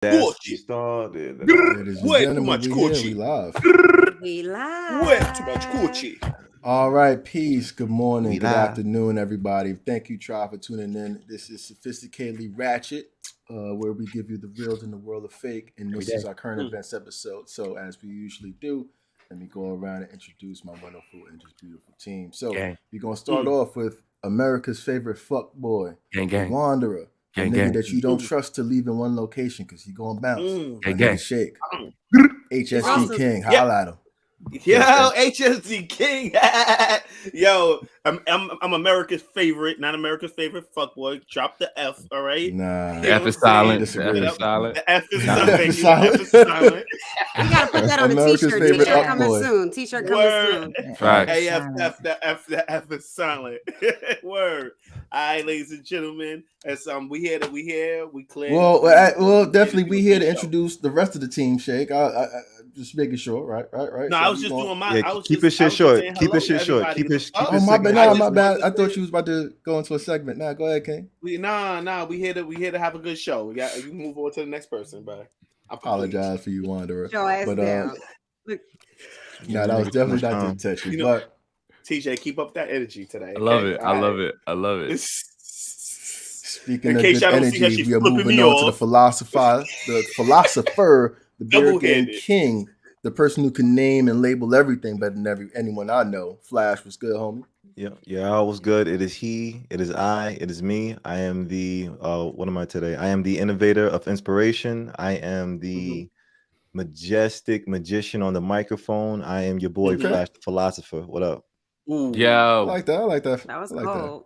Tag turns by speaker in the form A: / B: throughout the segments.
A: That's
B: Gucci.
A: started.
C: Ladies and
B: Way too
C: gentlemen,
B: much
C: we here,
B: Gucci.
C: we live.
D: We
B: Way
D: live.
B: too much Gucci.
C: All right, peace. Good morning,
A: We
C: good
A: live.
C: afternoon, everybody. Thank you, Try, for tuning in. This is Sophisticatedly Ratchet, where we give you the reals in the world of fake, and this is our current events episode. So, as we usually do, let me go around and introduce my wonderful and just beautiful team. So, we're gonna start off with America's favorite fuck boy, the Wanderer. A nigga that you don't trust to leave in one location because he gonna bounce. My nigga Shake. HSD King, holla at him.
B: Yo, HSD King. Yo, I'm America's favorite, not America's favorite fuckboy. Drop the F, all right?
C: Nah.
E: The F is silent.
C: Disagree.
E: The F is silent.
B: The F is
C: Nah.
B: silent.
C: F is silent.
B: F is silent.
D: We gotta put that on
C: America's
D: a t-shirt.
C: favorite
D: T-shirt coming
C: fuckboy.
D: soon. T-shirt coming
B: Word.
D: soon.
E: Right.
B: AFF, the F is silent. Word. All right, ladies and gentlemen. As we here, we clear.
C: Well, definitely we here to introduce the rest of the team, Shake. I just making sure, right?
B: No,
C: So
B: I was just doing my.
A: Yeah,
B: I was
A: keep
B: just,
A: it shit short.
B: saying
A: Keep
B: hello
A: it shit
B: to
A: short.
B: everybody.
A: Keep it.
C: Oh my bad. No, my bad. I
B: wanted
C: thought you was about to go into a segment. Nah, go ahead, King.
B: We here to have a good show. We got you move on to the next person, but I
C: Apologize for you, Wanderer.
D: Show ass
C: But
D: down. Look,
C: no, that was definitely not the intention. But
B: TJ, keep up that energy today.
E: I love it. I love it. I love it.
C: speaking
B: In
C: of
B: case
C: good
B: y'all don't see how
C: energy,
B: she's
C: we are
B: flipping
C: moving
B: me
C: on to the
B: off.
C: philosopher, the beard game
B: Double-handed.
C: king, the person who can name and label everything better than anyone I know. Flash was good, homie.
A: Yeah, all was good. It is he, it is I, it is me. I am the what am I today? I am the innovator of inspiration. I am the majestic magician on the microphone. I am your boy Flash the philosopher. What up?
B: Ooh.
C: I
E: Yo,
C: like that.
D: that was
C: I like
D: cold.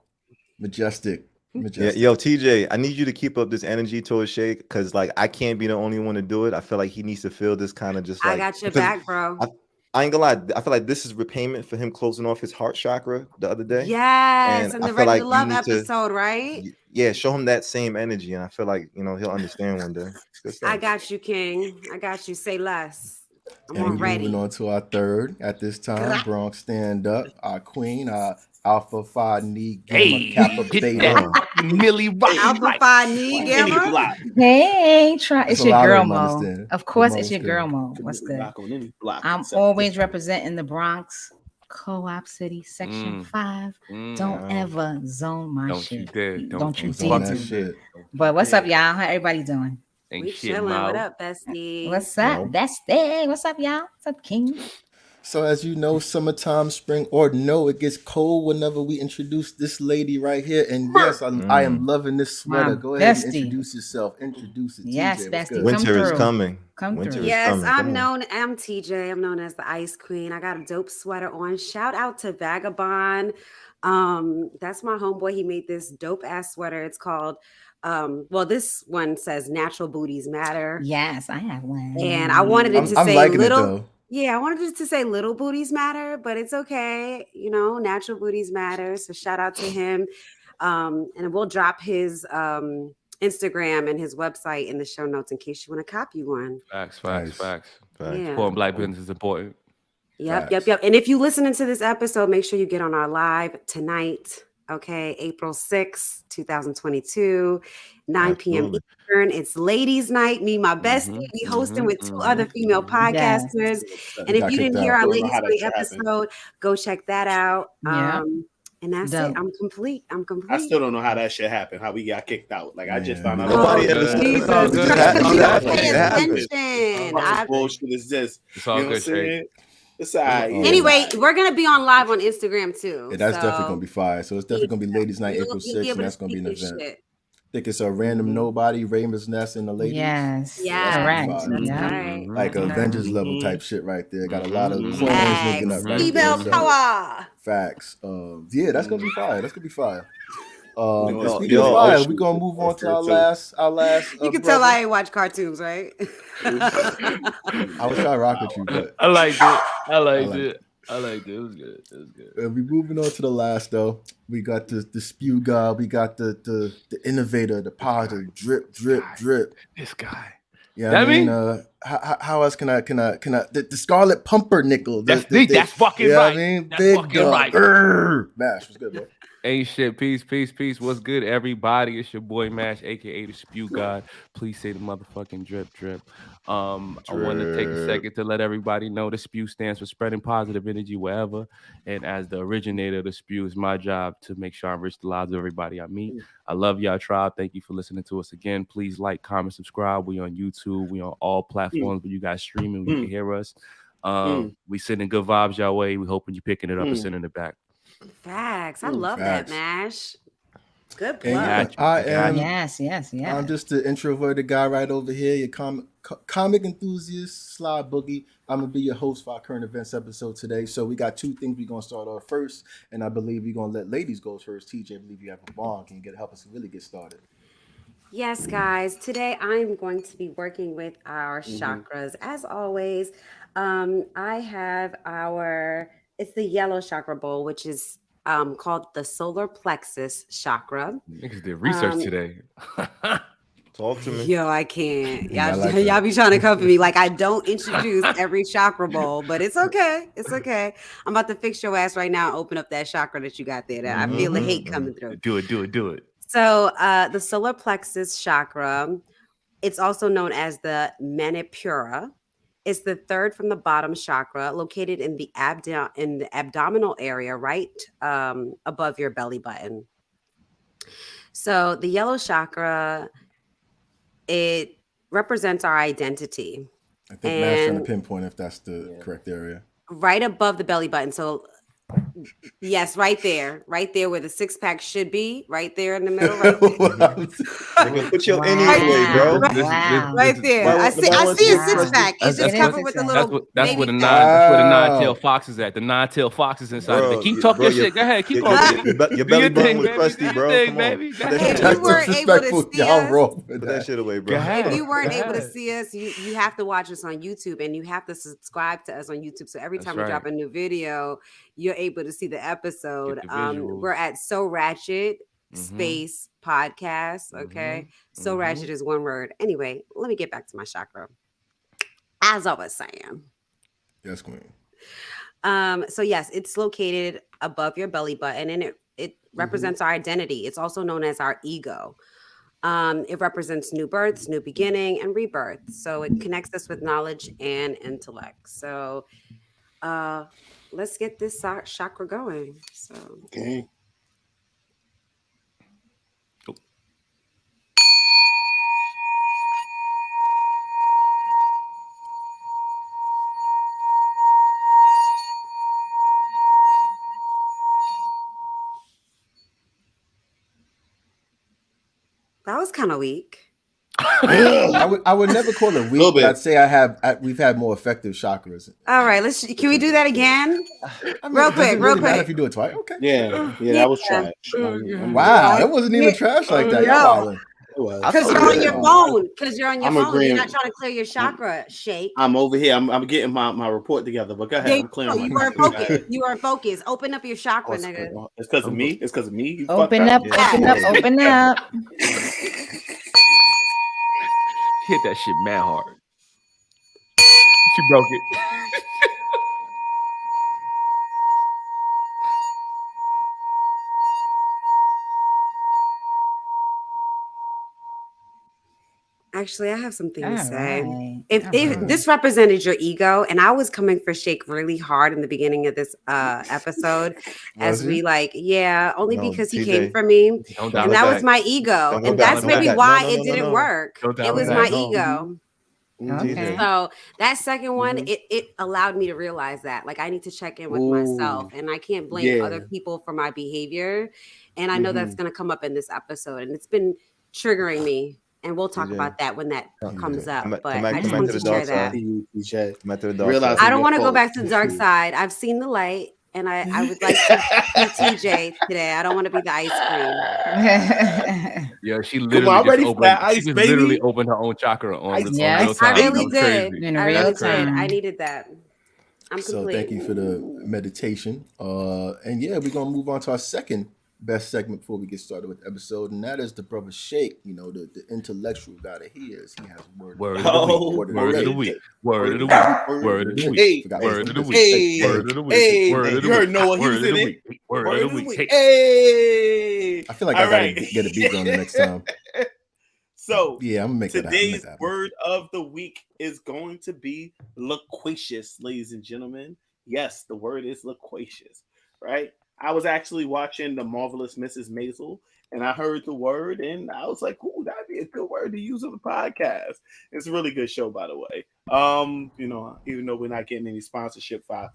C: Majestic.
A: Yeah, yo, TJ, I need you to keep up this energy towards Shake because like I can't be the only one to do it. I feel like he needs to feel this kind of just like
D: I got your
A: because
D: back, bro.
A: I ain't gonna lie. I feel like this is repayment for him closing off his heart chakra the other day.
D: Yes,
A: And
D: and
A: I
D: the
A: feel
D: Ready
A: like
D: to
A: you
D: Love
A: need to-
D: episode, right?
A: Yeah, show him that same energy, and I feel like he'll understand one day. Good stuff.
D: I got you, King. I got you. Say less. I'm
C: And
D: on
C: we're
D: ready.
C: moving on to our third at this time. Bronx Stand Up, our queen, our Alpha Phi Ni Gamma Kappa
E: hit
C: Beta.
E: that Millie Rock.
D: Alpha Phi Ni
B: Any
D: Gamma.
B: block.
F: Hey, try.
C: That's
F: It's
C: a
F: your
C: lot of
F: girl
C: them
F: Mo.
C: understand.
F: Of course,
C: Mo's
F: it's your
C: good.
F: girl Mo. What's good?
B: Block on any block.
F: I'm
B: except
F: always
B: this.
F: representing the Bronx, Co-op City, Section 5. Don't ever zone my
E: Don't
F: shit.
E: you dare.
F: Don't you
C: Who's on that
F: dare.
C: shit?
F: But what's up, y'all? How everybody doing?
E: Ain't
D: We
E: shit,
D: chilling.
E: Mo.
D: What up, bestie?
F: What's up?
C: Yo.
F: That's it. What's up, y'all? What's up, King?
C: So as you know, summertime, spring, or no, it gets cold whenever we introduce this lady right here. And yes, I am loving this sweater.
F: My
C: Go ahead and
F: bestie.
C: introduce yourself. Introduce it.
F: Yes,
C: TJ, what's
F: bestie.
C: good?
A: Winter is
F: through.
A: coming.
F: Come
A: Winter
F: through.
A: is
D: Yes,
A: coming.
D: I'm TJ. I'm known as the Ice Queen. I got a dope sweater on. Shout out to Vagabond. That's my homeboy. He made this dope ass sweater. It's called this one says Natural Booties Matter.
F: Yes, I have one.
D: And I wanted it to
C: I'm
D: say
C: liking
D: little.
C: it though.
D: Yeah, I wanted it to say little booties matter, but it's okay. Natural booties matter. So shout out to him. And we'll drop his Instagram and his website in the show notes in case you want to copy one.
E: Facts.
C: Nice.
D: Yeah.
E: Supporting black business is important.
D: Yep.
C: Facts.
D: And if you listening to this episode, make sure you get on our live tonight. Okay, April 6th, 2022, 9 p.m.
A: Absolutely.
D: Eastern. It's ladies' night. Me, my bestie, we hosting with two other female podcasters. And if
C: Got
D: you didn't
C: kicked
D: hear
C: out.
D: our
B: Don't know
D: ladies'
B: how that
D: night
B: shit happened.
D: episode, go check that out.
F: Yeah.
D: And that's
F: Dope.
D: it. I'm complete.
B: I still don't know how that shit happened. How we got kicked out. Like I just
C: Man.
B: found out.
A: Nobody
D: Oh,
A: ever said
D: Jesus.
A: that.
E: Good.
D: You
E: That
D: don't pay
A: happened.
D: attention.
B: What bullshit is this?
E: It's all
B: You know what I'm
E: good, Shake.
B: saying? It's all right.
C: Oh,
D: Anyway, we're gonna be on live on Instagram too.
C: Yeah, that's
D: so
C: definitely gonna be fire. So it's definitely gonna be Ladies Night,
D: you'll
C: April
D: be
C: 6th,
D: able
C: and
D: to
C: that's gonna be an
D: see this
C: event.
D: shit.
C: I think it's a random nobody, Raymond's Nest, and the ladies.
F: Yes.
D: Yeah,
F: Correct.
C: That's
F: Yeah.
D: right.
C: Like
F: Mhm.
C: Avengers level type shit right there. Got a lot of coins
D: Facts.
C: linking up right
D: Female
C: there. So,
D: power.
C: facts. Yeah, that's gonna be fire. That's gonna be fire.
A: Yo,
C: Speaking of fire,
B: shoot.
C: we're gonna move on to our
B: So-
C: last.
D: You can tell I ain't watch cartoons, right?
C: I was trying to rock with you, but
E: I liked it. I liked
C: liked
E: it. It was good.
C: we're moving on to the last though. We got the spew god. We got the innovator, the positive drip.
E: This guy.
C: Yeah,
E: That
C: I mean,
E: me?
C: how else can I the Scarlet Pumpernickel?
E: That's fucking
C: yeah,
E: right.
C: I mean,
E: That's
C: big
E: fucking
C: dog.
E: right.
C: Grrr. Mash, what's good, bro?
E: Ain't shit. Peace. What's good, everybody? It's your boy Mash, aka the Spew God. Please say the motherfucking drip. I want to take a second to let everybody know the Spew stands for spreading positive energy wherever. And as the originator of the Spew, it's my job to make sure I enrich the lives of everybody I meet. I love y'all, tribe. Thank you for listening to us again. Please like, comment, subscribe. We on YouTube. We on all platforms where you guys streaming. You can hear us. We sending good vibes your way. We hoping you picking it up and sending it back.
D: Facts. I love that, Mash. Good plug.
C: Yeah, I am.
F: Yes.
C: I'm just the introverted guy right over here. Your comic enthusiast, Sly Boogie. I'm gonna be your host for our current events episode today. So we got two things we're gonna start off first, and I believe we're gonna let ladies go first. TJ, I believe you have a bomb. Can you help us really get started?
D: Yes, guys. Today I'm going to be working with our chakras. As always, I have it's the yellow chakra bowl, which is called the solar plexus chakra.
E: Niggas did research today.
A: Talk to me.
D: Yo, I can't. Y'all,
C: like
D: y'all be trying to come for me like I don't introduce every chakra bowl, but it's okay. It's okay. I'm about to fix your ass right now and open up that chakra that you got there. That I feel the hate coming through.
E: Do it.
D: So the solar plexus chakra, it's also known as the Manipura. It's the third from the bottom chakra, located in the abdominal area, right above your belly button. So the yellow chakra, it represents our identity.
C: I think Matt's trying to pinpoint if that's the correct area.
D: Right above the belly button. So yes, right there where the six pack should be, right there in the middle, right there.
A: Put your anyway, bro.
D: Right there. I see a six pack. It's just covered with a little.
E: That's where the nine-tailed fox is at. The nine-tailed fox is inside of it. Keep talking your shit. Go ahead. Keep on.
A: Your belly button was crusty, bro. Come on.
D: If you weren't able to see us,
A: put that shit away, bro.
D: if you weren't able to see us, you have to watch us on YouTube, and you have to subscribe to us on YouTube. So every time we drop a new video, you're able to see the episode. We're at So Ratchet space podcast. Okay. So Ratchet is one word. Anyway, let me get back to my chakra. As I was saying.
C: Yes, queen.
D: So yes, it's located above your belly button, and it represents our identity. It's also known as our ego. It represents new births, new beginning, and rebirth. So it connects us with knowledge and intellect. So let's get this chakra going. So
B: okay.
D: that was kind of weak.
C: I would never call it weak. But I'd say we've had more effective chakras.
D: All right, can we do that again? Real quick.
C: If you do it twice, okay.
B: Yeah, that was trash.
C: Wow, that wasn't even trash like that. Y'all
D: because you're on your phone. You're not trying to clear your chakra, Shake.
B: I'm over here. I'm getting my report together. But go ahead. I'm clearing.
D: You weren't focused. You weren't focused. Open up your chakra, nigga.
B: It's because of me. It's because of me. You
F: open up.
E: Hit that shit mad hard. She broke it.
D: Actually, I have something to say. Right. If this represented your ego, and I was coming for Shake really hard in the beginning of this episode, only because he came for me, and that was my ego, and that's maybe why it didn't work. It was my ego.
F: Okay.
D: So that second one, it allowed me to realize that, like, I need to check in with myself, and I can't blame other people for my behavior. And I know that's going to come up in this episode, and it's been triggering me. And we'll talk about that when that comes up. But I just wanted to share that. I don't want to go back to the dark side. I've seen the light, and I would like to be TJ today. I don't want to be the ice cream.
E: Yeah, she literally opened her own chakra on real time.
D: I really did. I needed that. I'm complete.
C: So thank you for the meditation. And yeah, we're gonna move on to our second best segment before we get started with the episode, and that is the brother Shake. You know, the intellectual guy that he is. He has word of the week.
B: Hey, you heard Noah. He was in it. Word of the week. Hey,
C: I feel like I gotta get a beat going the next time.
B: So
C: yeah, I'm gonna make
B: today's
C: that
B: word of the week is going to be loquacious, ladies and gentlemen. Yes, the word is loquacious, right? I was actually watching The Marvelous Mrs. Maisel, and I heard the word, and I was like, "Ooh, that'd be a good word to use on the podcast." It's a really good show, by the way. You know, even though we're not getting any sponsorship for,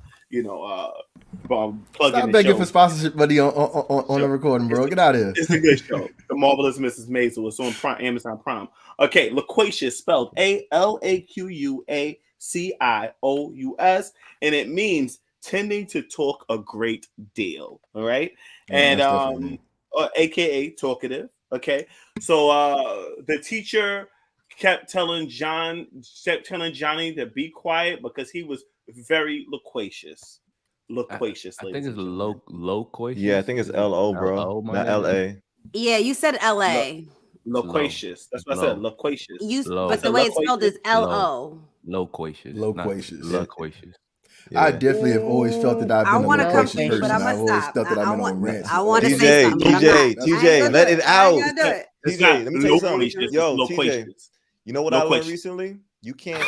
B: plugging
C: Stop begging for sponsorship money on the recording, bro. Get out of here.
B: It's a good show. The Marvelous Mrs. Maisel. It's on Amazon Prime. Okay, loquacious spelled ALAQUACIOUS, and it means tending to talk a great deal. All right, and AKA talkative. Okay, so the teacher kept telling Johnny to be quiet because he was very loquacious. Loquacious.
E: I think it's loquacious.
A: Yeah, I think it's LO, bro, not LA.
D: Yeah, you said LA.
B: Loquacious. That's what I said. Loquacious.
D: But the way it's spelled is LO.
E: Loquacious.
C: Loquacious.
A: Yeah.
C: I definitely have always felt that I've been a loquacious person.
D: But
C: I've always felt that I've been on rants.
D: I want to say something.
A: TJ, let it out. TJ, let me tell you something. Yo, TJ, you know what I learned recently? You can't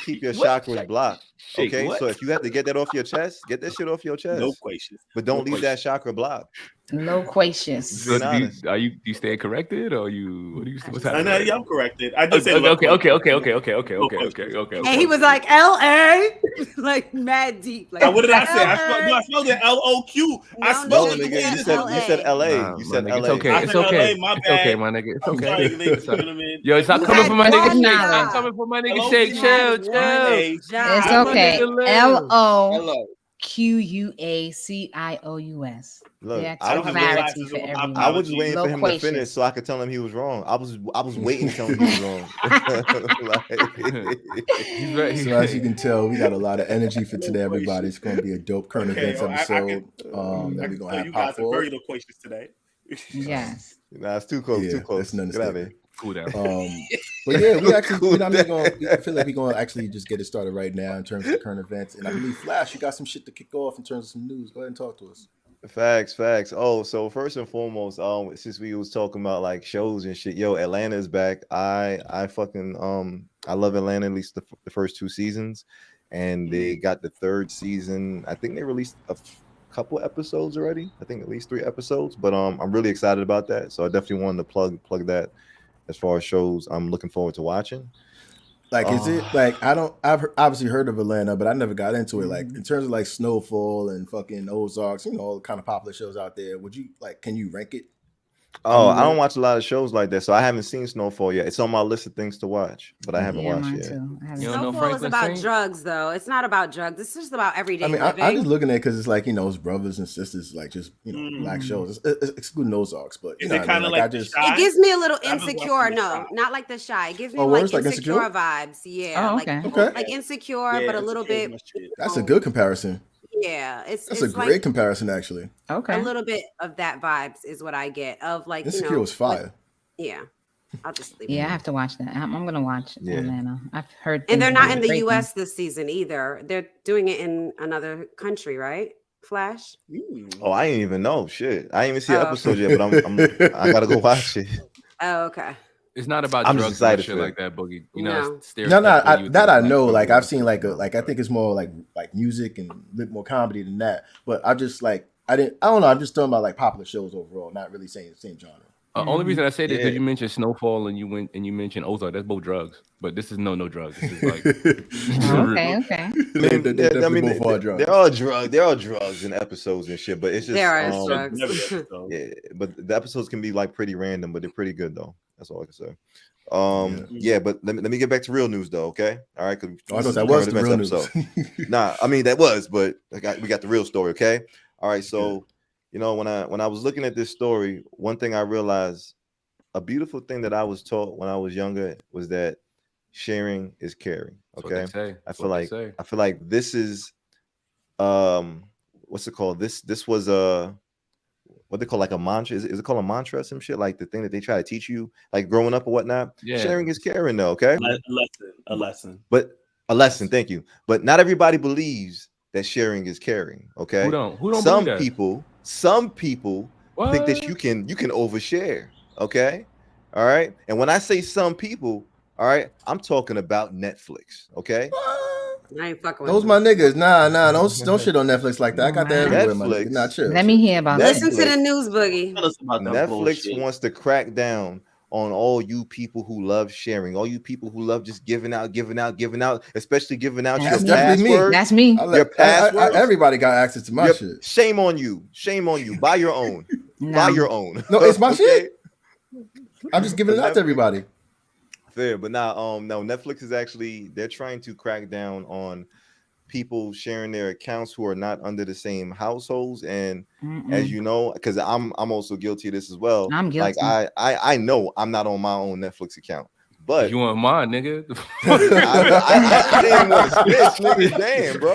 A: keep your chakras blocked. Okay, so if you have to get that off your chest, get that shit off your chest.
B: Loquacious.
A: But don't leave that chakra blocked.
F: Loquacious.
E: So do you stand corrected, or you? What do you? What's happening?
B: No, yeah, I'm corrected. I just say
E: okay.
D: And he was like LA, like mad deep. Like,
B: what did I say? I spelled it LOQ. I spelled it.
A: Nigga, you said LA. You said LA.
E: It's okay. It's okay. It's okay, my nigga. It's okay. Yo, it's not
F: You
E: coming
F: had
E: from my nigga.
F: one
E: Shake. It's
F: knowledge.
E: not coming from my nigga. Shake. Chill.
F: It's okay. LOQUACIOUS.
A: Look,
F: Yeah,
A: I don't have
F: clarity for everyone.
A: I was just waiting for him to finish so I could tell him he was wrong. I was waiting to tell him he was wrong.
C: So as you can tell, we got a lot of energy for today, everybody. It's going to be a dope current events episode that we're going to have pop
B: for. Very loquacious today.
F: Yes.
A: Nah, it's too close. Too close. Get out of here.
E: Cool down.
C: But yeah, we actually, I feel like we're going to actually just get it started right now in terms of current events. And I believe, Flash, you got some shit to kick off in terms of some news. Go ahead and talk to us.
A: Facts. Oh, so first and foremost, since we was talking about like shows and shit, yo, Atlanta is back. I fucking I love Atlanta, at least the first 2 seasons, and they got the 3rd season. I think they released a couple episodes already. I think at least 3 episodes, but I'm really excited about that. So I definitely wanted to plug that as far as shows I'm looking forward to watching.
C: Like, is it like I've obviously heard of Atlanta, but I never got into it. Like, in terms of like Snowfall and fucking Ozarks, all the kind of popular shows out there, can you rank it?
A: Oh, I don't watch a lot of shows like that, so I haven't seen Snowfall yet. It's on my list of things to watch, but I haven't watched it yet.
D: Snowfall is about drugs, though. It's not about drugs. It's just about everyday living.
C: I'm just looking at it because it's like, it's brothers and sisters, like just black shows. It's excluding Ozarks, but
B: is it kind of like
D: it gives me a little Insecure. No, not like The Shy. It gives me like insecure vibes. Yeah,
F: okay.
D: Like Insecure, but a little bit.
C: That's a good comparison.
D: Yeah,
C: that's a great comparison, actually.
F: Okay,
D: a little bit of that vibes is what I get of like
C: Insecure was fire.
D: Yeah, I'll just leave.
F: Yeah, I have to watch that. I'm gonna watch Atlanta. I've heard,
D: and they're not in the U.S. this season either. They're doing it in another country, right? Flash.
A: Oh, I didn't even know. Shit, I didn't even see an episode yet, but I gotta go watch it.
D: Oh, okay.
E: It's not about drugs and shit like that, Boogie.
C: No, I know. Like, I've seen I think it's more like music and a bit more comedy than that. But I just I don't know. I'm just talking about like popular shows overall, not really saying the same genre.
E: Only reason I say that is because you mentioned Snowfall and you mentioned Ozark. That's both drugs, but this is no drugs. This is like
F: okay.
C: They're
A: all drugs. They're all drugs and episodes and shit. But it's just
D: there are drugs.
A: Yeah, but the episodes can be like pretty random, but they're pretty good though. That's all I can say. Yeah, but let me get back to real news though, okay? All right, because
C: I thought that was the real news.
A: Nah, I mean that was, but we got the real story, okay? All right, so when I was looking at this story, one thing I realized, a beautiful thing that I was taught when I was younger was that sharing is caring. Okay, I feel like this is what's it called? This was what they call like a mantra. Is it called a mantra or some shit? Like the thing that they try to teach you, like growing up or whatnot. Yeah. Sharing is caring, though. Okay,
B: a lesson.
A: But a lesson. Thank you. But not everybody believes that sharing is caring. Okay.
E: Who don't?
A: Some people some people think that you can overshare. Okay, all right. And when I say some people, all right, I'm talking about Netflix. Okay.
D: I ain't fucking with
C: Those
D: you.
C: my niggas. Nah, don't shit on Netflix like that. I got that everywhere, my nigga. Nah, chill.
F: Let me hear about that.
D: Listen to the news, Boogie.
B: Tell us about that
A: Netflix
B: bullshit.
A: wants to crack down on all you people who love sharing, all you people who love just giving out, especially giving out
F: That's
A: your
C: definitely me.
A: passwords.
F: That's me.
A: Your passwords.
C: Everybody got access to my shit.
A: Shame on you. Shame on you. Buy your own. Buy your own.
C: No, it's my
A: Okay?
C: shit. I'm just giving it out to everybody.
A: Fair, but now, no, Netflix is actually, they're trying to crack down on people sharing their accounts who are not under the same households. And as you know, because I'm also guilty of this as well.
F: I'm guilty.
A: Like I know I'm not on my own Netflix account, but
E: you on mine, nigga.
A: I didn't want to snitch, nigga. Damn, bro.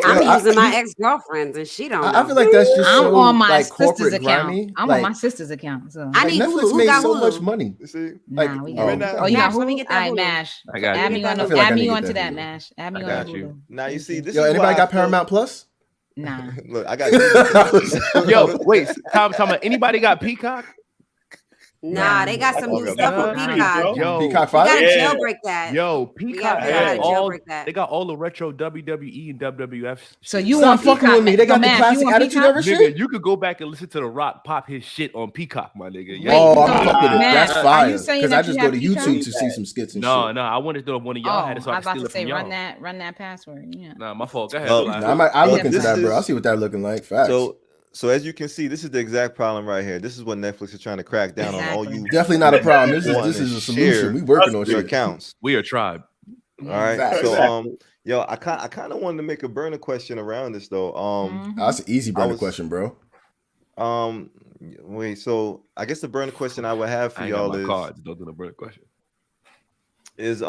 D: I'm using my ex-girlfriend's and she don't know.
C: I feel like that's just
F: I'm
C: so,
F: on my
C: like,
F: sister's
C: corporate
F: account.
C: grimy.
F: I'm on my sister's account. So
D: I need
C: Netflix
D: Hulu. Who
C: made
D: got
C: so
D: Hulu?
C: much money.
A: You see?
C: Like,
F: we
A: oh,
F: got. Oh, you
D: Mash,
F: got
D: let me
F: Hulu?
D: get that
F: All right,
D: Hulu.
F: Mash.
E: I got
F: Add
E: you.
F: me on
C: I feel like I need to
F: onto
C: get
F: that,
C: that
F: Mash. Add me
E: I
F: on
E: got
F: Hulu.
E: you.
A: Now you see this.
C: Yo,
A: is
C: anybody
A: why I
C: got
A: feel-
C: Paramount Plus?
F: Nah.
A: Look, I got
E: Yo, wait, Tom, anybody got Peacock?
D: Nah, they got some new
A: Okay.
D: stuff on
F: Nah,
D: Peacock.
E: Yo,
C: Peacock
D: We
C: 5?
D: gotta
B: Yeah.
D: jailbreak that.
E: Yo,
D: We
E: Peacock
D: gotta figure out how
E: got
D: to
E: all.
D: jailbreak that.
E: They got all the retro WWE and WWF.
F: So you
C: Stop
F: want
C: fucking
F: Peacock?
C: with me. They got the
F: Mash,
C: classic
F: you want
C: Attitude
F: Peacock?
C: Era shit?
E: Nigga, you could go back and listen to The Rock pop his shit on Peacock, my nigga. Yeah.
C: Oh,
F: so,
C: I'm fuck with it.
F: Mash,
C: That's
F: are
C: fire.
F: you saying
C: Because I
F: that
C: just
F: you
C: go
F: have
C: to
F: Peacock?
C: YouTube to see some skits and
E: No,
C: shit.
E: I wanted to know if one of y'all had it, so
F: I
E: I
F: was
E: could
F: about
E: steal
F: to
E: it from
F: say
E: y'all.
F: run that password. Yeah.
E: Nah, my fault. Go ahead.
A: Oh,
E: Fly.
C: Nah, I'll look
F: Yeah,
C: into
A: this
C: that, bro.
A: is-
C: I'll see what that looking like. Facts.
A: So as you can see, this is the exact problem right here. This is what Netflix is trying to crack down on all you.
C: Definitely not a problem. This
A: want
C: is
A: to
C: a solution.
A: share
C: We working on
A: your
C: shit.
A: accounts.
E: We are tribe.
A: All right.
C: Facts.
A: So yo, I kind of wanted to make a burner question around this though.
C: That's an easy burner
A: was-
C: question, bro.
A: Wait. So I guess the burner question I would have for
E: I ain't got
A: y'all
E: my cards. Don't do the bird question.
A: is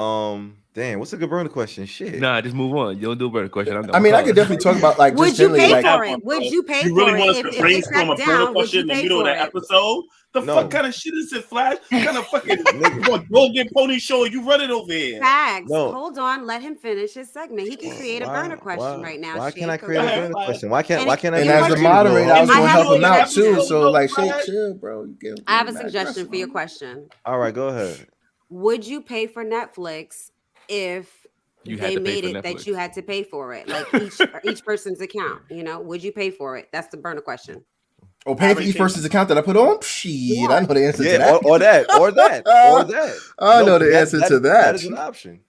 A: damn, what's a good burner question? Shit.
E: Nah, just move on. You don't do a bird question.
C: I mean, I could definitely talk about like
D: Would
C: just
D: you
C: generally
D: pay
C: like
D: for it? Would you pay
B: You really
D: for
B: want
D: it?
B: us to
D: If they
B: brainstorm
D: crack
B: a burner
D: down, would
B: question
D: you
B: in the
D: pay
B: middle of
D: for
B: that
D: it?
B: episode? The
A: No.
B: fuck kind of shit is it, Flash? What kind of fucking Golden Pony show you running over here?
D: Facts.
A: No.
D: Hold on. Let him finish his segment. He can create a burner question right now.
A: Why
D: Shit,
A: can't I
D: go
A: create a
D: ahead.
A: burner question? Why can't
D: And
A: I?
C: and
A: give
C: as
A: it
C: the
A: to you,
C: moderator,
A: bro?
C: I was
D: I
C: gonna
D: have
C: help him out
D: suggestions.
C: too. So like
B: Flash.
C: chill, bro. You get
D: I have a
C: mad
D: suggestion
C: aggressive,
D: for your
C: man.
D: question.
A: All right, go ahead.
D: Would you pay for Netflix if
E: You had
D: they
E: to pay
D: made
E: for
D: it
E: Netflix.
D: that you had to pay for it? Like each person's account, would you pay for it? That's the burner question.
C: Oh, pay for each person's account that I put on? Shit, I know the answer to
A: Yeah,
C: that.
A: or that.
C: I know the answer to that.
A: That is an option.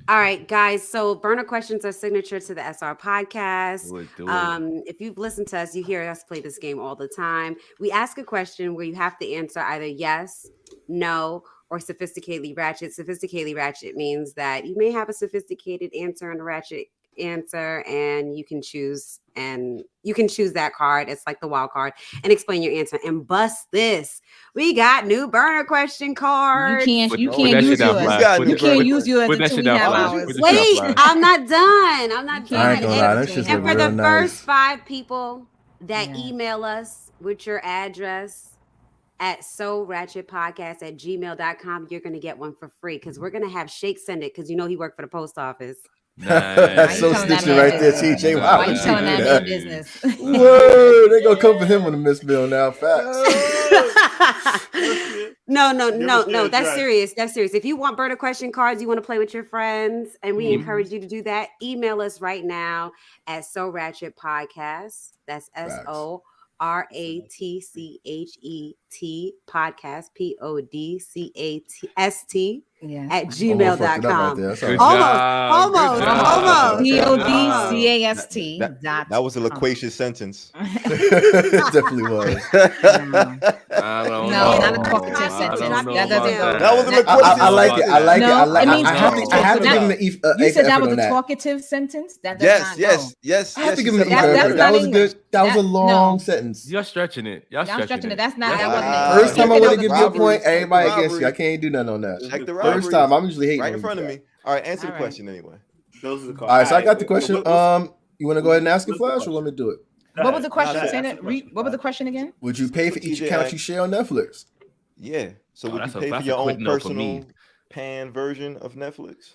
D: All right, guys. So burner questions are signature to the SR podcast.
E: Do it.
D: If you've listened to us, you hear us play this game all the time. We ask a question where you have to answer either yes, no, or sophisticatedly ratchet. Sophisticatedly ratchet means that you may have a sophisticated answer and a ratchet answer, and you can choose that card. It's like the wild card, and explain your answer and bust this. We got new burner question cards.
F: You
E: Put
F: can't
E: that
F: use
E: shit down,
F: yours.
E: Flash.
C: You
F: You can't use yours
E: Put that
F: until
E: shit
F: we
E: down,
F: have
E: Flash.
F: ours.
E: Put this shit
D: Wait,
E: down, Flash.
D: I'm not done. I'm not done.
C: I ain't gonna lie, that shit's
D: And
C: look
D: for the
C: real
D: first
C: nice.
D: 5 people that
F: Yeah.
D: email us with your address at soulratchetpodcast@gmail.com, you're going to get one for free because we're going to have Shake send it because he worked for the post office.
C: That's so
F: Why you telling
C: snitching
F: that
C: right
F: man
C: there,
F: business?
C: TJ.
E: Why
F: Why
C: would
F: you telling
C: do
F: that
C: that?
F: man business?
C: Word, they gonna come for him on the Miss Bill now. Facts.
D: No. That's serious. That's serious. If you want burner question cards, you want to play with your friends, and we encourage you to do that, email us right now at So Ratchet Podcast. That's SORATCHET podcast PODCAST
F: Yeah.
D: at
C: Almost fucked it up right
D: gmail.com.
C: there. That's all
E: Good
C: right.
D: Almost.
F: PODCAST.
A: That was a loquacious sentence.
C: Definitely was.
E: I don't know.
F: not a talkative sentence.
E: I don't know
F: That
E: about
F: doesn't-
E: that.
A: That was a
F: That-
A: loquacious
C: I like it. I like it.
F: No,
C: I like
F: it
C: it.
F: means
C: I have to
F: talkative.
C: give him the
F: You said that
C: effort
F: was
C: on
F: a
C: that.
F: talkative sentence? That does
A: Yes.
C: I have to
A: she
C: give him the
A: said
F: That-
C: effort.
F: that's
C: That
F: not
C: was
F: English.
C: good. That was a
F: That-
C: long
F: no.
C: sentence.
E: Y'all stretching it. Y'all stretching it.
F: That's not.
A: Yeah.
F: That wasn't it.
C: First time I
F: Talking
C: want to
F: about
C: give
F: the
C: you a
F: robbery.
C: point. Everybody against you.
A: Robbery.
C: I can't do nothing on that.
A: Check the
C: First
A: robberies.
C: time, I'm usually hating
A: right
C: on
A: in
C: you
A: front of
C: guys.
A: me. All right, answer
F: All
A: the
F: right.
A: question anyway.
B: Those are the cards.
C: All right, so I got the question.
B: What-
C: You want to go ahead and ask it,
B: what's the
C: Flash, or
B: question?
C: let me do it?
F: What was the question?
A: Nah,
F: Say
B: that's
F: that.
B: the question,
F: What was the question again?
C: Would you pay for each
A: TJ
C: account
A: asked-
C: you share on Netflix?
A: Yeah. So
E: Oh,
A: would you
E: that's a-
A: pay for
E: that's a
A: your
E: quick
A: own
E: no for me.
A: personal pan version of Netflix?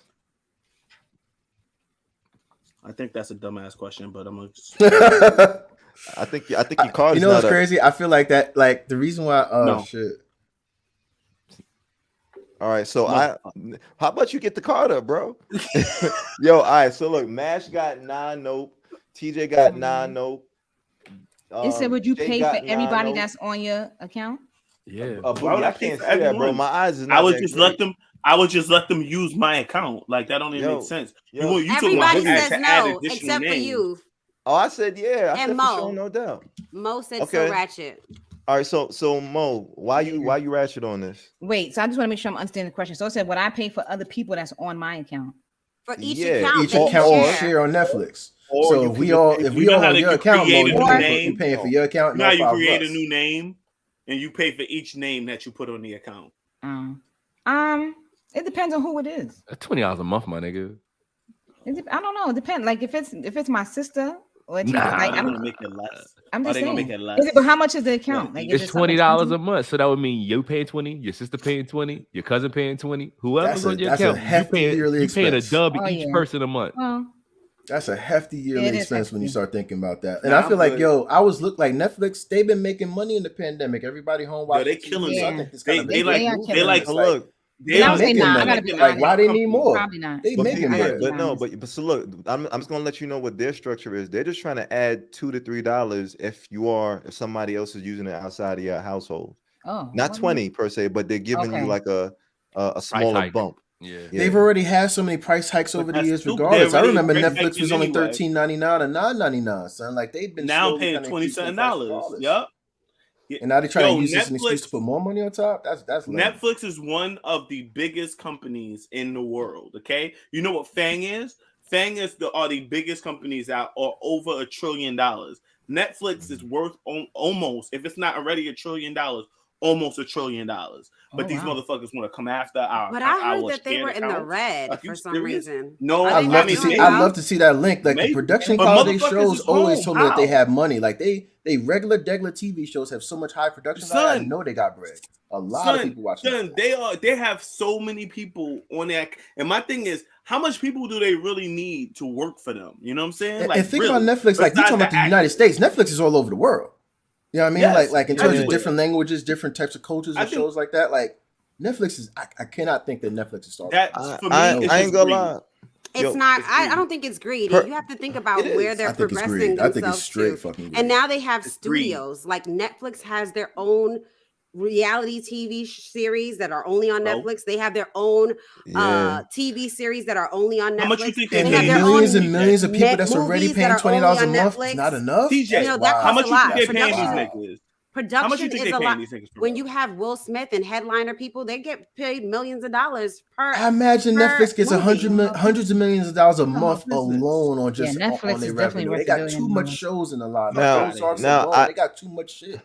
B: I think that's a dumbass question, but I'm gonna.
A: I think your card.
C: You
A: is
C: know what's
A: not
C: crazy? I feel like that. Like the reason why. Oh
B: No.
C: shit.
A: All right, so how about you get the card up, bro? Yo, all right. So look, Mash got 9 nope. TJ got 9 nope.
F: It said, would you
A: Jay
F: pay
A: got
F: for
A: 9
F: everybody
A: nope.
F: that's on your account?
E: Yeah.
B: Why would
A: I
B: I pay
A: can't
B: for
A: see that, bro.
B: everyone?
A: My eyes is
B: I
A: not
B: would
A: that
B: just
A: great.
B: let them. I would just let them use my account. Like that don't even make sense. You talking about
D: Everybody
B: add
D: says
B: to add
D: no,
B: additional
D: except for
B: names.
D: you.
A: Oh, I said yeah. I
D: And
A: said
D: Mo.
A: for sure, no doubt.
D: Mo said
A: Okay.
D: so ratchet.
A: All right, so Mo, why you ratchet on this?
F: Wait, so I just want to make sure I'm understanding the question. So it said, would I pay for other people that's on my account?
D: For each
A: Yeah,
D: account,
C: Each
D: that
C: account
D: you
C: will
D: share.
C: share on Netflix.
B: Or
C: So
B: you
C: if
B: can
C: we all
B: you know how
C: on
B: that
C: your
B: you
C: account, Mo,
B: create a
C: you
B: new
C: paying
B: name?
C: for your account.
B: You know how you
C: 5
B: create a
C: bucks.
B: new name and you pay for each name that you put on the account.
F: It depends on who it is.
E: $20 a month, my nigga.
F: I don't know. It depends. Like if it's my sister or it's
E: Nah.
F: like
B: I'm gonna make it less.
F: I'm just
B: Are they gonna
F: saying.
B: make it less?
F: But how much is the account? Like, is
E: It's
F: it something
E: $20
F: expensive?
E: a month, so that would mean you paying 20, your sister paying 20, your cousin paying 20, whoever's on your
C: that's a
E: account,
C: hefty yearly
E: you paying a
C: expense.
E: dub
F: Oh,
E: each
F: yeah.
E: person a month.
F: Well,
C: That's a hefty yearly
F: it is
C: expense when you
F: hefty.
C: start thinking about that. And
B: Nah,
C: I feel
B: I'm
C: like,
B: good.
C: yo, I was look like Netflix. They've been making money in the pandemic. Everybody home watching.
B: they
C: TV,
B: killing
C: so I
F: it.
C: think it's
B: They-
C: kind of
B: they
C: a
B: like-
C: big
F: they are
C: move.
F: killing
B: like-
C: It's
A: So
C: like,
A: look,
B: They
C: They
F: I would say
C: making
F: nah. I
C: money.
F: gotta be
C: Like,
F: honest.
C: why they need more?
F: Probably not.
C: They
A: but,
C: making
F: I gotta
C: bread.
F: be
A: but no,
F: honest.
A: but so look, I'm just gonna let you know what their structure is. They're just trying to add $2 to $3 if somebody else is using it outside of your household.
F: Oh,
A: Not
F: what?
A: 20 per se, but they're giving you
F: Okay.
A: like a smaller
E: hike.
A: bump.
E: Yeah.
C: They've already had so many price hikes over the
B: that's
C: years.
B: stupid.
C: Regardless,
B: They
C: I
B: already
C: remember
B: price
C: Netflix
B: hiked
C: was
B: it
C: only
B: anyway.
C: $13.99 or $9.99. Son, like they've been
B: Now I'm
C: slowly
B: paying
C: kinda increasing the price regardless.
B: $27. Yep.
C: And now they're trying
B: Yo,
C: to use this as an excuse to
B: Netflix-
C: put more money on top. That's lame.
B: Netflix is one of the biggest companies in the world. Okay, you know what Fang is? Fang are the biggest companies out, or over $1 trillion. Netflix is worth almost, if it's not already $1 trillion, almost $1 trillion. But these
F: wow.
B: motherfuckers want to come after our.
D: But I heard
B: our
D: that they
B: shared
D: were in the
B: accounts.
D: red
B: Are you
D: for some
B: serious?
D: reason.
B: No,
D: Are
C: I'd
D: they
C: love
D: not
C: to
D: doing
C: see.
D: well?
C: I'd love to see that link. Like
B: Maybe.
C: the production
B: But
C: quality
B: motherfuckers
C: shows
B: is
C: always
B: home.
C: told me that they
B: How?
C: have money. Like they regular TV shows have so much high production value. I
B: Son.
C: know they got bread. A lot of people watching.
B: Son, they have so many people on that. And my thing is, how much people do they really need to work for them? You know what I'm saying?
C: And think
B: really,
C: about Netflix. Like you
B: besides
C: talking about the United States. Netflix is all over the world. You know what I mean?
B: Yes,
C: like in terms of
B: everywhere.
C: different languages, different types of cultures,
B: I
C: and
B: think-
C: shows like that. Like Netflix is. I cannot think that Netflix is starting.
B: That for me,
A: I
B: it's
A: ain't
B: just
A: gonna
B: greed.
A: lie.
D: It's
A: Yo,
D: not.
B: it's
D: I
B: greedy.
D: don't think it's greedy.
A: Per-
D: You have to think about
B: It
D: where
B: is.
D: they're
C: I think it's
D: progressing
C: greed. I think
D: themselves
C: it's straight
D: to.
C: fucking greed.
D: And now they have
B: It's greed.
D: studios. Like Netflix has their own reality TV series that are only on
B: Oh.
D: Netflix. They have their own
A: Yeah.
D: TV series that are only on Netflix.
B: How much you think
C: and
B: they
D: have
B: pay
D: their
C: millions
D: own
C: and millions of people
D: net
C: that's already
D: movies
C: paying
D: that are
C: $20 a
D: only on
C: month.
D: Netflix.
C: Is not enough.
B: TJ,
D: You know, that
B: how
D: costs
B: much
D: a
B: you
D: lot.
B: think they paying these
D: Production-
B: niggas? How much
D: Production
B: you think
D: is
B: they
D: a
B: paying
D: lot.
B: these niggas? for
D: When
B: real?
D: you have Will Smith and headliner people, they get paid millions of dollars per.
C: I imagine
D: per
C: Netflix gets
D: movie.
C: hundreds of millions of dollars a
F: It's a
C: month
F: whole business.
C: alone on just
F: Yeah, Netflix
C: on their
F: is definitely
C: revenue.
F: worth
C: They
F: $1
C: got
F: billion.
C: too much shows in the lineup.
A: Now-
C: Ozarks
A: now
C: alone,
A: I-
C: they got too much shit.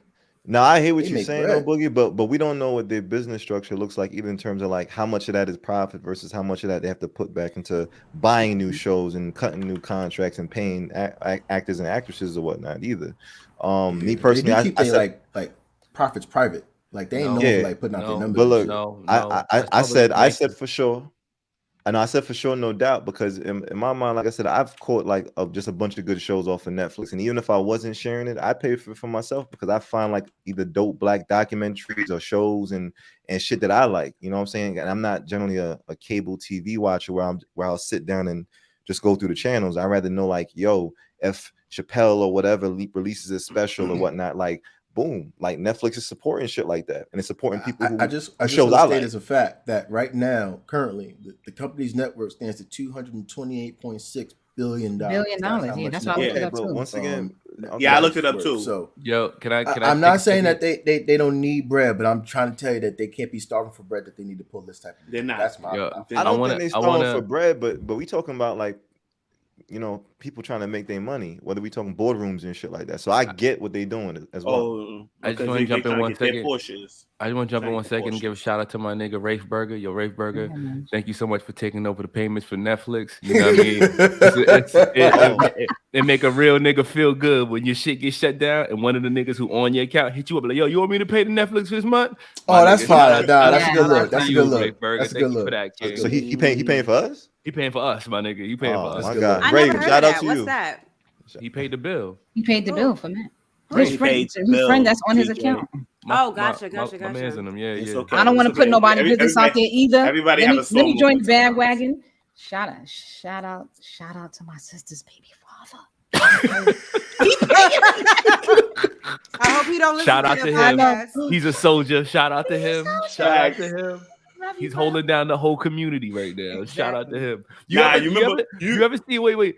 A: Now I hear what
C: They
A: you're
C: make
A: saying,
C: bread.
A: though, Boogie, but we don't know what their business structure looks like, either in terms of like how much of that is profit versus how much of that they have to put back into buying new shows and cutting new contracts and paying actors and actresses or whatnot. Either. Me personally,
C: they do keep
A: I
C: their
A: said,
C: like profits private. Like they ain't known
A: Yeah.
C: for like putting out their
E: No.
C: numbers.
A: but
C: and
A: look,
C: shit.
E: No,
A: I said for sure. And I said for sure, no doubt, because in my mind, like I said, I've caught like just a bunch of good shows off of Netflix. And even if I wasn't sharing it, I pay for myself because I find like either dope black documentaries or shows and shit that I like. You know what I'm saying? And I'm not generally a cable TV watcher where I'll sit down and just go through the channels. I rather know like, yo, if Chappelle or whatever releases a special or whatnot, like boom, like Netflix is supporting shit like that, and it's supporting people who
C: I just
A: shows
C: want
A: I
C: to state
A: like.
C: as a fact that right now, currently, the company's network stands at $228.6 billion.
F: $1 billion, yeah, that's what I looked it up
A: but
F: too.
A: once again,
B: Yeah, I looked it up too.
C: So
E: Yo, can I
C: I'm not saying that they don't need bread, but I'm trying to tell you that they can't be starving for bread. That they need to pull this type of.
B: They're not.
C: That's my.
E: Yo,
A: I don't
E: wanna-
A: think they
E: I
A: starving
E: wanna-
A: for bread, but we talking about like, you know, people trying to make their money, whether we talking boardrooms and shit like that. So I get what they doing as well.
B: Oh,
E: I just
B: because
E: wanna
B: they
E: jump in
B: trying to
E: one
B: get their
E: second.
B: Porsches.
E: I just want to jump in
B: Thank
E: one
B: you,
E: second and give a
B: Porsches.
E: shout out to my nigga Rafe Burger. Yo, Rafe Burger,
F: Yeah, man.
E: thank you so much for taking over the payments for Netflix. You know what I mean? It make a real nigga feel good when your shit gets shut down and one of the niggas who on your account hit you up like, yo, you want me to pay the Netflix for this month?
C: Oh, that's fire. Nah, that's a
F: Yeah.
C: good look.
E: Shout out
C: That's
E: to
C: a
E: you,
C: good look.
E: Rafe Burger.
C: That's a
E: Thank
C: good
E: you for
C: look.
E: that,
C: That's
E: kid.
A: So he paying for us?
E: He paying for us, my nigga. You paying for
A: Oh
E: us.
A: my
C: good
A: God,
C: look.
D: I
A: Raven,
D: never heard
A: shout
D: of
A: out
D: that.
A: to
D: What's
A: you.
D: that?
E: He paid the bill.
F: He paid the bill for Matt.
B: Right.
F: His friend that's on his account.
D: Gotcha.
E: My man's in them. Yeah,
B: It's
E: yeah.
B: okay.
F: I don't want to put nobody business out there either.
B: Everybody
F: let
B: have
F: me,
B: a
F: let me
B: slow
F: join the
B: moment.
F: bandwagon. Shout out to my sister's baby father.
D: I hope you don't listen
E: Shout out
D: to
E: to
D: him.
E: him. He's a soldier. Shout out to him. Shout out to him.
F: Love you,
E: He's
F: bro.
E: holding down the whole community right now. Shout out to him. You ever see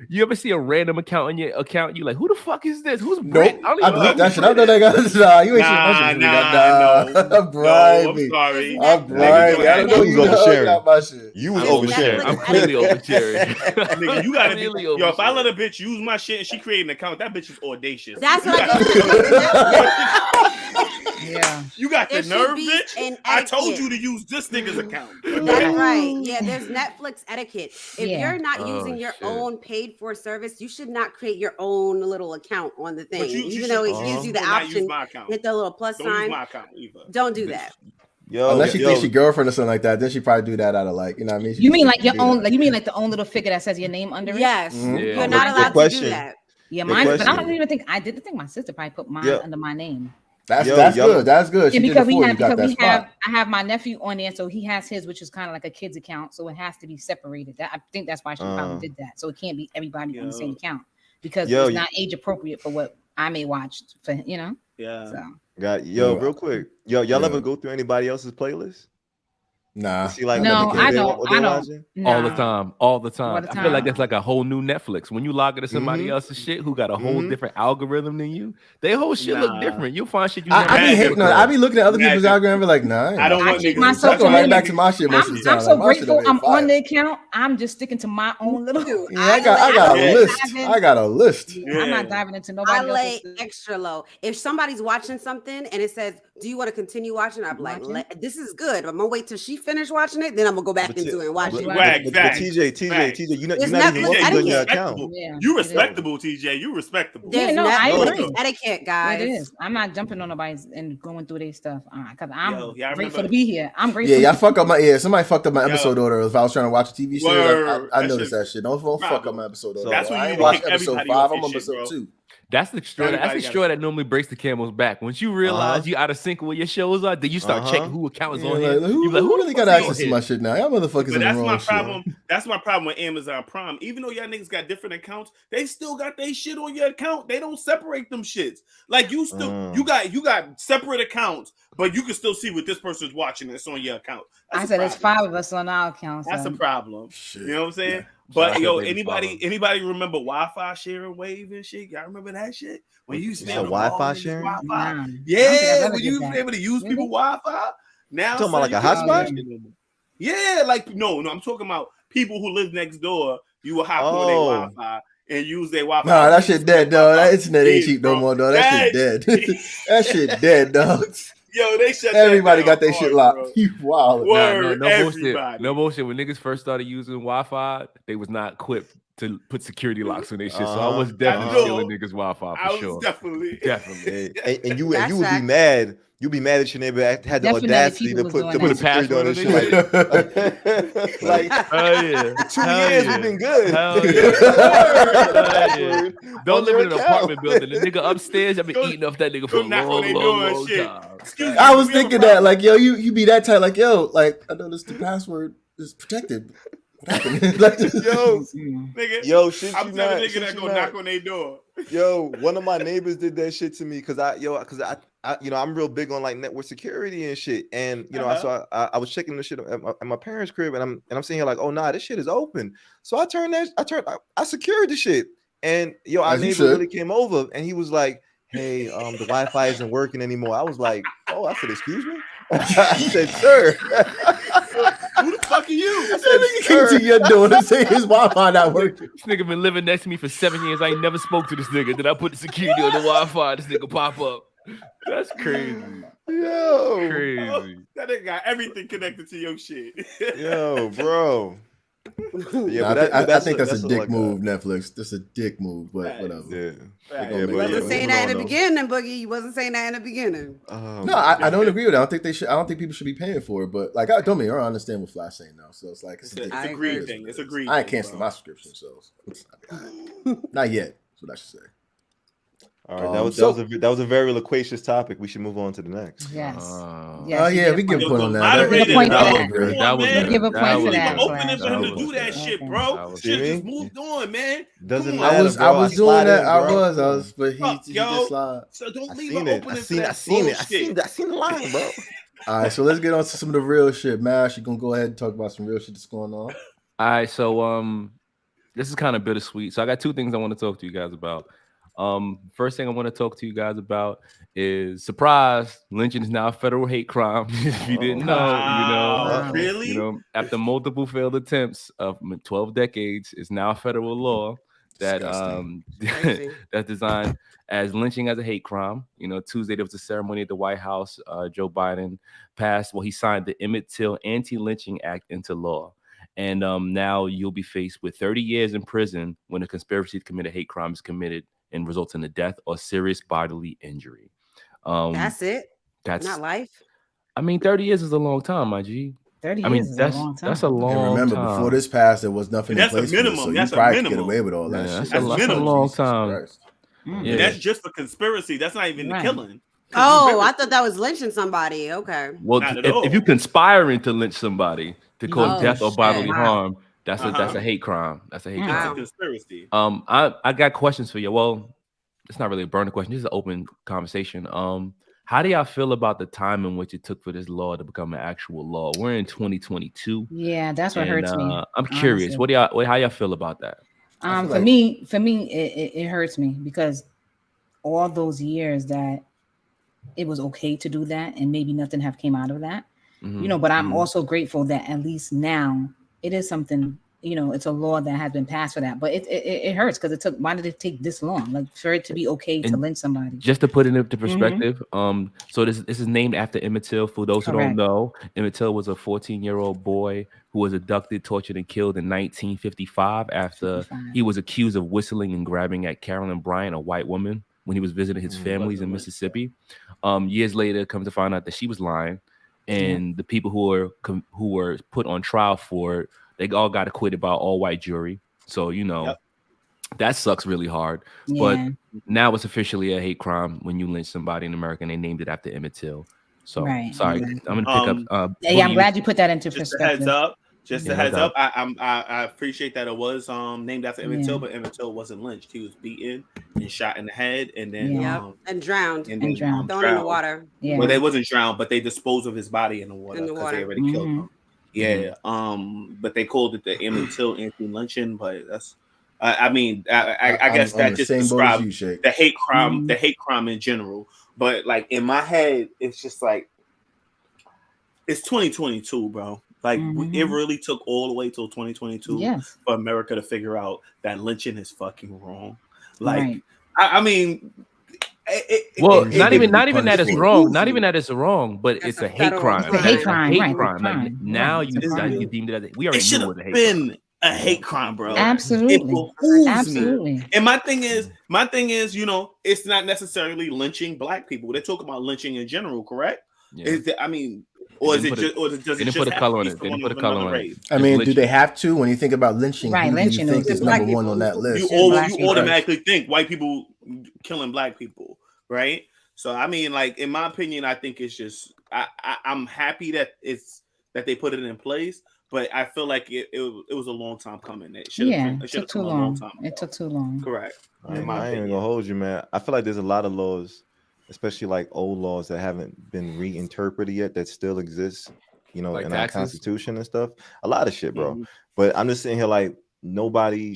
E: you ever see a random account on your account? You like, who the fuck is this? Who's Brent?
C: Nope. I delete that shit. I know that guy. Nah, you ain't shit my shit.
B: No.
C: I'm bribing.
B: I'm sorry.
C: I'm bribing. I don't know
A: You
C: you
A: was oversharing.
C: got my shit.
A: You was
D: It's
A: oversharing.
E: I'm clearly oversharing.
B: Nigga, you gotta
E: Really
B: be. Yo, if I let a bitch use my shit and she create an account, that bitch is audacious.
D: That's
B: You
D: what
B: got-
F: Yeah.
B: You got the
D: There should
B: nerve,
D: be
B: bitch.
D: an
B: I told
D: etiquette.
B: you to use this nigga's account.
D: That's right. Yeah, there's Netflix etiquette. If
F: Yeah.
D: you're not
E: Oh,
D: using your
E: shit.
D: own paid for service, you should not create your own little account on the thing.
B: But you
D: Even though it
B: should-
D: gives you the
B: do not use
D: option,
B: my account.
D: hit the little plus
B: Don't use
D: sign.
B: my account either.
D: Don't do that.
A: Yo,
C: Unless she thinks she girlfriend or something like that, then she probably do that out of like, you know what I mean?
F: You mean like your own? Like you mean like the own little figure that says your name under it?
D: Yes,
C: Mhm.
E: Yeah.
D: you're not
E: The
D: allowed to
A: question-
D: do that.
F: Yeah,
A: The
F: mine. But I
A: question-
F: don't even think I did. Think my sister probably put mine
A: Yeah.
F: under my name.
C: That's
A: Yo,
C: that's
A: y'all-
C: good. That's good. She
F: Yeah,
C: did
F: because
C: it for you.
F: we
C: Got that spot.
F: I have my nephew on there, so he has his, which is kind of like a kid's account, so it has to be separated. I think that's why she probably did that. So it can't be everybody on the same account because it's not age appropriate for what I may watch for
B: Yeah.
F: So
A: real quick. Y'all ever go through anybody else's playlist?
C: Nah.
A: See, like,
F: no,
A: what
F: I
A: they
F: don't.
A: watching?
E: All the
F: Nah.
E: time.
F: All the
E: I feel
F: time.
E: like it's like a whole new Netflix. When you log into somebody else's shit who got a whole different algorithm than you, their whole shit look
B: Nah.
E: different. You'll find shit you
C: I
E: never
C: be
E: had
C: hating.
E: before.
C: I be looking at other people's
B: Magic.
C: algorithm and be like, nah.
B: I don't
F: I
B: want
F: keep
B: niggas.
F: my
C: I
F: social
C: go right
F: media-
C: back to my shit most of the time.
F: I'm so
C: Like, my shit
F: grateful
C: over here
F: I'm on
C: fire.
F: the account. I'm just sticking to my own little.
C: Yeah, I got a
B: Yeah.
C: list. I got a list.
F: I'm not diving into nobody
D: I lay
F: else's.
D: extra low. If somebody's watching something and it says, "Do you want to continue watching?" I'm like, "This is good. I'm gonna wait till she finish watching it, then I'm gonna go back
A: But
D: into it and watch it."
B: Right.
A: But
B: Facts.
A: TJ,
B: Facts.
A: you're not
D: It's
A: even
D: Netflix
A: welcome on your
D: etiquette.
A: account.
F: Yeah,
B: You
F: it is.
B: respectable, TJ. You respectable.
D: There's
F: no, I
D: Netflix
F: agree.
D: etiquette, guys.
F: It is. I'm not jumping on nobody's and going through their stuff because I'm
B: Yo, yeah, I
F: grateful
B: remember-
F: to be here. I'm grateful.
C: Yeah, y'all fuck up my somebody fucked up my
B: Yo.
C: episode order if I was trying to watch a TV show.
B: Word.
C: I
B: That
C: noticed
B: shit-
C: that shit. Don't fuck up
B: Problem.
C: my episode
A: So
C: order.
B: That's when
C: I
B: you
C: ain't
B: need to
C: watched
B: kick
C: episode
B: everybody
C: 5.
B: off
C: I'm on
B: this shit,
C: episode
B: bro.
C: 2.
E: That's the straw. That's the
B: Everybody
E: straw that normally breaks the camel's back. Once you realize you out of sync with what your shows are, then you start checking who account is
C: Yeah,
E: on
C: like,
E: here.
C: who
E: You be like,
C: who
E: who
C: really
E: the
C: got
E: fuck is
C: access
E: on
C: to my
E: here?
C: shit now? Y'all motherfuckers
B: But
C: in the
B: that's
C: wrong
B: my
C: shit.
B: problem. That's my problem with Amazon Prime. Even though y'all niggas got different accounts, they still got their shit on your account. They don't separate them shits. Like you still, you got separate accounts, but you can still see what this person's watching. That's on your account. That's
F: I
B: a
F: said there's
B: problem.
F: 5 of us on our account.
B: That's
F: so.
B: a problem.
C: Shit.
B: You know what I'm saying?
C: Yeah.
B: But
E: Shout
B: yo,
E: out to baby
B: anybody remember Wi-Fi sharing wave and shit? Y'all remember that shit? When you used to be
A: said
B: able to
A: Wi-Fi
B: log in
A: sharing?
B: Wi-Fi?
F: Nah, I don't think I've
B: Yeah,
F: ever
B: when
F: did
B: you
F: that.
B: was able to use
F: Really?
B: people Wi-Fi. Now
A: Talking about like
B: you
A: a
B: can't
A: hotspot?
B: do that shit no more. Yeah, like no, I'm talking about people who live next door. You will hop on their Wi-Fi and use their Wi-Fi.
C: Nah, that shit dead, dog. That internet ain't cheap no
B: bro.
C: more, dog. That shit dead. That shit dead, dog.
B: Yo, they shut that
C: Everybody
B: down
C: got their
B: hard,
C: shit locked.
B: bro.
C: You wild.
B: Word,
E: No bullshit.
B: everybody.
E: No bullshit. When niggas first started using Wi-Fi, they was not equipped to put security locks on their shit. So I was definitely stealing niggas Wi-Fi for
B: I was
E: sure.
B: definitely.
A: And you
D: That's
A: would be
D: fact.
A: mad. You'd be mad that your neighbor had the
F: Definitely
A: audacity to
F: people
A: put
F: was
A: to
F: doing
A: put a
F: that.
A: security on
E: Password
A: this shit. Like
E: Hell yeah.
A: 2
E: Hell
A: years
E: yeah.
A: we've been good.
E: Hell yeah.
A: Word.
E: Don't
A: On
E: live
A: your
E: in an
A: account.
E: apartment building. The nigga upstairs, I've been
B: Go-
E: eating off that nigga for
B: go
E: a
B: knock on
E: long,
B: their
E: long,
B: door and
E: long
B: shit.
E: time.
B: Excuse me,
C: I was
B: we have a
C: thinking that, like, yo, you be that tight, like, yo, like, I noticed the password is protected. What happened? Like,
A: Yo,
B: nigga.
A: yo, shit
B: I'm
A: you
B: telling
A: not.
B: nigga
A: Shit
B: that
A: you
B: go
A: not.
B: knock on their door.
A: Yo, one of my neighbors did that shit to me because I I'm real big on like network security and shit. And so I was checking the shit at my parents' crib, and I'm sitting here like, oh nah, this shit is open. So I secured the shit, and our
C: As you
A: neighbor
C: should.
A: really came over, and he was like, hey, the Wi-Fi isn't working anymore. I was like, oh, I said, excuse me. I said, sir.
B: Who the fuck are you?
C: I said, nigga came to your door to say his Wi-Fi not working.
E: This nigga been living next to me for 7 years. I ain't never spoke to this nigga. Then I put the security on the Wi-Fi. This nigga pop up. That's crazy.
A: Yo,
E: Crazy.
B: That nigga got everything connected to your shit.
A: yo, bro. Yeah,
C: Nah,
A: but
C: I think that's a
A: what
C: dick
A: like
C: move, Netflix. That's a dick move, but
B: Right.
C: whatever.
A: Yeah.
B: Right.
A: Yeah,
D: You
A: but
D: wasn't
A: yeah,
D: saying
A: moving
D: that
A: on,
D: in the
A: though.
D: beginning, Boogie. You wasn't saying that in the beginning.
C: No, I don't agree with that. I don't think they should. I don't think people should be paying for it. But like, don't me, I don't understand what Flash saying now. So it's like
B: It's
C: a dick.
B: a
D: I
B: greed
D: agree.
B: thing. It's a greed
C: I ain't
B: thing,
C: canceling
B: bro.
C: my subscription, so not yet. That's what I should say.
A: All right, that was a very loquacious topic. We should move on to the next.
F: Yes.
C: Oh yeah, we give a point on that.
F: Give a point for that.
E: Give
F: a point for that.
B: Opening for him to do that shit, bro. Should just moved on, man.
A: Doesn't matter,
C: I was doing that. I
A: bro.
C: was, but he just slide.
B: So don't leave an opening for that.
A: I seen the line, bro.
C: All right, so let's get on to some of the real shit. Mash, you gonna go ahead and talk about some real shit that's going on.
E: All right, so this is kind of bittersweet. So I got two things I want to talk to you guys about. First thing I want to talk to you guys about is surprise, lynching is now a federal hate crime. If you didn't know,
B: really?
E: After multiple failed attempts of 12 decades, it's now a federal law that that's designed as lynching as a hate crime. Tuesday there was a ceremony at the White House. Joe Biden he signed the Emmett Till Anti-Lynching Act into law. And now you'll be faced with 30 years in prison when a conspiracy to commit a hate crime is committed and results in the death or serious bodily injury.
D: That's it. That's not life.
E: I mean, 30 years is a long time, my G.
F: 30 years is a long time.
E: That's a long time.
C: And remember, before this passed, there was nothing in place.
B: Minimum.
C: So
B: that's
C: you probably
B: a minimum.
C: Could get away with all that shit.
E: That's a long time.
B: Yeah. That's just for conspiracy. That's not even the killing.
D: Oh, I thought that was lynching somebody. Okay.
E: Well, if you conspiring to lynch somebody to cause death or bodily harm, that's a hate crime. That's a hate crime.
B: It's a conspiracy.
E: I got questions for you. Well, it's not really a burning question. This is an open conversation. How do y'all feel about the time in which it took for this law to become an actual law? We're in 2022.
F: Yeah, that's what hurts me.
E: I'm curious. How y'all feel about that?
F: For me, it hurts me because all those years that it was okay to do that, and maybe nothing have came out of that. But I'm also grateful that at least now it is something, it's a law that has been passed for that. But it hurts because why did it take this long? Like for it to be okay to lynch somebody?
E: Just to put it into perspective, so this is named after Emmett Till. For those who don't know, Emmett Till was a 14-year-old boy who was abducted, tortured, and killed in 1955 after he was accused of whistling and grabbing at Carolyn Bryant, a white woman, when he was visiting his families in Mississippi. Years later, come to find out that she was lying, and the people who were put on trial for it, they all got acquitted by an all-white jury. So that sucks really hard. But now it's officially a hate crime when you lynch somebody in America, and they named it after Emmett Till. So sorry, I'm gonna pick up.
F: I'm glad you put that into perspective.
B: Just a heads up. I appreciate that it was named after Emmett Till, but Emmett Till wasn't lynched. He was beaten and shot in the head, and then
D: and drowned, thrown in the water.
F: Yeah.
B: Well, they wasn't drowned, but they disposed of his body in the water because they already killed him. Yeah. But they called it the Emmett Till anti-lynching, but that's. I guess that just describes the hate crime, the hate crime in general. But like in my head, it's just like it's 2022, bro. Like it really took all the way till 2022 for America to figure out that lynching is fucking wrong. Like, I mean,
E: not even that it's wrong. Not even that it's wrong, but it's a hate crime.
F: It's a hate crime.
E: Hate crime. Like, now you deemed it as we already knew it was a hate crime.
B: A hate crime, bro.
F: Absolutely.
B: It behooves me. And my thing is, it's not necessarily lynching black people. They're talking about lynching in general, correct?
E: Yeah.
B: Does it just
E: put a color on it? They didn't put a color on it.
C: I mean, do they have to? When you think about lynching, who do you think is number one on that list?
B: You automatically think white people killing black people, right? So I mean, like in my opinion, I think it's just I'm happy that they put it in place, but I feel like it was a long time coming. It took too long.
F: It took too long.
B: Correct.
A: I ain't gonna hold you, man. I feel like there's a lot of laws, especially like old laws that haven't been reinterpreted yet that still exist, like in our Constitution and stuff. A lot of shit, bro. But I'm just sitting here like nobody.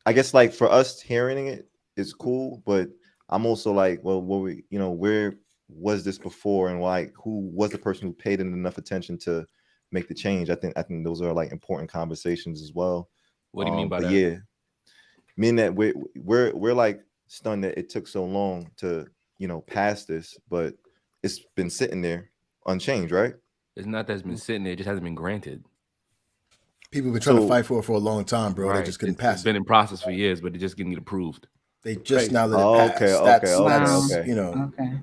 A: I guess like for us hearing it is cool, but I'm also like, well, where was this before, and like who was the person who paid enough attention to make the change? I think those are like important conversations as well.
E: What do you mean by that?
A: Yeah, mean that we're like stunned that it took so long to pass this, but it's been sitting there unchanged, right?
E: It's not that it's been sitting there; it just hasn't been granted.
C: People have been trying to fight for it for a long time, bro. They just couldn't pass it.
E: It's been in process for years, but it just didn't get approved.
C: They just now let it pass.
A: Okay.
F: Okay.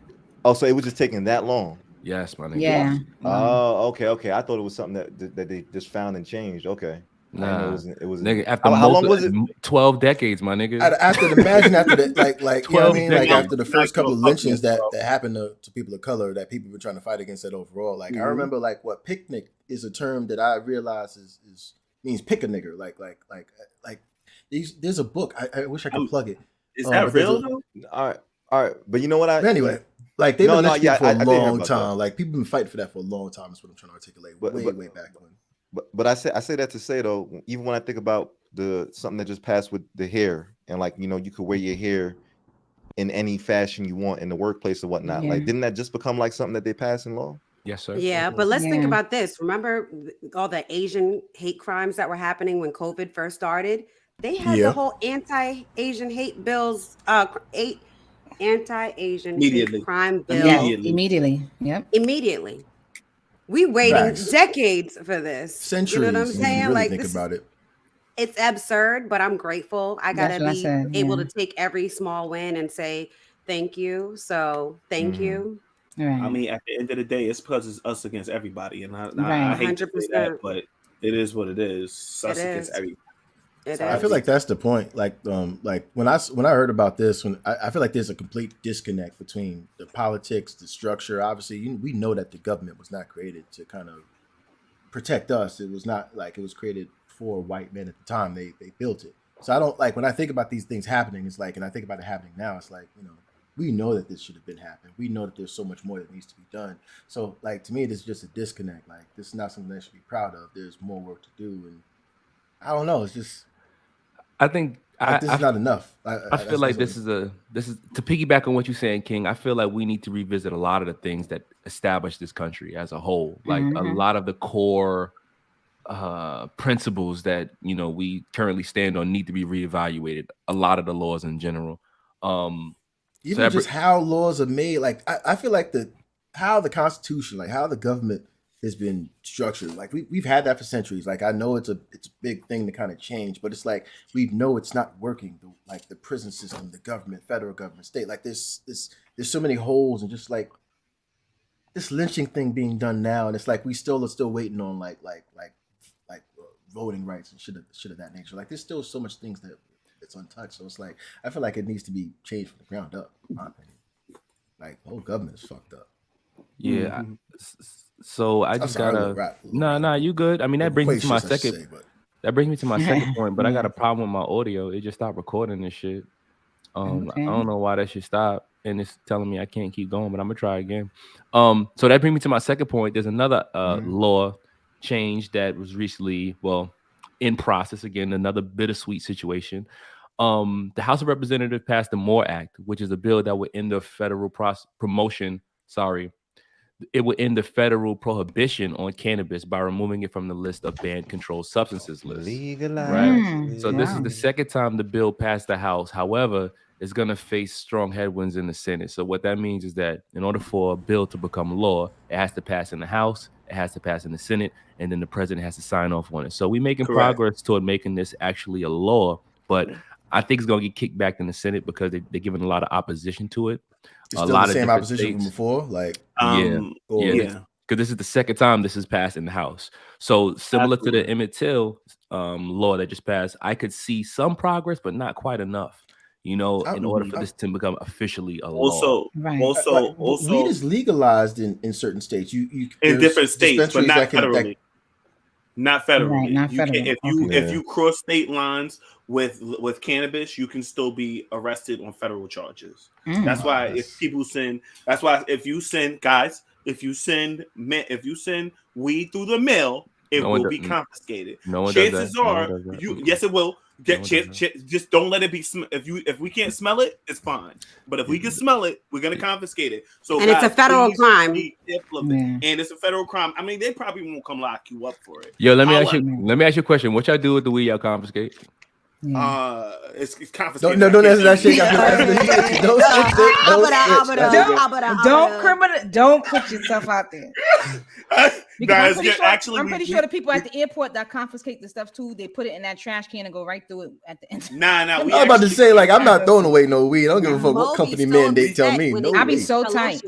A: Oh, so it was just taking that long?
E: Yes, my nigga.
F: Yeah.
A: Oh, okay. I thought it was something that they just found and changed. Okay.
E: Nah,
A: it was.
E: Nigga, after
A: how long was it?
E: 12 decades, my nigga.
C: After that, like you know what I mean, like
B: decades.
C: after the first couple of lynchings that happened to people of color, that people were trying to fight against that overall. Like I remember, like what picnic is a term that I realize is means pick a nigger. Like there's a book. I wish I could plug it.
B: Is that real though?
A: All right, but you know what?
C: Anyway, like they've been lynching for a long time.
A: That.
C: Like people been fighting for that for a long time. Is what I'm trying to articulate. Way back when.
A: But I say that to say though, even when I think about something that just passed with the hair, and like you could wear your hair in any fashion you want in the workplace or whatnot. Like, didn't that just become like something that they passed in law?
E: Yes, sir.
D: Yeah, but let's think about this. Remember all the Asian hate crimes that were happening when COVID first started? They had the whole anti-Asian hate bills, anti-Asian hate crime bill.
F: Immediately. Yep.
D: Immediately. We waiting decades for this.
C: Centuries.
D: You know what I'm saying?
C: Really
D: like
C: think about it.
D: It's absurd, but I'm grateful. I gotta be able to take every small win and say thank you. So thank you.
F: Right.
B: I mean, at the end of the day, it's because it's us against everybody, and I hate to say that, but it is what it is. It's us against everybody.
C: I feel like that's the point. Like when I heard about this, I feel like there's a complete disconnect between the politics, the structure. Obviously, we know that the government was not created to kind of protect us. It was not like it was created for white men at the time. They built it. So I don't like when I think about these things happening. It's like, and I think about it happening now. It's like we know that this should have been happening. We know that there's so much more that needs to be done. So like to me, this is just a disconnect. Like this is not something that I should be proud of. There's more work to do, and I don't know. It's just.
E: I think
C: this is not enough.
E: I feel like this is to piggyback on what you're saying, King. I feel like we need to revisit a lot of the things that established this country as a whole. Like a lot of the core principles that we currently stand on need to be reevaluated. A lot of the laws in general,
C: even just how laws are made. Like I feel like how the Constitution, like how the government has been structured. Like we've had that for centuries. Like I know it's a big thing to kind of change, but it's like we know it's not working. Like the prison system, the government, federal government, state. Like there's so many holes, and just like this lynching thing being done now, and it's like we are still waiting on like voting rights and shit of that nature. Like there's still so much things that it's untouched. So it's like I feel like it needs to be changed from the ground up. In my opinion, like the whole government is fucked up.
E: Yeah. So I just gotta you good. I mean that brings me to my second. That brings me to my second point, but I got a problem with my audio. It just stopped recording this shit. I don't know why that should stop, and it's telling me I can't keep going, but I'm gonna try again. So that brings me to my second point. There's another law change that was recently, in process. Again, another bittersweet situation. The House of Representatives passed the MORE Act, which is a bill that would end the federal it would end the federal prohibition on cannabis by removing it from the list of banned controlled substances list. Right. So this is the second time the bill passed the House. However, it's going to face strong headwinds in the Senate. So what that means is that in order for a bill to become law, it has to pass in the House, it has to pass in the Senate, and then the president has to sign off on it. So we're making progress toward making this actually a law, but I think it's going to get kicked back in the Senate because they're giving a lot of opposition to it.
C: It's still the same opposition from before, like
E: because this is the second time this has passed in the House. So similar to the Emmett Till law that just passed, I could see some progress, but not quite enough. In order for this to become officially a law.
B: Also,
C: weed is legalized in certain states. You
B: in different states, but not federally. Not federally.
F: Right, not federally.
B: If you cross state lines with cannabis, you can still be arrested on federal charges. That's why if you send weed through the mail, it will be confiscated. Chances are, yes, it will. Just don't let it be. If we can't smell it, it's fine. But if we can smell it, we're gonna confiscate it. So
D: and it's a federal crime.
B: And it's a federal crime. I mean, they probably won't come lock you up for it.
E: Yo, let me ask you a question. What y'all do with the weed y'all confiscate?
B: It's confiscated.
C: Don't answer that shit.
F: Don't put yourself out there. I'm pretty sure the people at the airport that confiscate the stuff too, they put it in that trash can and go right through it at the end.
C: I was about to say, like, I'm not throwing away no weed. I don't give a fuck what company mandate tell me.
F: I'll be so tight.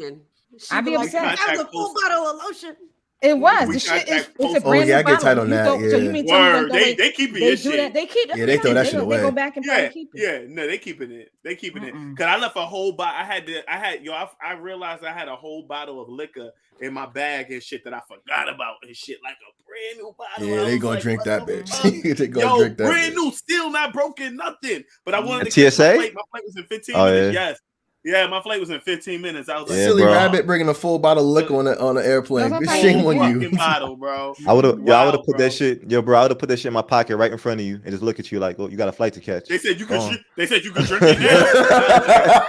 F: I'll be upset.
D: I have a full bottle of lotion.
F: It was.
B: We
F: The
B: got
F: shit
B: that
F: is. It's a
B: post-
F: brand new
C: I get tight
F: bottle.
C: on
F: You
C: that.
F: throw- So you
C: Yeah.
F: mean tell me
B: Word, they keep it.
F: they do that? They keep.
C: Yeah, they throw that shit
F: They go
C: away.
F: back and probably keep it.
B: Yeah, yeah, no, they keeping it. They keeping it. Cause I left a whole bottle. I realized I had a whole bottle of liquor in my bag and shit that I forgot about and shit, like a brand new bottle.
C: Yeah, they gonna drink that
B: what the
C: bitch.
B: fuck?
C: They gonna drink that
B: brand
C: bitch.
B: new, still not broken, nothing. But I wanted
A: A
B: to catch
A: TSA?
B: my flight. My flight was in 15 minutes.
A: Yeah.
B: Yes. Yeah, my flight was in 15 minutes. I was like,
A: Yeah,
C: Silly
A: bro.
C: rabbit bringing a full bottle of liquor on the airplane.
F: No, that's
C: Shame
F: fine.
C: on you.
B: fucking bottle, bro.
A: I would have
B: Wow,
A: put
B: bro.
A: that shit, yo, bro. I would have put that shit in my pocket right in front of you and just look at you like, well, you got a flight to catch.
B: They said you could.
A: Go on.
B: They said you could drink it now.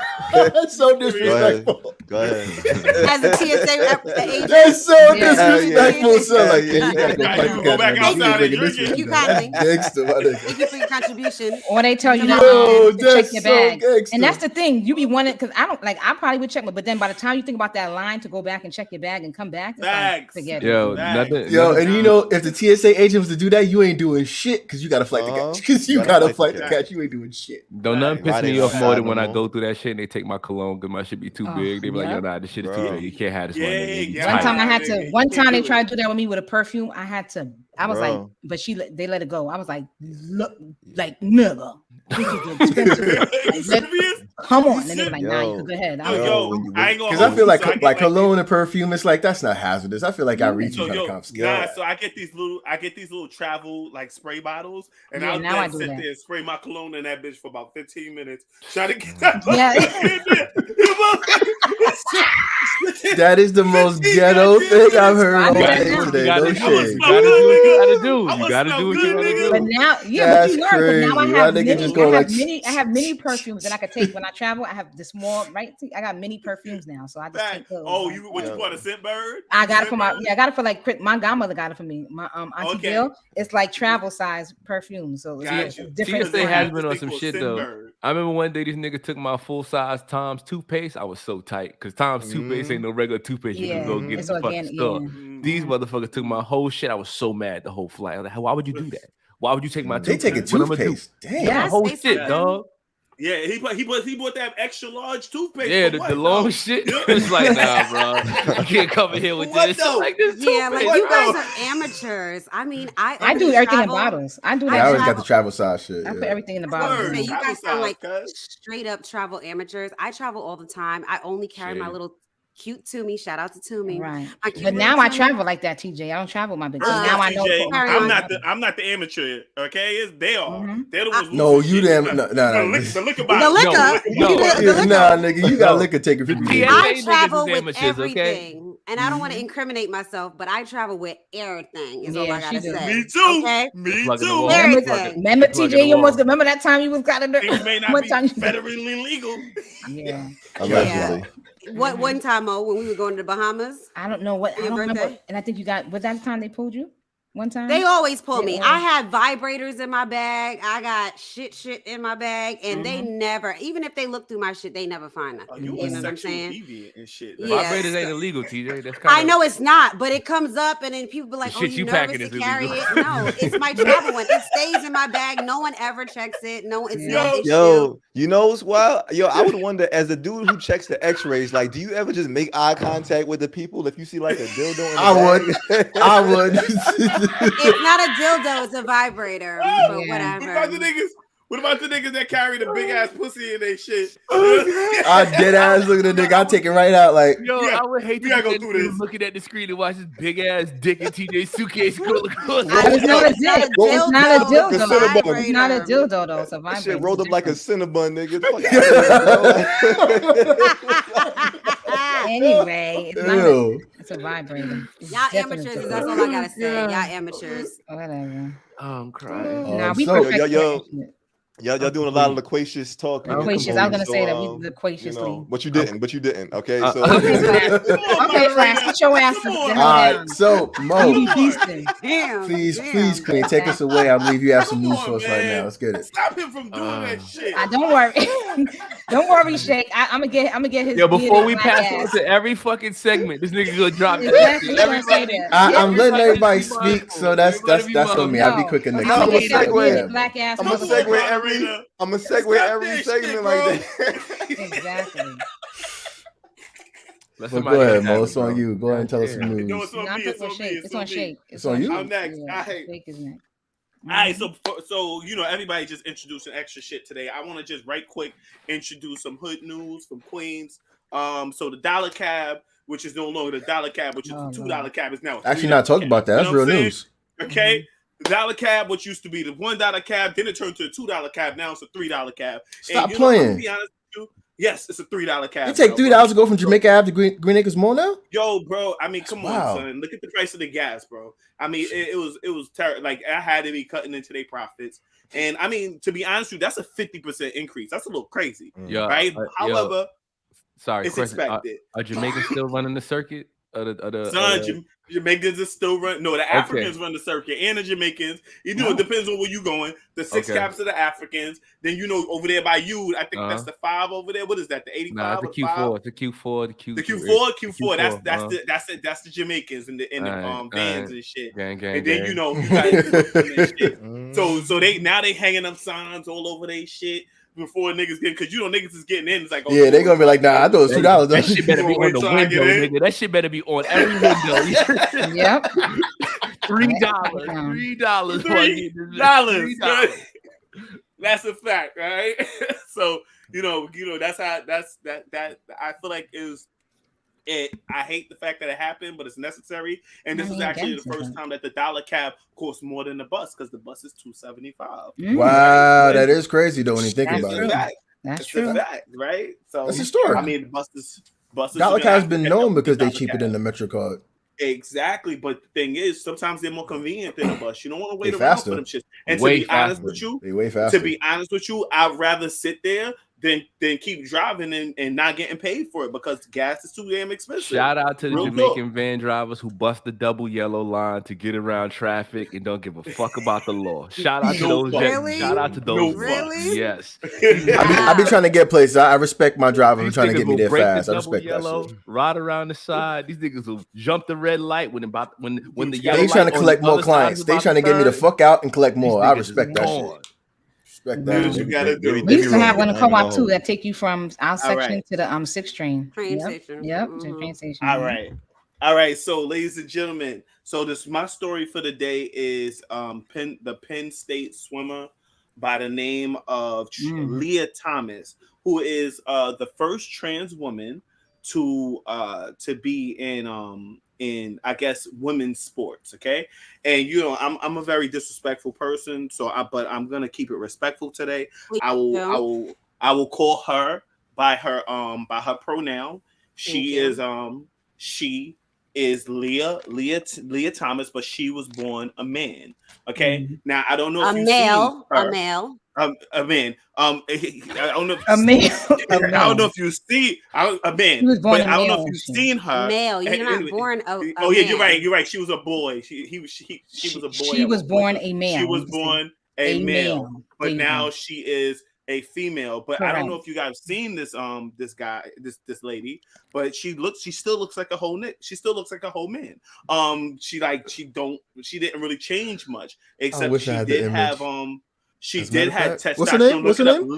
C: That's so disrespectful.
A: Go ahead.
D: As a TSA agent.
C: That's so
F: Yeah.
C: disrespectful.
D: Yeah.
C: So like, yeah, you gotta go
B: Yeah,
C: fight
B: you
C: the
B: go
C: cat.
B: back
C: man.
B: outside
C: You
B: and
C: bringing this
B: drink it.
C: bitch
D: You
C: back.
D: kindly.
C: Gangster, my nigga.
D: Thank you for your contribution.
F: Or they tell you
D: Yo,
F: to check
C: that's
F: your
C: so
F: bag.
C: gangster.
F: And that's the thing. You be wanting because I don't like. I probably would check, but then by the time you think about that line to go back and check your bag and come back, it's like,
B: Facts.
F: forget
E: Yo,
F: it.
E: nothing.
C: Yo,
E: nothing-
C: and you know, if the TSA agent was to do that, you ain't doing shit because you got a flight to catch. Because you got a flight to catch. You ain't doing shit.
E: Don't nothing piss
A: Right,
E: me
A: ain't
E: off more than
A: outside
E: when
A: no
E: I
A: more.
E: go through that shit and they take my cologne because my shit be too
F: Oh,
E: big. They be like, yo,
F: yeah.
E: nah, this shit is too
A: Bro.
E: big. You can't have this one.
B: Yeah,
E: nigga. You
B: yeah.
F: One
E: tight.
F: time I had
B: nigga,
F: to.
B: you
F: One
B: can't
F: time they
B: do
F: tried
B: it.
F: to do that with me with a perfume. I had to. I was like,
A: Bro.
F: but they let it go. I was like, look, like nigga, this is expensive.
B: You serious?
F: Come on, and they were like, nah, you
A: Yo.
F: can go ahead. I
B: Yo,
F: was
A: Yo,
F: like,
A: when you-
B: I ain't gonna.
C: Because I
B: hold
C: feel
B: you,
C: like
B: so I get
C: like
B: these-
C: cologne and perfume, it's like that's not hazardous. I feel like I reach
B: So
C: you trying to
B: yo,
C: confiscate.
B: nah, so I get these little travel like spray bottles, and
F: Yeah,
B: I'll
F: now I
B: then
F: do
B: sit
F: that.
B: there and spray my cologne in that bitch for about 15 minutes, trying to get that.
F: Yeah.
C: That is the most
B: 15
C: ghetto
B: goddamn
C: thing I've
B: minutes.
C: heard
F: I
C: all
F: do that
C: day
F: now.
C: today.
E: You gotta
C: No
E: do it.
C: shade.
E: You gotta do what you gotta do.
B: I
E: You
B: must
E: gotta
B: smell
E: do what you
B: good,
E: gotta
B: nigga.
F: But
E: do.
F: now, yeah,
C: That's
F: but you learn. Because now I
C: crazy.
F: have
C: My nigga
F: many.
C: just going like,
F: I have many perfumes that I could take when I travel. I have the small, right? I got many perfumes now, so I just
B: Back.
F: take those.
B: Oh,
F: like,
B: you what you bought a scent bird?
F: I got it for my
B: Scent bird?
F: I got it for like my godmother got it for me. My auntie
B: Okay.
F: Bill. It's like travel size perfume, so it's
B: Got you.
F: different.
E: TSA has
B: Have
E: been
B: this
E: on
B: thing
E: some
B: called
E: shit
B: scent
E: though.
B: bird.
E: I remember one day these niggas took my full size Tom's toothpaste. I was so tight because Tom's toothpaste ain't no regular toothpaste. You
F: Yeah,
E: can go get
F: it's
E: at the fucking
F: organic.
E: store.
F: Yeah.
E: These motherfuckers took my whole shit. I was so mad the whole flight. I was like, why would you do that? Why would you take my
C: they taking
E: toothpaste? What I'ma do?
C: toothpaste. Damn.
E: My
D: Yes.
E: whole
D: say
E: shit,
D: something.
E: dog.
B: Yeah, he bought that extra large toothpaste.
E: Yeah,
B: for
E: the
B: what,
E: long
B: though?
E: shit.
B: Yeah.
E: It's like, nah, bro. You can't come in here with
B: What
E: this.
B: though?
E: Like this
D: Yeah, like
E: toothpaste,
D: you guys
B: bro.
D: are amateurs. I mean, I
F: I do
D: only
F: everything in
D: travel-
F: bottles. I do
C: Yeah,
F: that.
C: I always got
D: travel-
C: the travel size shit.
F: I put
C: Yeah.
F: everything in the
B: Word.
F: bottle.
D: Man, you
B: Travel
D: guys sound
B: size,
D: like
B: cuz.
D: straight up travel amateurs. I travel all the time. I only carry my
E: Shit.
D: little cute Toomey. Shout out to Toomey.
F: Right.
D: My cute
F: But
D: little
F: now I
D: Toomey.
F: travel like that, TJ. I don't travel with my bitches.
B: First
F: Now
B: off,
F: I know.
B: TJ,
D: Carry
B: I'm
D: on.
B: not the amateur. Okay, they are.
F: Mhm.
B: They're the ones.
C: No,
B: losing
C: you
B: shit.
C: damn
B: The
C: no.
B: liquor
D: The
B: bottle.
D: liquor.
E: No.
C: Yeah,
D: The
C: nah,
D: liquor.
C: nigga, you got
E: No.
C: liquor taken from
E: The
C: you.
E: TSA
D: I
E: niggas
D: travel
E: is
D: with
E: amateurs,
D: everything,
E: okay?
D: and I don't want to incriminate myself, but I travel with everything. Is all
F: Yeah,
D: I
F: she
D: gotta
F: do.
D: say.
B: Me too.
D: Okay.
B: Me
E: Plug in the
B: too.
E: wall.
D: Everything.
E: Plug it.
F: Remember,
E: Plug in
F: TJ,
E: the
F: you almost
E: wall.
F: remember that time you was got
B: Things may not
F: one
B: be
F: time you
B: federally legal.
F: Yeah.
A: Allegedly.
D: What one time, Mo, when we were going to the Bahamas?
F: I don't know what
D: For
F: I
D: your
F: don't remember.
D: birthday?
F: And I think you got was that the time they pulled you? One time?
D: They always pull
F: They
D: me.
F: always-
D: I had vibrators in my bag. I got shit in my bag, and they never, even if they look through my shit, they never find nothing.
B: Oh, you
D: You
B: a
D: know what I'm
B: sexual
D: saying?
B: deviant and shit.
D: Yeah.
E: Vibrators ain't illegal, TJ. That's kind
D: I know it's not, but it comes up, and then people be like,
E: The
D: "Oh,
E: shit
D: you
E: you
D: nervous
E: packing
D: to
E: is
D: carry
E: illegal.
D: it?" No, it's my travel one. It stays in my bag. No one ever checks it. No, it's
F: Yeah.
D: no issue.
A: Yo, you know what's wild? Yo, I would wonder, as the dude who checks the X-rays, like, do you ever just make eye contact with the people if you see like a dildo? In the
C: I
A: bag?
C: would. I would.
D: It's not a dildo; it's a vibrator. But
F: Yeah.
B: What about the
D: whatever.
B: niggas? What about the niggas that carry the big ass pussy in their shit?
C: I dead ass look at the nigga. I take it right out. Like,
E: Yo,
B: Yeah,
E: I would hate
B: we
E: to
B: gotta go
E: be
B: through this.
E: looking at the screen and watch this big ass dick in TJ's suitcase scroll across.
F: It's not a
D: It's not a
F: dick. It's not a
D: dildo,
F: dildo.
D: it's a
F: though. It's not a
D: vibrator.
F: dildo though. It's a
A: That
F: vibrator.
A: shit rolled up like a
F: Different.
A: Cinnabon, nigga. Fuck out of here, bro.
F: Anyway, it's not a,
C: ew.
F: it's a vibrator. It's
D: Y'all
F: definitely
D: amateurs.
F: different.
D: That's all I gotta say. Y'all amateurs.
F: Whatever.
E: Oh, I'm crying.
F: Nah, we
C: so-
F: perfect.
A: yo. Y'all doing a lot of loquacious talking.
F: Loquacious. I was gonna say that we loquaciously.
A: You know, but you didn't. Okay, so
F: Okay, Flash.
B: Come on,
F: Okay,
B: Marina.
F: Flash. Get your ass the
B: Come
F: hell
B: on.
C: All
F: down.
C: right, so
F: You
C: Mo,
F: be beasting.
D: Damn.
C: please,
D: damn.
C: Queen, take us away. I believe you have some
B: Come
C: news
B: on,
C: for us right
B: man.
C: now. Let's get it.
B: Stop him from doing that shit.
F: Don't worry. Don't worry, Shake. I'm gonna get his.
E: Yo, before
F: bearded
E: we
F: black
E: pass
F: ass.
E: on to every fucking segment, this nigga gonna drop that.
F: Exactly,
E: shit.
F: he gonna say that.
C: I'm letting everybody
E: be
C: speak,
E: mindful.
C: so that's on me. I'll be
F: No,
C: quick in the
F: I'm
C: next
F: gonna
C: couple
F: get that
A: segue.
F: bearded black ass.
A: I'm gonna
B: Come on,
A: segue every.
B: Marina.
A: I'm gonna segue
B: Stop
A: every
B: that
A: segment
B: shit,
A: like
B: bro.
A: that.
F: Exactly.
E: Let
C: But
E: somebody
C: go ahead,
E: else have
C: Mo.
E: it,
C: It's on
E: bro.
C: you. Go ahead and tell us some
E: Goddamn.
C: news.
B: No, it's on me. It's on me.
F: It's on Shake.
C: It's on you?
F: Yeah,
B: I'm next.
F: yeah,
B: All right.
F: Shake is next.
B: All right, so everybody just introduced some extra shit today. I want to just right quick introduce some hood news from Queens. So the dollar cab, which is no longer the dollar cab, which is the $2 cab, is now
C: actually not talking about that. That's real news.
B: Okay, the dollar cab, which used to be the $1 cab, then it turned to a $2 cab. Now it's a $3 cab.
C: Stop playing.
B: To be honest with you, yes, it's a $3 cab.
C: You take $3 to go from Jamaica Ave to Green Acres Mall now?
B: Yo, bro. I mean, come
C: Wow.
B: on, son. Look at the price of the gas, bro. I mean, it was terrible. Like I had to be cutting into their profits, and I mean, to be honest with you, that's a 50% increase. That's a little crazy, right? However,
E: sorry,
B: it's expected.
E: Are Jamaicans still running the circuit?
B: Jamaicans is still running. No, the Africans run the circuit, and the Jamaicans. You know, it depends on where you going. The 6 caps of the Africans. Then over there by you, I think that's the 5 over there. What is that? The 85?
E: Nah, it's the Q4. It's the Q4.
B: The Q4. That's the Jamaicans and the vans and shit.
E: Gang,
B: and then you guys shit. So they hanging up signs all over they shit. Before niggas get, because niggas is getting in. It's like,
C: yeah, they gonna be like, nah, I thought it was $2.
E: That shit better be on the window, nigga. That shit better be on every window.
F: Yep.
B: $3. That's a fact, right? So that's how that I feel like I hate the fact that it happened, but it's necessary. And this is actually the first time that the dollar cab costs more than the bus, because the bus is $2.75.
C: Wow, that is crazy though when you think about it.
F: That's true.
B: A fact, right? So
C: that's historic.
B: I mean, buses.
C: Dollar cab's been known because they cheaper than the Metro card.
B: Exactly, but the thing is, sometimes they're more convenient than a bus. You don't want to wait around for them shit. And to be honest with you, I'd rather sit there than keep driving and not getting paid for it, because gas is too damn expensive.
E: Shout out to the Jamaican van drivers who bust the double yellow line to get around traffic and don't give a fuck about the law. Shout out to those. Shout out to those. Yes.
C: I be trying to get places. I respect my driver for trying to get me there fast. I respect that shit.
E: Ride around the side. These niggas will jump the red light when the yellow.
C: They trying to collect more clients. They trying to get me the fuck out and collect more. I respect that shit.
B: You gotta do.
F: We used to have one in co-op too that take you from our section to the 6th train.
D: Train station.
F: Yep, to the train station.
B: All right. So, ladies and gentlemen, my story for the day is the Penn State swimmer by the name of Leah Thomas, who is the first trans woman to be in I guess women's sports. Okay, and I'm a very disrespectful person, but I'm gonna keep it respectful today. I will call her by her pronoun. She is Leah Thomas, but she was born a man. Okay, now I don't know if
D: a male.
B: A man. I don't know.
F: A male.
B: I don't know if you see a man. But I don't know if you've seen her.
D: Male. You're not born.
B: Oh yeah, you're right. You're right. She was a boy. She was a boy.
F: She was born a male.
B: She was born a male. But now she is a female. But I don't know if you guys have seen this this lady, but she still looks like a whole She still looks like a whole man. She didn't really change much, except she did have She did have testosterone.
C: What's her name?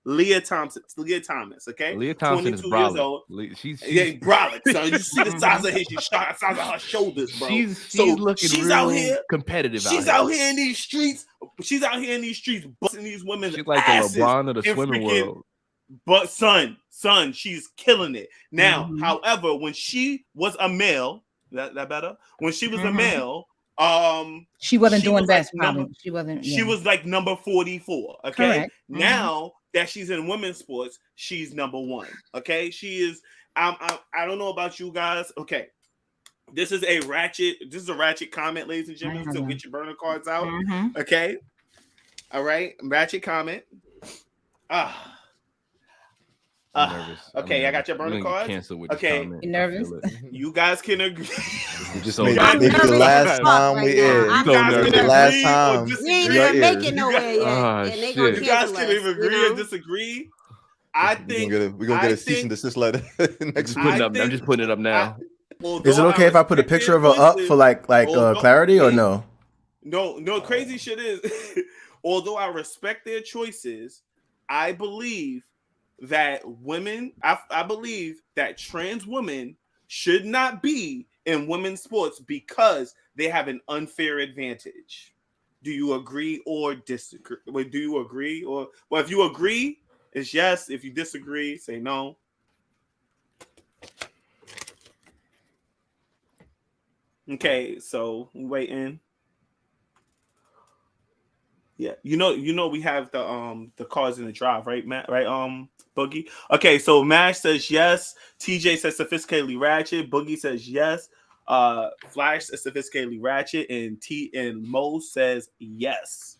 B: Leah Thompson. Leah Thomas. Okay.
E: Leah Thompson is brolic.
B: She's brolic. So you see the size of the size of her shoulders, bro.
E: She's looking
B: out here
E: competitive.
B: She's out here in these streets. She's out here in these streets, busting these women's
E: She's like
B: asses
E: the LeBron of the swimming world.
B: But son, she's killing it now. However, when she was a male, that better. When she was a male.
F: She wasn't doing best.
B: She was like number 44. Okay.
F: Correct.
B: Now that she's in women's sports, she's number 1. Okay. She is. I don't know about you guys. Okay. This is a ratchet comment, ladies and gentlemen. So get your burner cards out. Okay. All right. Ratchet comment. Okay, I got your burner cards. Okay,
F: you nervous?
B: You guys can agree.
A: You just made the last time we aired. The last time.
D: We ain't even making nowhere yet. And they gonna
B: you guys can either agree or disagree. I think
A: we're gonna get a cease and desist letter next week.
E: I'm just putting it up now.
C: Is it okay if I put a picture of her up for like clarity or no?
B: No. Crazy shit is, although I respect their choices, I believe that women, I believe that trans women should not be in women's sports because they have an unfair advantage. Do you agree or disagree? Do you agree or well? If you agree, it's yes. If you disagree, say no. Okay, so we waiting. Yeah, you know, we have the cars in the drive, right, Matt? Right, Boogie. Okay, so Mash says yes. TJ says sophisticatedly ratchet. Boogie says yes. Flash says sophisticatedly ratchet, and Mo says yes.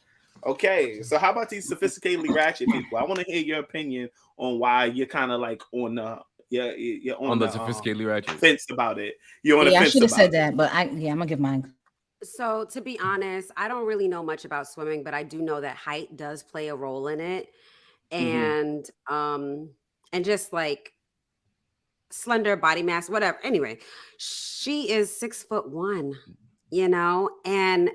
B: Okay, so how about these sophisticatedly ratchet people? I want to hear your opinion on why you're kind of like on the you're on
E: the
B: the
E: sophisticatedly ratchet
B: fence about it. You're on the
F: I
B: fence
F: should have said
B: about
F: that, but I'm gonna give mine.
D: So to be honest, I don't really know much about swimming, but I do know that height does play a role in it.
B: Mhm.
D: And just like slender body mass, whatever. Anyway, she is 6'1", and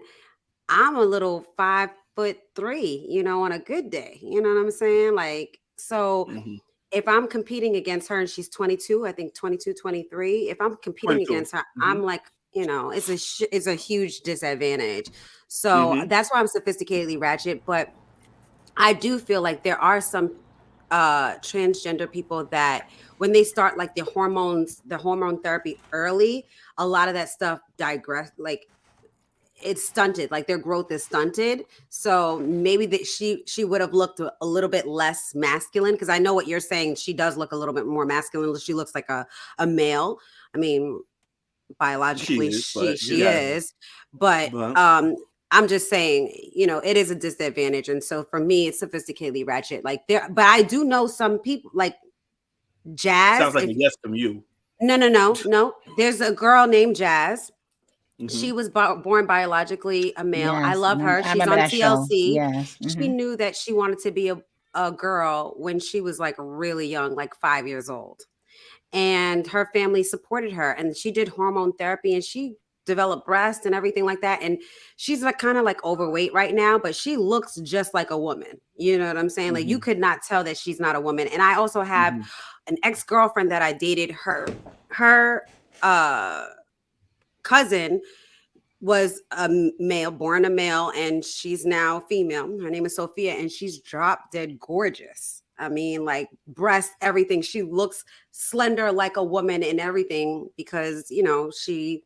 D: I'm a little 5'3", on a good day. You know what I'm saying? Like, so
B: Mhm.
D: if I'm competing against her and she's 22, I think 22, 23, if I'm competing
B: 22.
D: against her, I'm
B: Mhm.
D: like, it's a huge disadvantage. So
B: Mhm.
D: that's why I'm sophisticatedly ratchet. But I do feel like there are some transgender people that when they start like the hormone therapy early, a lot of that stuff digress, like it's stunted, like their growth is stunted. So maybe that she would have looked a little bit less masculine, because I know what you're saying, she does look a little bit more masculine. She looks like a male. I mean, biologically
B: She is, but
D: she
B: yeah.
D: is, but
B: But
D: I'm just saying, it is a disadvantage. And so for me, it's sophisticatedly ratchet. Like there, but I do know some people like Jazz.
B: sounds like a yes from you.
D: No. There's a girl named Jazz.
B: Mm-hmm.
D: She was born biologically a male. I
F: Yes,
D: love her.
F: I
D: She's
F: remember
D: on
F: that show.
D: TLC.
F: Yes.
D: She knew that she wanted to be a girl when she was like really young, like 5 years old. And her family supported her, and she did hormone therapy, and she developed breast and everything like that. And she's like kind of like overweight right now, but she looks just like a woman. You know what I'm saying? Like you could not tell that she's not a woman. And I also have an ex-girlfriend that I dated. Her cousin was a male, born a male, and she's now female. Her name is Sophia, and she's drop dead gorgeous. I mean, like breast, everything. She looks slender like a woman and everything because, she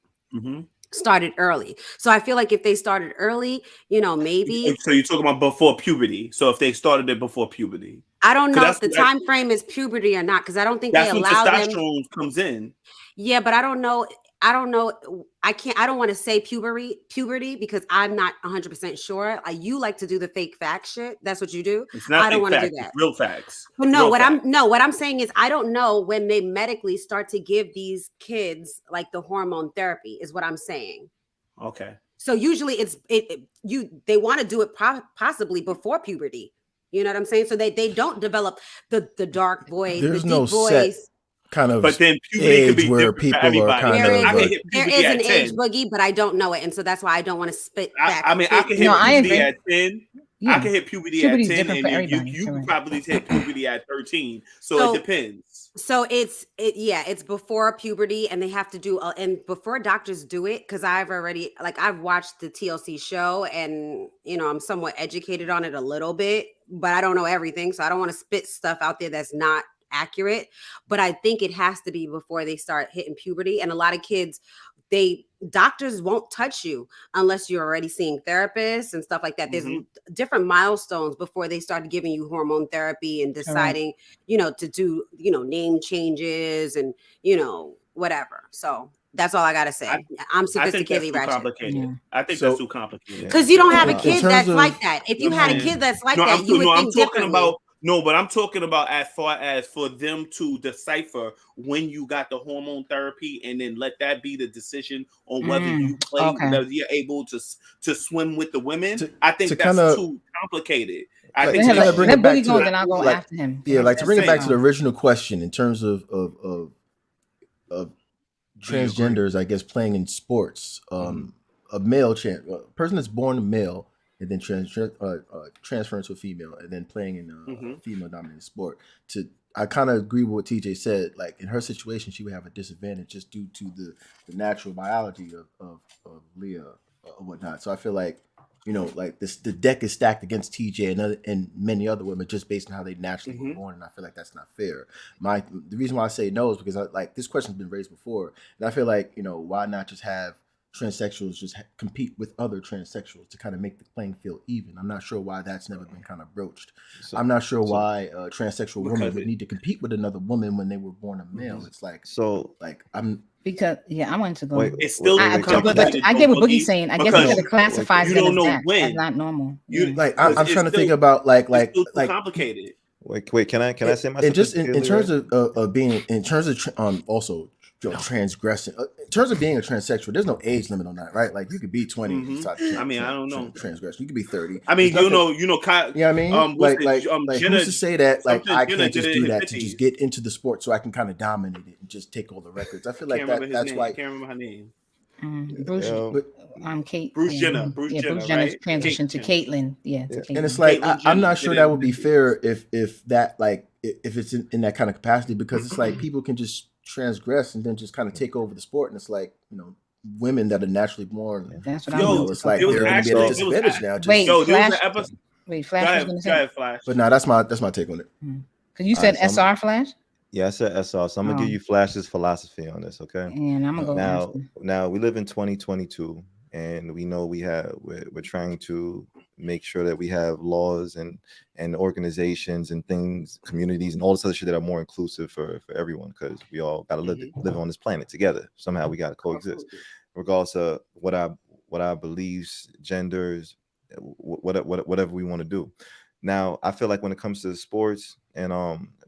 D: started early. So I feel like if they started early, maybe.
B: So you're talking about before puberty. So if they started it before puberty,
D: I don't know if the time frame is puberty or not, because I don't think they
B: that's when
D: allow them.
B: testosterone comes in.
D: Yeah, but I don't know. I don't want to say puberty because I'm not 100% sure. You like to do the fake fact shit. That's what you do.
B: It's not
D: I don't want to do
B: facts,
D: that.
B: it's real facts.
D: But no,
B: real
D: what I'm saying is I don't know when they medically start to give these kids like the hormone therapy is what I'm saying.
B: Okay.
D: So usually they want to do it possibly before puberty. You know what I'm saying? So they don't develop the dark voice,
C: There's
D: the
C: no
D: deep voice.
C: set kind of
B: but then puberty can
C: age
B: be
C: where
B: different for
C: people are
B: everybody.
C: kind
D: There
C: of
D: is, there is an
B: 10.
D: age boogie, but I don't know it, and so that's why I don't want to spit back.
B: I can hit puberty at 10.
F: Yeah.
B: I can hit puberty
F: Puberty's
B: at 10,
F: different for
B: and
F: everybody.
B: you can probably hit puberty at 13. So it depends.
D: So it's before puberty, and they have to do and before doctors do it, because I've watched the TLC show, and I'm somewhat educated on it a little bit, but I don't know everything, so I don't want to spit stuff out there that's not accurate. But I think it has to be before they start hitting puberty, and a lot of kids, doctors won't touch you unless you're already seeing therapists and stuff like that. There's different milestones before they start giving you hormone therapy and deciding, to do, name changes and, whatever. So that's all I got to say. I'm sophisticatedly ratchet.
B: I think that's too complicated.
D: Because you don't have a kid that's like that. If you had a kid that's like that, you would think differently.
B: But I'm talking about as far as for them to decipher when you got the hormone therapy and then let that be the decision on whether you play, whether you're able to swim with the women. I think that's too complicated. I think
C: to bring it back to
F: then I'll go after him.
C: Yeah, like to bring it back to the original question in terms of transgenders, I guess, playing in sports. A male person that's born a male and then transferring to a female and then playing in a female dominated sport. I kind of agree with what TJ said. Like in her situation, she would have a disadvantage just due to the natural biology of Leah or whatnot. So I feel like, you know, like the deck is stacked against TJ and many other women just based on how they naturally were born, and I feel like that's not fair. The reason why I say no is because this question's been raised before, and I feel like, you know, why not just have transsexuals just compete with other transsexuals to kind of make the playing field even. I'm not sure why that's never been kind of broached. I'm not sure why a transsexual woman would need to compete with another woman when they were born a male. It's like,
F: because I wanted to go.
B: Wait, it's still
F: I get what Boogie's saying. I guess because it classifies them as not normal.
C: I'm trying to think about like
B: complicated.
A: Wait, can I say my?
C: And just in terms of being also transgressing in terms of being a transsexual, there's no age limit on that, right? Like you could be 20.
B: I mean, I don't know.
C: Transgression. You could be 30.
B: I mean, you know,
C: I mean, who's to say that I can't just do that to just get into the sport so I can kind of dominate it and just take all the records. I feel like that's why.
B: I can't remember her name.
F: Bruce
B: Jenner.
F: Bruce Jenner transitioned to Caitlyn.
C: And it's like I'm not sure that would be fair if that if it's in that kind of capacity, because it's like people can just transgress and then just kind of take over the sport, and it's like, you know, women that are naturally born.
F: That's what I know.
C: It's like they're going to be at a disadvantage now.
F: Flash was going to say.
B: Flash.
C: But no, that's my take on it.
F: Because you said SR Flash.
A: Yeah, I said SR. So I'm gonna give you Flash's philosophy on this, okay?
F: And I'm gonna go
A: now we live in 2022, and we know we're trying to make sure that we have laws and organizations and things, communities, and all this other shit that are more inclusive for everyone, because we all gotta live on this planet together. Somehow we gotta coexist, regardless of what our beliefs, genders, whatever we want to do. Now, I feel like when it comes to sports and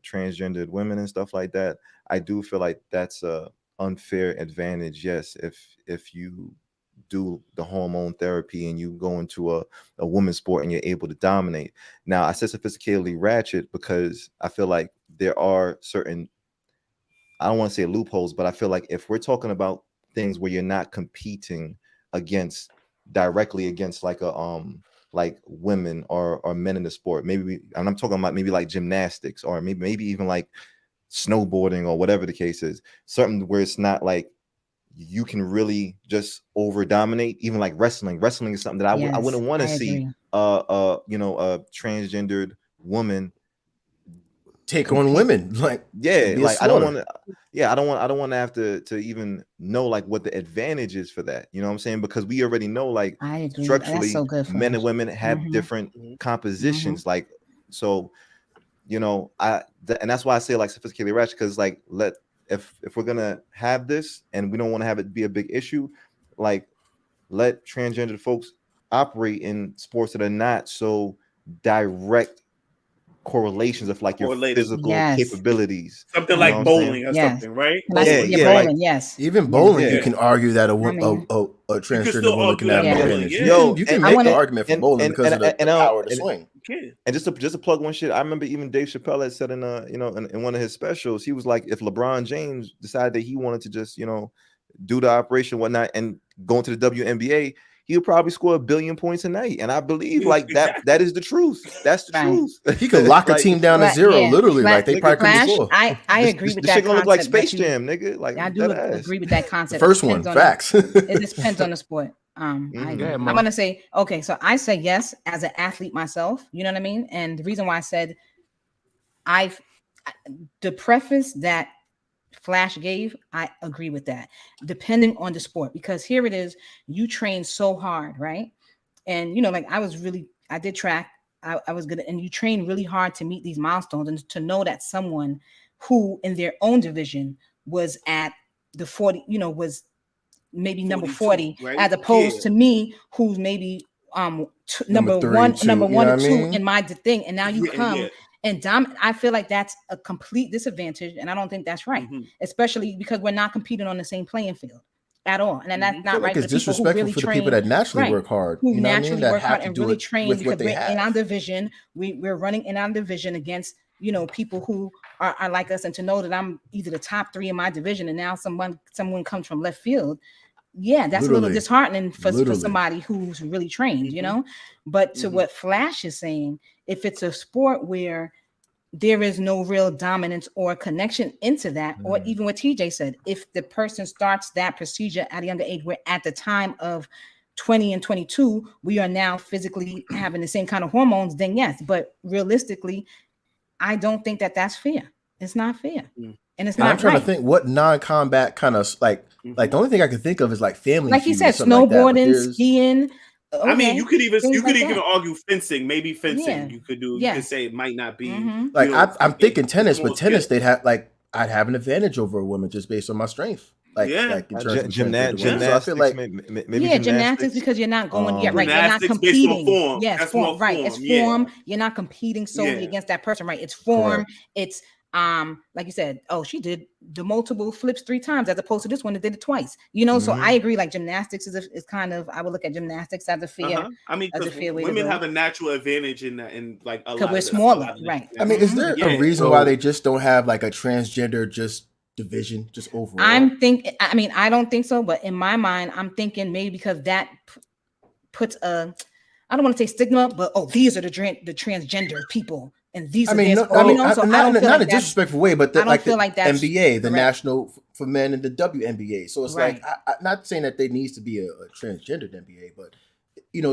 A: transgendered women and stuff like that, I do feel like that's a unfair advantage. Yes, if you do the hormone therapy and you go into a women's sport and you're able to dominate. Now, I said sophisticatedly ratchet because I feel like there are certain, I don't want to say loopholes, but I feel like if we're talking about things where you're not competing directly against like a like women or men in the sport, and I'm talking about maybe like gymnastics or maybe even like snowboarding or whatever the case is, something where it's not like you can really just over dominate. Even like wrestling is something that I wouldn't want to see a transgendered woman
C: take on women. Like
A: I don't want to have to even know like what the advantage is for that. You know what I'm saying? Because we already know, like, structurally men and women have different compositions. Like, so, you know, and that's why I say like sophisticatedly ratchet, because like if we're gonna have this and we don't want to have it be a big issue, like let transgender folks operate in sports that are not so direct correlations of like your physical capabilities,
B: something like bowling or something, right?
F: Bowling, yes.
C: Even bowling, you can argue that a transgender woman can have an advantage. You can make the argument for bowling because of the power to swing.
A: And just to plug one shit, I remember even Dave Chappelle had said in in one of his specials, he was like, if LeBron James decided that he wanted to just do the operation and whatnot and go into the WNBA, he'll probably score 1 billion points a night. And I believe like that is the truth. That's the truth.
C: He could lock a team down to zero, literally. Like they probably couldn't score.
F: I agree with that.
A: Shit gonna look like Space Jam, nigga. Like
F: I do agree with that concept.
C: The first one, facts.
F: It just depends on the sport. I'm gonna say, okay, so I say yes as an athlete myself, you know what I mean? And the reason why I said the preface that Flash gave, I agree with that, depending on the sport, because here it is, you train so hard, right? And like I did track, I was good, and you train really hard to meet these milestones and to know that someone who in their own division was at the 40, was maybe number 40, right? As opposed to me, who's maybe number one or two in my thing, and now you come and I feel like that's a complete disadvantage, and I don't think that's right, especially because we're not competing on the same playing field at all, and that's not right.
C: It's disrespectful for the people that naturally work hard,
F: who naturally work hard and really train, because we're in our division. We're running in our division against people who are like us, and to know that I'm either the top 3 in my division, and now someone comes from left field. Yeah, that's a little disheartening for somebody who's really trained, But to what Flash is saying, if it's a sport where there is no real dominance or connection into that, or even what TJ said, if the person starts that procedure at a younger age, where at the time of 20 and 22, we are now physically having the same kind of hormones, then yes. But realistically, I don't think that that's fair. It's not fair. And it's not
C: I'm trying to think what non-combat kind of like the only thing I can think of is like family.
F: Like you said, snowboarding, skiing.
B: Okay. I mean, you could even argue fencing. Maybe fencing you could do. You could say it might not be.
C: Like I'm thinking tennis, but tennis they'd have I'd have an advantage over a woman just based on my strength. Like in terms of
A: gymnastics.
C: So I feel like
A: maybe
F: gymnastics because you're not going. Right. You're not competing. Form. Yes, form. Right. It's form. You're not competing solely against that person. Right. It's form. Correct. It's like you said, oh, she did the multiple flips 3 times as opposed to this one that did it twice. So I agree. Like gymnastics is kind of, I would look at gymnastics as a fair.
B: I mean, because women have a natural advantage in that, in like a lot.
F: Because we're smaller, right?
C: I mean, is there a reason why they just don't have like a transgender division just overall?
F: I mean, I don't think so, but in my mind, I'm thinking maybe because that puts I don't want to say stigma, but these are the transgender people. And these
C: not in a disrespectful way, but like the NBA, the National for Men, and the WNBA. So it's like, I'm not saying that there needs to be a transgendered NBA, but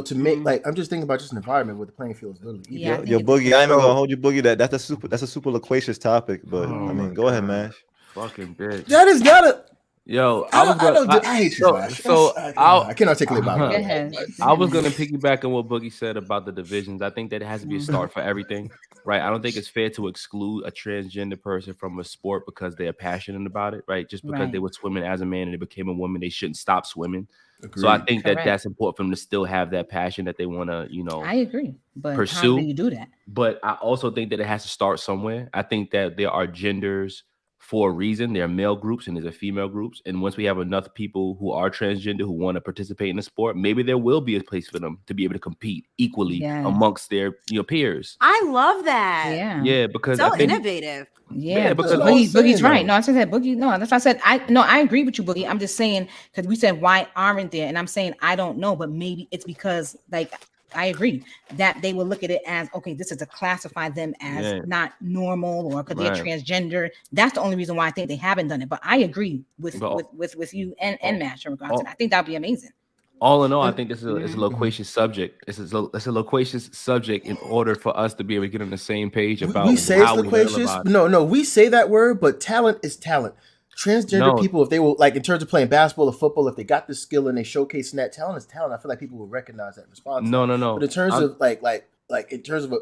C: to make like, I'm just thinking about just an environment where the playing field is literally even.
A: Yo, Boogie, I ain't even gonna hold you, Boogie. That's a super loquacious topic, but I mean, go ahead, Mash.
E: Fucking bitch.
C: That is not a.
E: Yo,
C: I hate you, Mash. I can't articulate about it.
E: I was gonna piggyback on what Boogie said about the divisions. I think that it has to be a start for everything, right? I don't think it's fair to exclude a transgender person from a sport because they're passionate about it, right? Just because they were swimming as a man and they became a woman, they shouldn't stop swimming. Agreed. So I think that's important for them to still have that passion that they want to,
F: I agree, but
E: pursue.
F: How do you do that?
E: But I also think that it has to start somewhere. I think that there are genders for a reason. There are male groups and there's a female groups. And once we have enough people who are transgender who want to participate in the sport, maybe there will be a place for them to be able to compete equally amongst their peers.
D: I love that.
E: Yeah, because
D: so innovative.
F: Yeah, because Boogie's right. No, I said Boogie. No, that's why I said I agree with you, Boogie. I'm just saying because we said why aren't there, and I'm saying I don't know, but maybe it's because like I agree that they will look at it as okay, this is to classify them as not normal or because they're transgender. That's the only reason why I think they haven't done it. But I agree with you and Mash in regards to that. I think that'd be amazing.
E: All in all, I think this is a loquacious subject. It's a loquacious subject in order for us to be able to get on the same page about
C: we say it's loquacious. No, we say that word, but talent is talent. Transgender people, if they will like in terms of playing basketball or football, if they got the skill and they showcasing that talent is talent, I feel like people will recognize that response.
E: No.
C: But in terms of like in terms of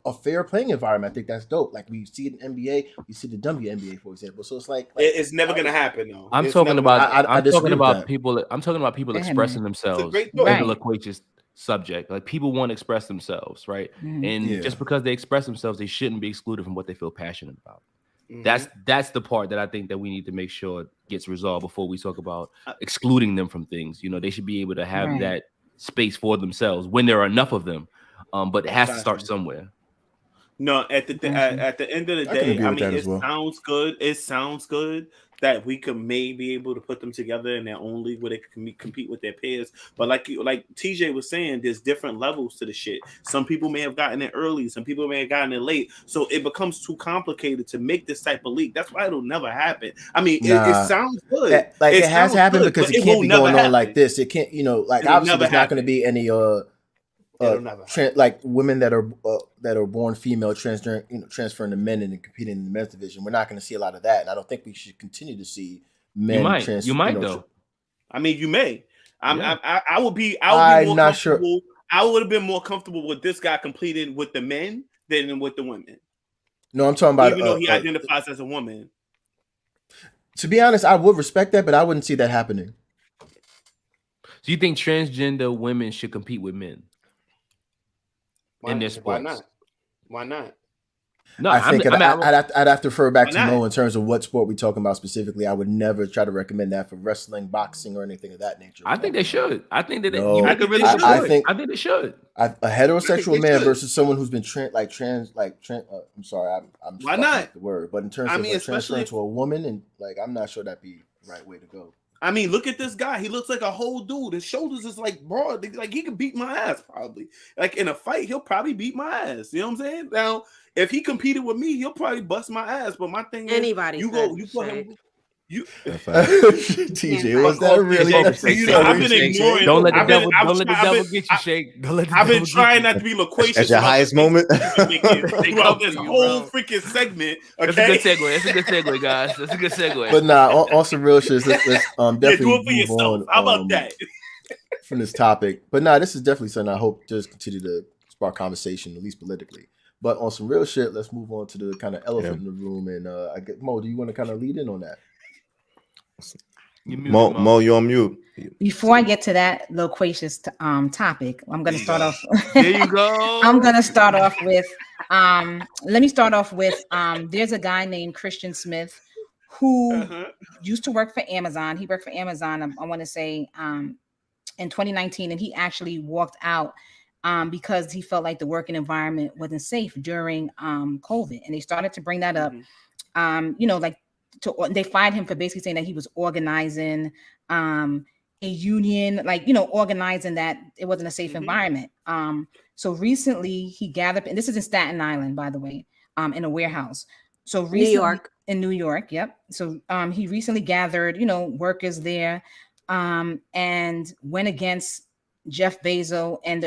C: a fair playing environment, I think that's dope. Like we see it in NBA, we see the WNBA, for example. So it's like
B: it's never gonna happen though.
E: I'm talking about people expressing themselves in a loquacious subject. Like people want to express themselves, right? And just because they express themselves, they shouldn't be excluded from what they feel passionate about. That's the part that I think that we need to make sure gets resolved before we talk about excluding them from things. They should be able to have that space for themselves when there are enough of them. But it has to start somewhere.
B: No, at the end of the day, I mean, sounds good. It sounds good that we could maybe be able to put them together in their own league where they can compete with their peers. But like TJ was saying, there's different levels to the shit. Some people may have gotten it early, some people may have gotten it late. So it becomes too complicated to make this type of league. That's why it'll never happen. I mean, it sounds good.
C: It has happened because it can't be going on like this. It can't, obviously there's not going to be any like women that are born female transferring to men and competing in the men's division. We're not going to see a lot of that, and I don't think we should continue to see men.
E: You might though.
B: I mean, you may. I would be more
C: not
B: comfortable.
C: Sure.
B: I would have been more comfortable with this guy competing with the men than with the women.
C: No, I'm talking about
B: even though he identifies as a woman.
C: To be honest, I would respect that, but I wouldn't see that happening.
E: So you think transgender women should compete with men? In their sports.
B: Why not?
E: No,
C: I think I'd have to refer back to Mo in terms of what sport we're talking about specifically. I would never try to recommend that for wrestling, boxing, or anything of that nature.
E: I think they should. I think that
C: I
E: think they should.
C: A heterosexual man versus someone who's been I'm sorry, I'm
B: why not
C: the word, but in terms of transferring to a woman, and like I'm not sure that'd be the right way to go.
B: I mean, look at this guy. He looks like a whole dude. His shoulders is like broad. Like he could beat my ass probably. Like in a fight, he'll probably beat my ass. You know what I'm saying? Now, if he competed with me, he'll probably bust my ass. But my thing is, you go him. You
C: TJ, was that really?
B: I've been ignoring.
E: Don't let the devil get you, Shake. Don't let the
B: I've been trying not to be loquacious.
A: At your highest moment
B: throughout this whole freaking segment. Okay?
E: That's a good segue. That's a good segue, guys. That's a good segue.
C: But nah, on some real shit, let's definitely
B: do it for
C: move
B: yourself.
C: on.
B: How about that?
C: From this topic, but nah, this is definitely something I hope just continue to spark conversation, at least politically. But on some real shit, let's move on to the kind of elephant in the room. And I get Mo. Do you want to kind of lead in on that?
A: Mo, you're on mute.
F: Before I get to that loquacious topic, I'm going to start off.
E: There you go.
F: I'm going to start off with. Let me start off with. There's a guy named Christian Smith who used to work for Amazon. He worked for Amazon. I want to say in 2019, and he actually walked out because he felt like the working environment wasn't safe during COVID, and they started to bring that up. They fired him for basically saying that he was organizing a union, organizing that it wasn't a safe environment. So recently he gathered, and this is in Staten Island, by the way, in a warehouse. So recently in New York, yep. So he recently gathered, workers there, and went against Jeff Bezos and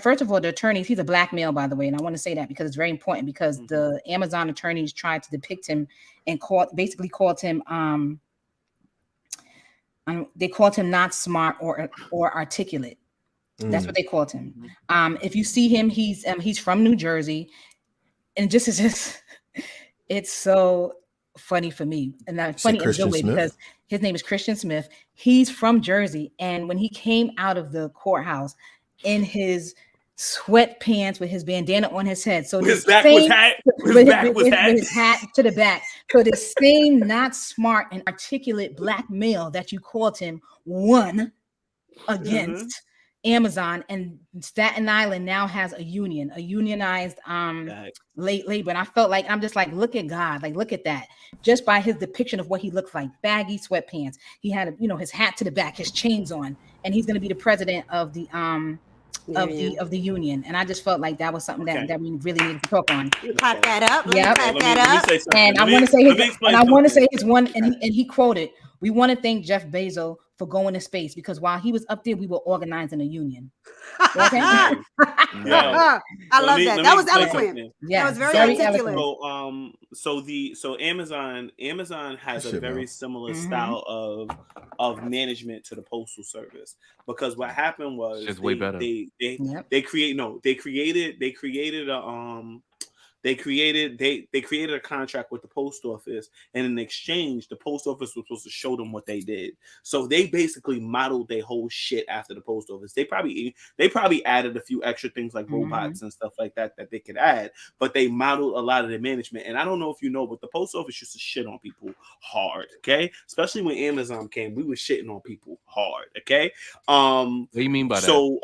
F: first of all, the attorneys. He's a black male, by the way, and I want to say that because it's very important, because the Amazon attorneys tried to depict him and called him they called him not smart or articulate. That's what they called him. If you see him, he's from New Jersey, and it's so funny for me, and not funny in a way because his name is Christian Smith. He's from Jersey, and when he came out of the courthouse in his sweatpants with his bandana on his head, so
B: his hat
F: to the back, so the same not smart and articulate black male that you called him won against Amazon, and Staten Island now has a unionized labor. And I felt like, I'm just like, look at God, like look at that, just by his depiction of what he looked like. Baggy sweatpants, he had his hat to the back, his chains on, and he's going to be the president of the union. And I just felt like that was something that we really needed to talk on.
D: You pop that up.
F: Yeah, and I want to say his one, and he quoted, "We want to thank Jeff Bezos for going to space, because while he was up there, we were organizing a union." Okay?
D: I love that. That was eloquent.
F: Yeah,
D: that was very articulate.
B: So Amazon has a very similar style of management to the Postal Service, because what happened was they created a contract with the post office, and in exchange, the post office was supposed to show them what they did. So they basically modeled their whole shit after the post office. They probably added a few extra things like robots and stuff like that they could add, but they modeled a lot of the management. And I don't know if you know, but the post office used to shit on people hard. Okay, especially when Amazon came, we were shitting on people hard. Okay,
E: what do you mean by that?
B: So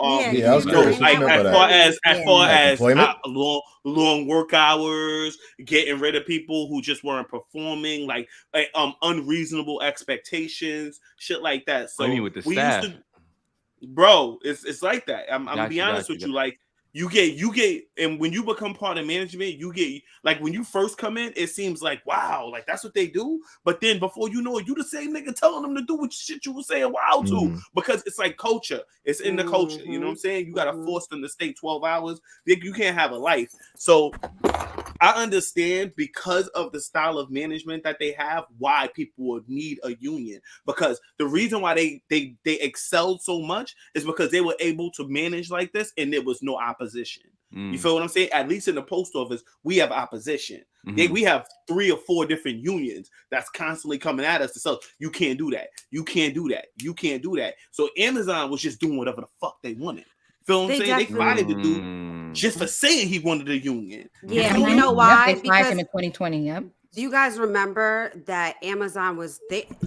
B: as far as long work hours, getting rid of people who just weren't performing, like unreasonable expectations, shit like that. So
E: what do you mean with the staff?
B: It's like that. I'm gonna be honest with you. Like you get, and when you become part of management, you get, like, when you first come in, it seems like, wow, like that's what they do. But then before you know it, you the same nigga telling them to do what shit you were saying wow to, because it's like culture. It's in the culture. You know what I'm saying? You gotta force them to stay 12 hours. You can't have a life. So I understand, because of the style of management that they have, why people would need a union. Because the reason why they excelled so much is because they were able to manage like this, and there was no opposition. You feel what I'm saying? At least in the post office, we have opposition. We have 3 or 4 different unions that's constantly coming at us to say, you can't do that. You can't do that. You can't do that. So Amazon was just doing whatever the fuck they wanted. Feel what I'm saying? They fired the dude just for saying he wanted a union.
D: Yeah, you know why?
F: They fired him in 2020. Yep.
D: Do you guys remember that Amazon was?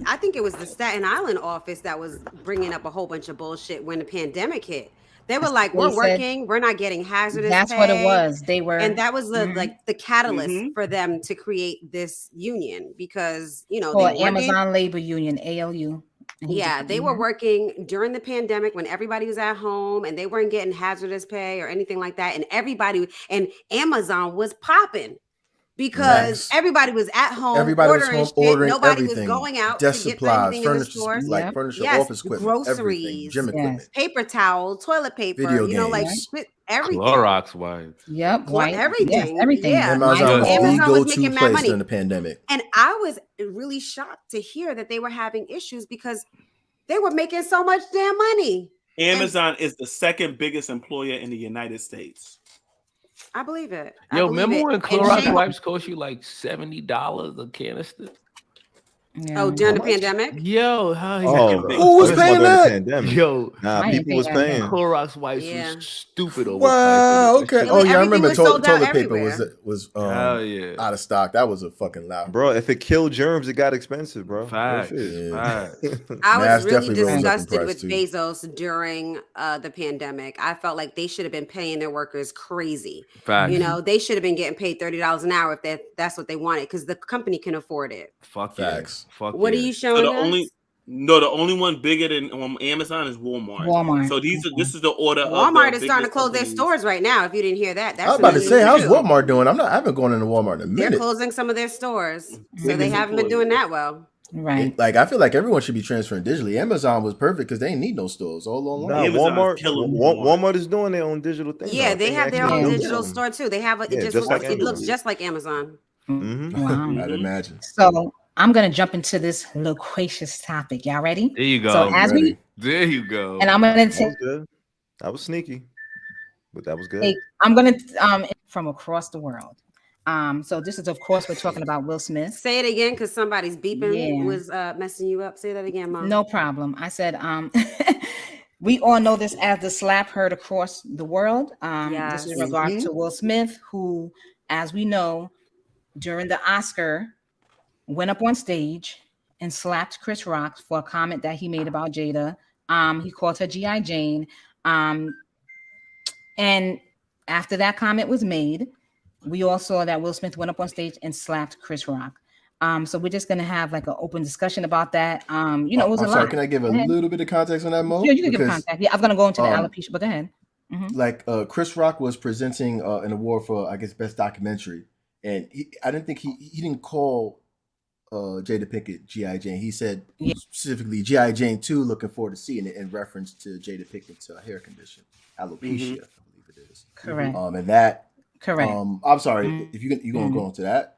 D: I think it was the Staten Island office that was bringing up a whole bunch of bullshit when the pandemic hit. They were like, "We're working. We're not getting hazardous."
F: That's
D: pay.
F: what it was. They were,
D: and that was the catalyst for them to create this union, because
F: Amazon Labor Union, ALU.
D: Yeah, they were working during the pandemic when everybody was at home and they weren't getting hazardous pay or anything like that. And Amazon was popping because everybody was at home.
C: Everybody was home ordering
D: Nobody
C: everything.
D: was going out
C: Desk
D: to get
C: supplies,
D: anything in the
C: furniture,
D: stores.
C: like furniture,
D: Yes,
C: office equipment, everything,
D: groceries,
C: gym equipment,
D: paper towel, toilet paper,
C: video
D: you know, like
C: games.
D: everything.
E: Clorox wipes.
F: Yep, white.
D: Everything.
F: Yes, everything.
D: Yeah.
C: Amazon was the
D: Amazon was
C: go-to
D: making mad
C: place
D: money
C: during the pandemic.
D: And I was really shocked to hear that they were having issues because they were making so much damn money.
B: Amazon is the second biggest employer in the United States.
D: I believe it.
E: Yo, remember when Clorox wipes cost you like $70 a canister?
D: Yeah. Oh, during the pandemic?
E: Yo,
C: who was paying that?
E: Yo,
A: people was paying.
E: Clorox wipes was stupid.
C: Wow, okay. Oh yeah, I remember toilet paper was
E: yeah,
C: out of stock. That was a fucking loud.
A: Bro, if it killed germs, it got expensive, bro.
E: Facts.
D: I was really disgusted with Bezos during the pandemic. I felt like they should have been paying their workers crazy.
E: Facts.
D: You know, they should have been getting paid $30 an hour if that's what they wanted because the company can afford it.
E: Fuck
C: facts.
E: Fuck
D: what are you showing us?
B: The only one bigger than Amazon is Walmart. So this is the order.
D: Walmart is starting to close their stores right now. If you didn't hear that,
C: I was about to say, how's Walmart doing? I haven't gone into Walmart in a minute.
D: They're closing some of their stores, so they haven't been doing that well.
F: Right.
C: Like I feel like everyone should be transferring digitally. Amazon was perfect because they ain't need no stores all online.
A: Walmart is doing their own digital thing.
D: Yeah, they have their own digital store too. They have it looks just like Amazon.
F: Wow.
C: I'd imagine.
F: So I'm gonna jump into this loquacious topic. Y'all ready?
E: There you go.
F: So
E: there you go.
F: And I'm gonna take
A: that was sneaky, but that was good.
F: I'm gonna from across the world. So this is, of course, we're talking about Will Smith.
D: Say it again, because somebody's beeping was messing you up. Say that again, Mom.
F: No problem. I said, we all know this as the slap heard across the world. This is in regard to Will Smith, who, as we know, during the Oscar, went up on stage and slapped Chris Rock for a comment that he made about Jada. He called her G.I. Jane. And after that comment was made, we all saw that Will Smith went up on stage and slapped Chris Rock. So we're just gonna have like an open discussion about that. It was a lot.
C: Sorry, can I give a little bit of context on that, Mo?
F: Yeah, you can give context. Yeah, I'm gonna go into the alopecia, but go ahead.
C: Mm-hmm. Like Chris Rock was presenting an award for, I guess, best documentary, and I didn't think he didn't call Jada Pinkett G.I. Jane. He said specifically G.I. Jane 2, looking forward to seeing it in reference to Jada Pinkett's hair condition, alopecia, I believe it is.
F: Correct.
C: And that.
F: Correct.
C: I'm sorry if you're gonna go into that.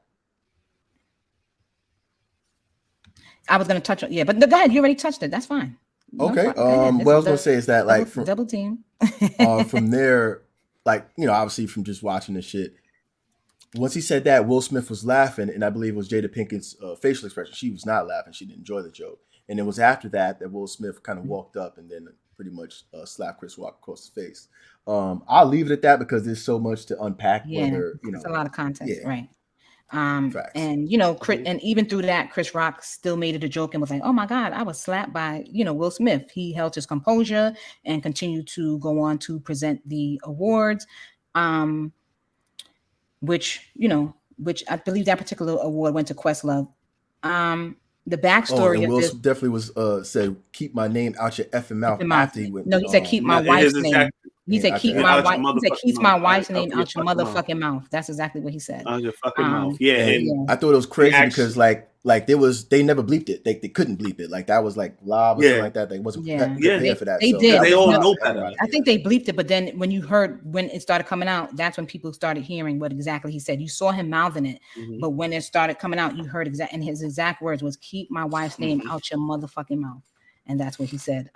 F: I was gonna touch on but go ahead. You already touched it. That's fine.
C: Okay. What I was gonna say is that like from
F: double team.
C: From there, like obviously from just watching the shit. Once he said that, Will Smith was laughing, and I believe it was Jada Pinkett's facial expression. She was not laughing; she didn't enjoy the joke. And it was after that Will Smith kind of walked up and then pretty much slapped Chris Rock across the face. I'll leave it at that because there's so much to unpack.
F: It's a lot of context, right?
C: Facts.
F: And and even through that, Chris Rock still made it a joke and was like, "Oh my God, I was slapped by Will Smith." He held his composure and continued to go on to present the awards. Which I believe that particular award went to Questlove. The backstory
C: and
F: of
C: Will
F: this
C: definitely was said, "Keep my name out your effing mouth." After he went,
F: no, he said, "Keep my wife's name." He said, "Keep my wife." He said, "Keep my wife's name out your motherfucking mouth." That's exactly what he said.
B: Out your fucking mouth.
C: I thought it was crazy because like they never bleeped it. They couldn't bleep it. Like that was like live or something like that. They wasn't prepared for that.
F: They did.
B: They all know better.
F: I think they bleeped it, but then when it started coming out, that's when people started hearing what exactly he said. You saw him mouthing it, but when it started coming out, you heard and his exact words was, "Keep my wife's name out your motherfucking mouth." And that's what he said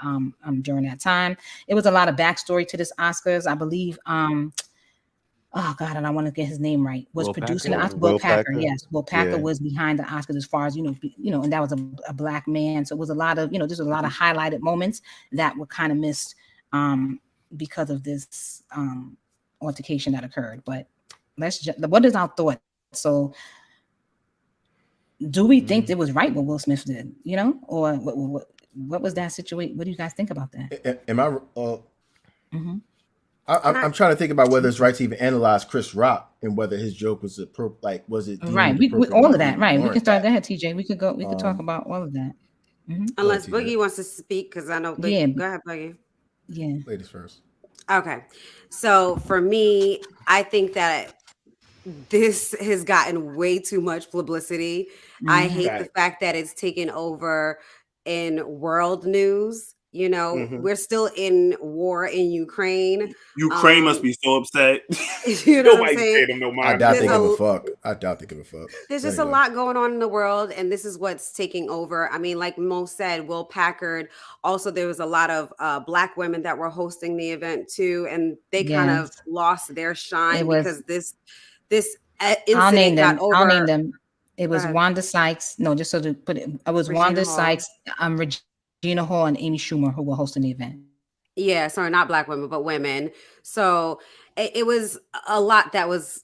F: during that time. It was a lot of backstory to this Oscars. I believe, oh God, and I want to get his name right. Was producing the Oscars. Will Packer. Yes. Will Packer was behind the Oscars as far as, and that was a black man. So it was a lot of, there's a lot of highlighted moments that were kind of missed because of this altercation that occurred. But what is our thought? So do we think it was right what Will Smith did, or what was that situation? What do you guys think about that?
C: Am I? I'm trying to think about whether it's right to even analyze Chris Rock and whether his joke was was it
F: right? We all of that, right? We can start. Go ahead, TJ. We could talk about all of that.
D: Unless Boogie wants to speak, because I know.
F: Yeah.
D: Go ahead, Boogie.
F: Yeah.
C: Ladies first.
D: Okay. So for me, I think that this has gotten way too much publicity. I hate the fact that it's taken over in world news. We're still in war in Ukraine.
B: Ukraine must be so upset.
D: You know what I'm saying?
B: Paid them no
C: I
B: mind.
C: doubt they give a fuck.
D: There's just a lot going on in the world, and this is what's taking over. I mean, like Mo said, Will Packard. Also, there was a lot of Black women that were hosting the event too, and they kind of lost their shine because this incident got over.
F: I'll name them. It was Wanda Sykes. No, just so to put it was
D: Regina
F: Wanda
D: Hall.
F: Sykes, Regina Hall, and Amy Schumer who were hosting the event.
D: Yeah, sorry, not Black women, but women. So it was a lot that was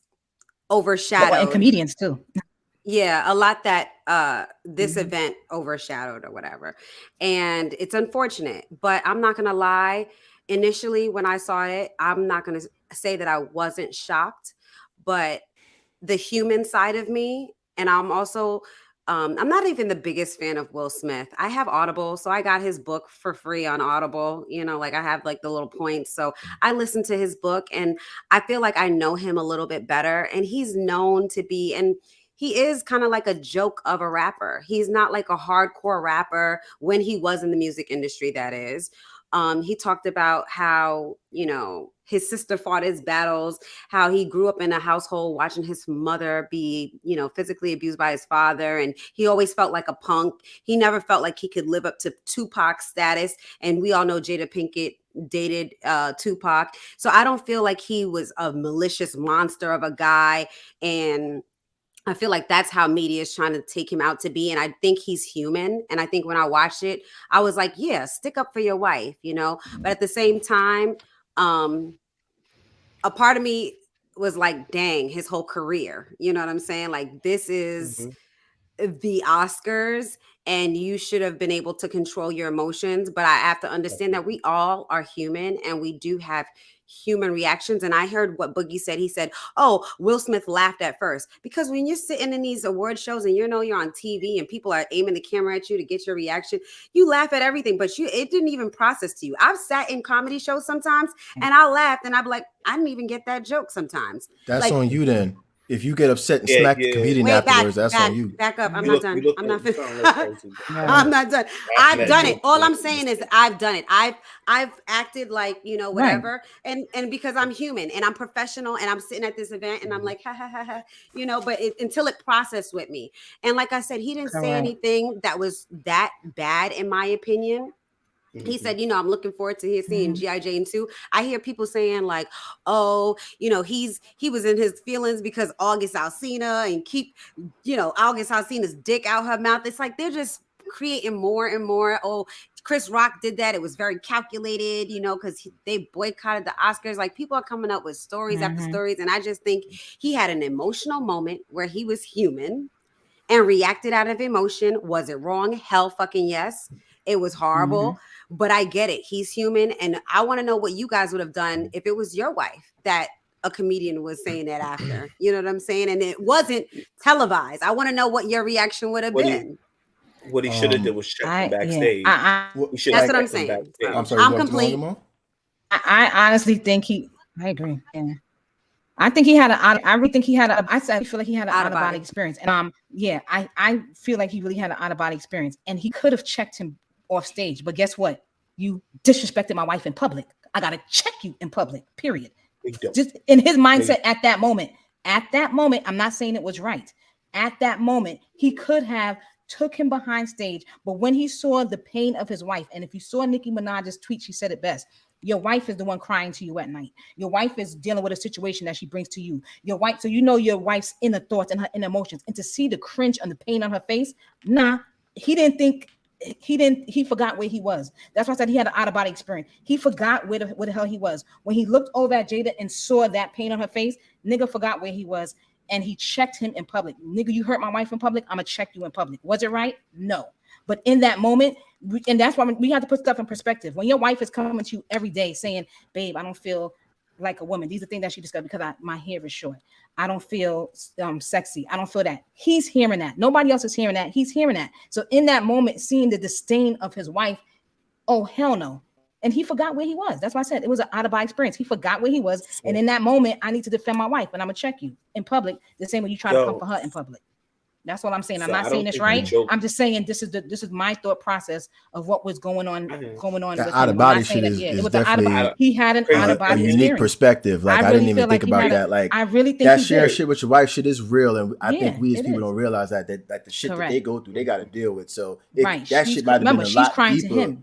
D: overshadowed.
F: And comedians too.
D: Yeah, a lot that this event overshadowed or whatever. And it's unfortunate, but I'm not going to lie. Initially, when I saw it, I'm not going to say that I wasn't shocked, but the human side of me, and I'm also I'm not even the biggest fan of Will Smith. I have Audible, so I got his book for free on Audible. Like I have like the little points. So I listened to his book and I feel like I know him a little bit better. And he's known to be, and he is kind of like a joke of a rapper. He's not like a hardcore rapper when he was in the music industry, that is. He talked about how, his sister fought his battles, how he grew up in a household watching his mother be, physically abused by his father. And he always felt like a punk. He never felt like he could live up to Tupac's status. And we all know Jada Pinkett dated Tupac. So I don't feel like he was a malicious monster of a guy. And I feel like that's how media is trying to take him out to be. And I think he's human. And I think when I watched it, I was like, yeah, stick up for your wife, But at the same time, a part of me was like, dang, his whole career. You know what I'm saying? Like, this is the Oscars and you should have been able to control your emotions. But I have to understand that we all are human and we do have human reactions. And I heard what Boogie said. He said, oh, Will Smith laughed at first. Because when you're sitting in these award shows and you're on TV and people are aiming the camera at you to get your reaction, you laugh at everything, but it didn't even process to you. I've sat in comedy shows sometimes and I laughed and I'd be like, I didn't even get that joke sometimes.
C: That's on you then. If you get upset and smack the comedian afterwards, that's on you.
D: Back up. I'm not done. I'm not finished. I'm not done. I've done it. All I'm saying is I've done it. I've acted like, whatever. Right. And because I'm human and I'm professional and I'm sitting at this event and I'm like, ha, ha, ha, ha, but until it processed with me. And like I said, he didn't say anything that was that bad, in my opinion. He said, I'm looking forward to seeing G.I. Jane 2. I hear people saying like, oh, he was in his feelings because August Alsina and keep, August Alsina's dick out her mouth. It's like they're just creating more and more. Oh, Chris Rock did that. It was very calculated, because they boycotted the Oscars. Like people are coming up with stories after stories. And I just think he had an emotional moment where he was human and reacted out of emotion. Was it wrong? Hell fucking yes. It was horrible. But I get it. He's human. And I want to know what you guys would have done if it was your wife that a comedian was saying that after. You know what I'm saying? And it wasn't televised. I want to know what your reaction would have been.
B: What he should have did was check him backstage.
D: That's what I'm saying.
C: I'm sorry.
D: I'm complete.
F: I honestly think I agree. Yeah. I think he had I feel like he had an out of body experience. And I feel like he really had an out of body experience. And he could have checked him off stage, but guess what? You disrespected my wife in public. I gotta check you in public, period. Just in his mindset at that moment, I'm not saying it was right. At that moment, he could have took him behind stage, but when he saw the pain of his wife, and if you saw Nicki Minaj's tweet, she said it best. Your wife is the one crying to you at night. Your wife is dealing with a situation that she brings to you. Your wife, so your wife's inner thoughts and her inner emotions, and to see the cringe and the pain on her face, he forgot where he was. That's why I said he had an out-of-body experience. He forgot where the hell he was. When he looked over at Jada and saw that pain on her face, nigga forgot where he was, and he checked him in public. Nigga, you hurt my wife in public, I'm gonna check you in public. Was it right? No. But in that moment, and that's why we have to put stuff in perspective. When your wife is coming to you every day saying, babe, I don't feel like a woman. These are things that she discovered because my hair is short. I don't feel sexy. I don't feel that. He's hearing that. Nobody else is hearing that. He's hearing that. So in that moment, seeing the disdain of his wife, oh, hell no. And he forgot where he was. That's why I said it was an out-of-body experience. He forgot where he was. And in that moment, I need to defend my wife, and I'm going to check you in public the same way you try to come for her in public. That's what I'm saying. I'm not saying this right. I'm just saying this is my thought process of what was going on.
C: The out of body shit is definitely.
F: He had an out of body
C: unique perspective. Like I didn't even think about that. Like
F: I really think
C: that sharing shit with your wife shit is real, and I think we as people don't realize that the shit that they go through, they got to deal with. So that shit might have been a lot deeper.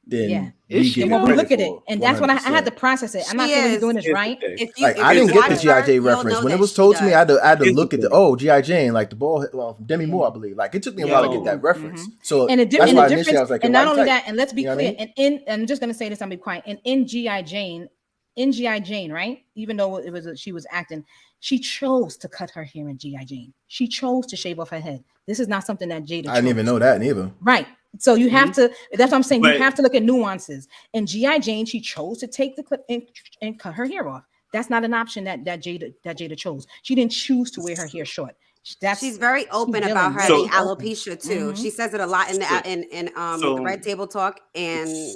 C: Then
F: when we look at it, and that's when I had to process it. I'm not saying he's doing this right.
C: I didn't get the G.I. Jane reference when it was told to me. I had to look at the G.I. Jane, like the ball, from Demi Moore, I believe. Like it took me a while to get that reference. So
F: and that's why initially I was like, and not only that, and let's be clear. And I'm just gonna say this, I'll be quiet. And in G.I. Jane, right? Even though she was acting, she chose to cut her hair in G.I. Jane. She chose to shave off her head. This is not something that Jada chose.
C: I didn't even know that neither.
F: Right. So you have to, that's what I'm saying. You have to look at nuances. And G.I. Jane, she chose to take the clip and cut her hair off. That's not an option that Jada chose. She didn't choose to wear her hair short.
D: She's very open about her having alopecia too. She says it a lot in the Red Table Talk. And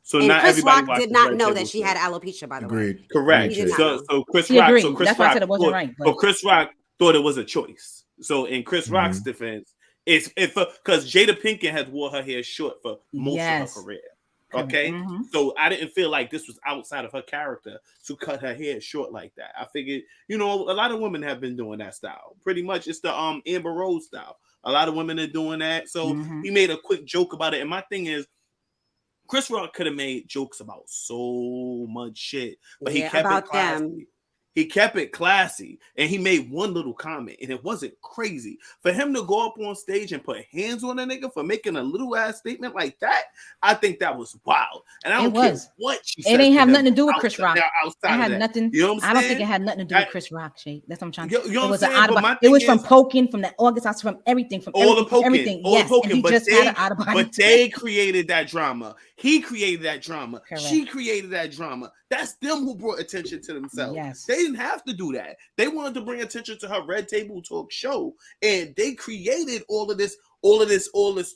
D: Chris Rock did not know that she had alopecia, by the way.
B: Correct. So Chris Rock, that's why I said it wasn't right. But Chris Rock thought it was a choice. So in Chris Rock's defense, it's because Jada Pinkett has wore her hair short for most of her career. Okay, so I didn't feel like this was outside of her character to cut her hair short like that. I figured, a lot of women have been doing that style. Pretty much, it's the Amber Rose style. A lot of women are doing that. So he made a quick joke about it. And my thing is, Chris Rock could have made jokes about so much shit, but he kept it classy. He kept it classy, and he made one little comment, and it wasn't crazy. For him to go up on stage and put hands on a nigga for making a little ass statement like that, I think that was wild. And I don't care what she said.
F: It ain't have nothing to do with Chris Rock. It had nothing.
B: You know what I'm saying?
F: I don't think it had nothing to do with Chris Rock. Shit. That's what I'm trying to.
B: You know
F: it was
B: what I'm saying?
F: It was from poking, from the August, from everything, from
B: all the poking,
F: everything.
B: All the poking.
F: But
B: they created that drama. He created that drama.
F: Correct.
B: She created that drama. That's them who brought attention to themselves.
F: Yes.
B: They didn't have to do that. They wanted to bring attention to her Red Table Talk show, and they created all this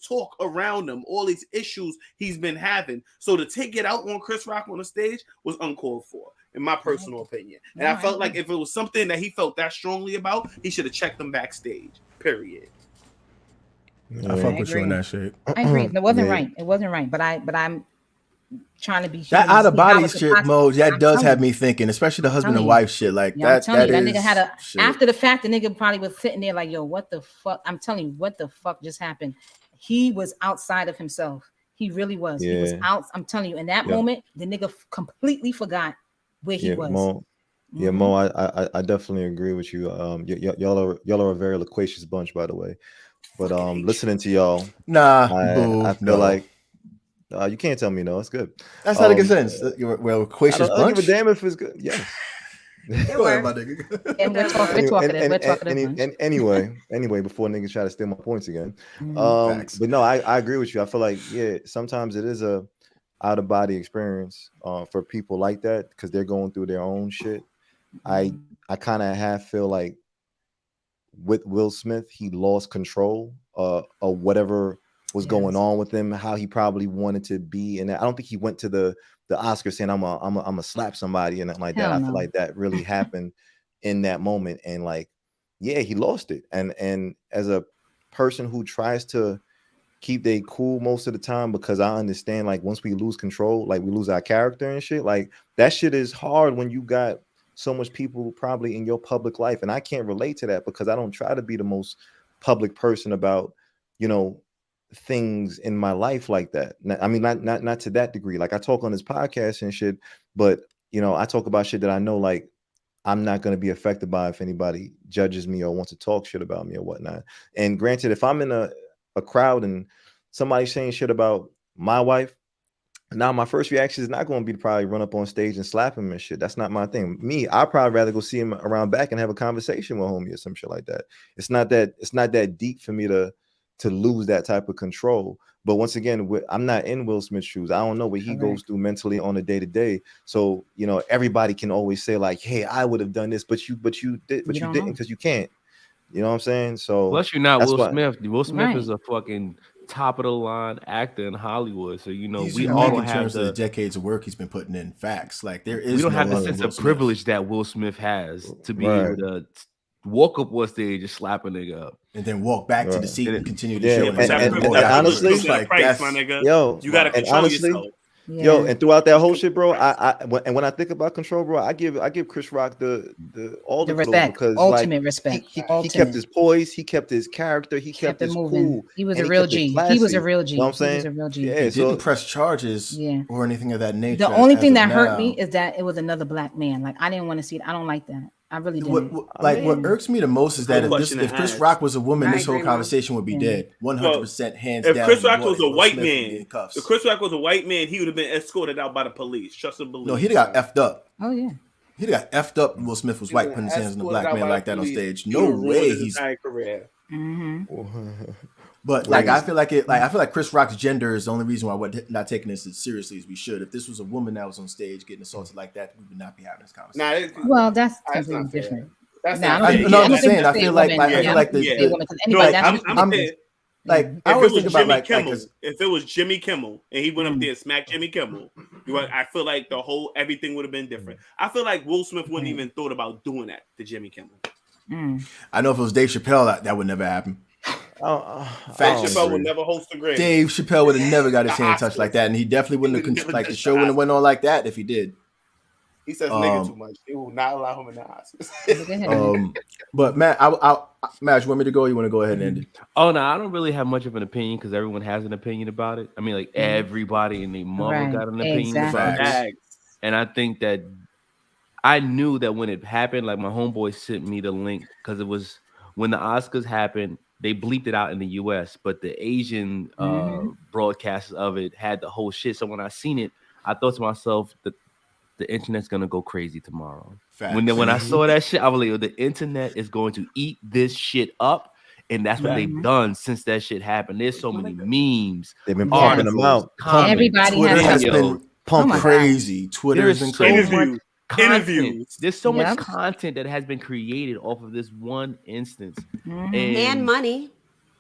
B: talk around him, all these issues he's been having. So to take it out on Chris Rock on the stage was uncalled for, in my personal opinion. And I felt like if it was something that he felt that strongly about, he should have checked them backstage. Period.
C: I fuck with you on that shit.
F: I agree. It wasn't right. It wasn't right. But I'm trying to be
C: that out of body shit mode. That does have me thinking, especially the husband and wife shit. Like that. That
F: nigga had after the fact. The nigga probably was sitting there like, "Yo, what the fuck?" I'm telling you, what the fuck just happened? He was outside of himself. He really was. He was out. I'm telling you, in that moment, the nigga completely forgot where he was.
A: Mo, Mo, I definitely agree with you. Y'all are a very loquacious bunch, by the way. But listening to y'all, I feel like you can't tell me no. It's good.
C: That's not a good sense. You're loquacious bunch.
A: I don't give a damn if it's good. Yeah.
F: And we're talking.
A: Anyway, before niggas try to steal my points again. But no, I agree with you. I feel like sometimes it is a out of body experience for people like that because they're going through their own shit. I kind of feel like with Will Smith, he lost control of whatever was going on with him, how he probably wanted to be. And I don't think he went to the Oscar saying I'm a slap somebody and nothing like that. I feel like that really happened in that moment. And like, he lost it. And as a person who tries to keep they cool most of the time, because I understand like once we lose control, like we lose our character and shit, like that shit is hard when you got so much people probably in your public life. And I can't relate to that because I don't try to be the most public person about, things in my life like that. I mean, not to that degree. Like I talk on this podcast and shit, but I talk about shit that I know like I'm not going to be affected by if anybody judges me or wants to talk shit about me or whatnot. And granted, if I'm in a crowd and somebody's saying shit about my wife, now my first reaction is not going to be to probably run up on stage and slap him and shit. That's not my thing. Me, I'd probably rather go see him around back and have a conversation with homie or some shit like that. It's not that deep for me to lose that type of control. But once again, I'm not in Will Smith's shoes. I don't know what he goes through mentally on a day to day. So everybody can always say like, "Hey, I would have done this," but you didn't because you can't. You know what I'm saying? So
E: plus, you're not Will Smith. Will Smith
F: Right.
E: is a fucking top of the line actor in Hollywood. So
C: He's
E: we all don't
C: in
E: have
C: terms of the decades of work he's been putting in. Facts, like there is.
E: We don't
C: no
E: have the
C: other
E: sense
C: Will
E: of
C: Smith.
E: privilege that Will Smith has to be able to walk up on stage and slap a nigga up,
C: and then walk back to the seat and continue the show.
A: And honestly,
B: that price, my nigga. You gotta control yourself.
A: Yo, and throughout that whole shit, bro, when I think about control, bro, I give Chris Rock all the
F: respect,
A: because
F: ultimate respect.
A: He kept his poise, he kept his character, he kept his cool.
F: He was a real G. He was a real G.
A: You know what I'm saying?
F: He was a real G.
A: Yeah,
C: he didn't press charges or anything of that nature.
F: The only thing that hurt me is that it was another black man. Like I didn't want to see it. I don't like that. I really didn't.
C: What irks me the most is that if Chris Rock was a woman, this whole conversation would be dead. 100% hands down.
B: If Chris Rock was a white man, he would have been escorted out by the police. Trust and believe.
C: No, he'd have got effed up.
F: Oh yeah.
C: He'd have got effed up. Will Smith was white, putting his hands on a black man like that on stage. No way he's. But like I feel like Chris Rock's gender is the only reason why we're not taking this as seriously as we should. If this was a woman that was on stage getting assaulted like that, we would not be having this conversation.
F: Well, that's completely different.
C: That's not fair. I'm saying I feel like I always think about
B: if it was Jimmy Kimmel and he went up there and smacked Jimmy Kimmel, I feel like everything would have been different. I feel like Will Smith wouldn't even thought about doing that to Jimmy Kimmel.
C: I know if it was Dave Chappelle, that would never happen.
B: Chappelle would never host a Grammy.
C: Dave Chappelle would have never got his hand touched like that, and he definitely wouldn't have the show wouldn't have went on like that if he did.
B: He says nigga too much. They will not allow him in the Oscars.
C: But Matt, Matt, you want me to go? Or you want to go ahead and end it?
E: Oh no, I don't really have much of an opinion because everyone has an opinion about it. I mean, like everybody in the mother got an opinion about it, and I think that I knew that when it happened, like my homeboy sent me the link because it was when the Oscars happened. They bleeped it out in the U.S., but the Asian broadcasters of it had the whole shit. So when I seen it, I thought to myself that the internet's gonna go crazy tomorrow. When I saw that shit, I was like, the internet is going to eat this shit up, and that's what they've done since that shit happened. There's so many memes.
A: They've been pumping them out.
F: Everybody
C: has been pumped crazy. Twitter has been crazy.
B: Interviews.
E: There's so much content that has been created off of this one instance,
D: and money.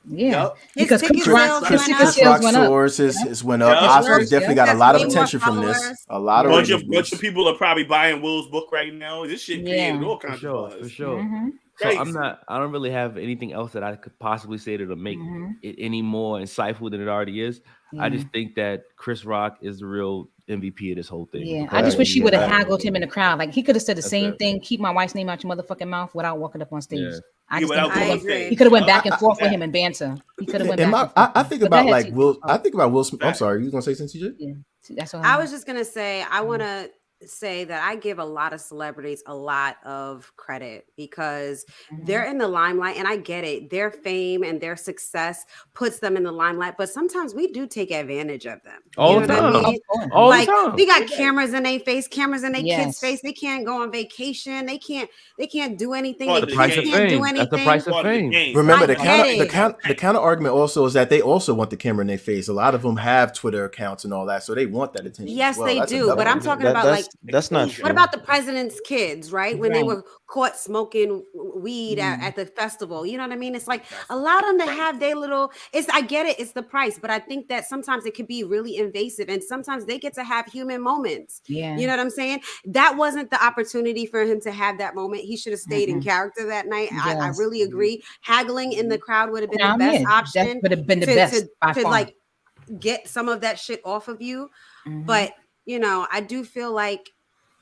F: Yeah,
D: because
C: Chris Rock's scores went up. Oscars definitely got a lot of attention from this. A lot of
B: bunch of people are probably buying Will's book right now. This shit created all kinds of buzz.
E: For sure. So I don't really have anything else that I could possibly say to make it any more insightful than it already is. I just think that Chris Rock is the real MVP of this whole thing.
F: Yeah, I just wish he would have haggled him in the crowd. Like he could have said the same thing, keep my wife's name out your motherfucking mouth without walking up on stage. Yeah. I think he could have went back and forth with him and banter. He could have went back.
C: I think about Will Smith. I'm sorry, you was gonna say something, CJ?
F: Yeah, that's what
D: I was just gonna say. I want to say that I give a lot of celebrities a lot of credit because they're in the limelight, and I get it. Their fame and their success puts them in the limelight, but sometimes we do take advantage of them.
E: All the time.
D: I mean?
E: All
D: the
E: time.
D: We got cameras in their face, cameras in their kids' face. They can't go on vacation. They can't do anything.
E: The price of fame. That's the price of fame.
C: Remember, the counter argument also is that they also want the camera in their face. A lot of them have Twitter accounts and all that, so they want that attention.
D: Yes, they do. But I'm talking about like.
A: That's not true.
D: What about the president's kids, right? When they were caught smoking weed at the festival, you know what I mean? It's like allow them to have their little. I get it. It's the price, but I think that sometimes it could be really invasive, and sometimes they get to have human moments.
F: Yeah,
D: you know what I'm saying? That wasn't the opportunity for him to have that moment. He should have stayed in character that night. Yes. I really agree. Haggling in the crowd would have been the best option.
F: That would have been the best
D: to like get some of that shit off of you. But I do feel like.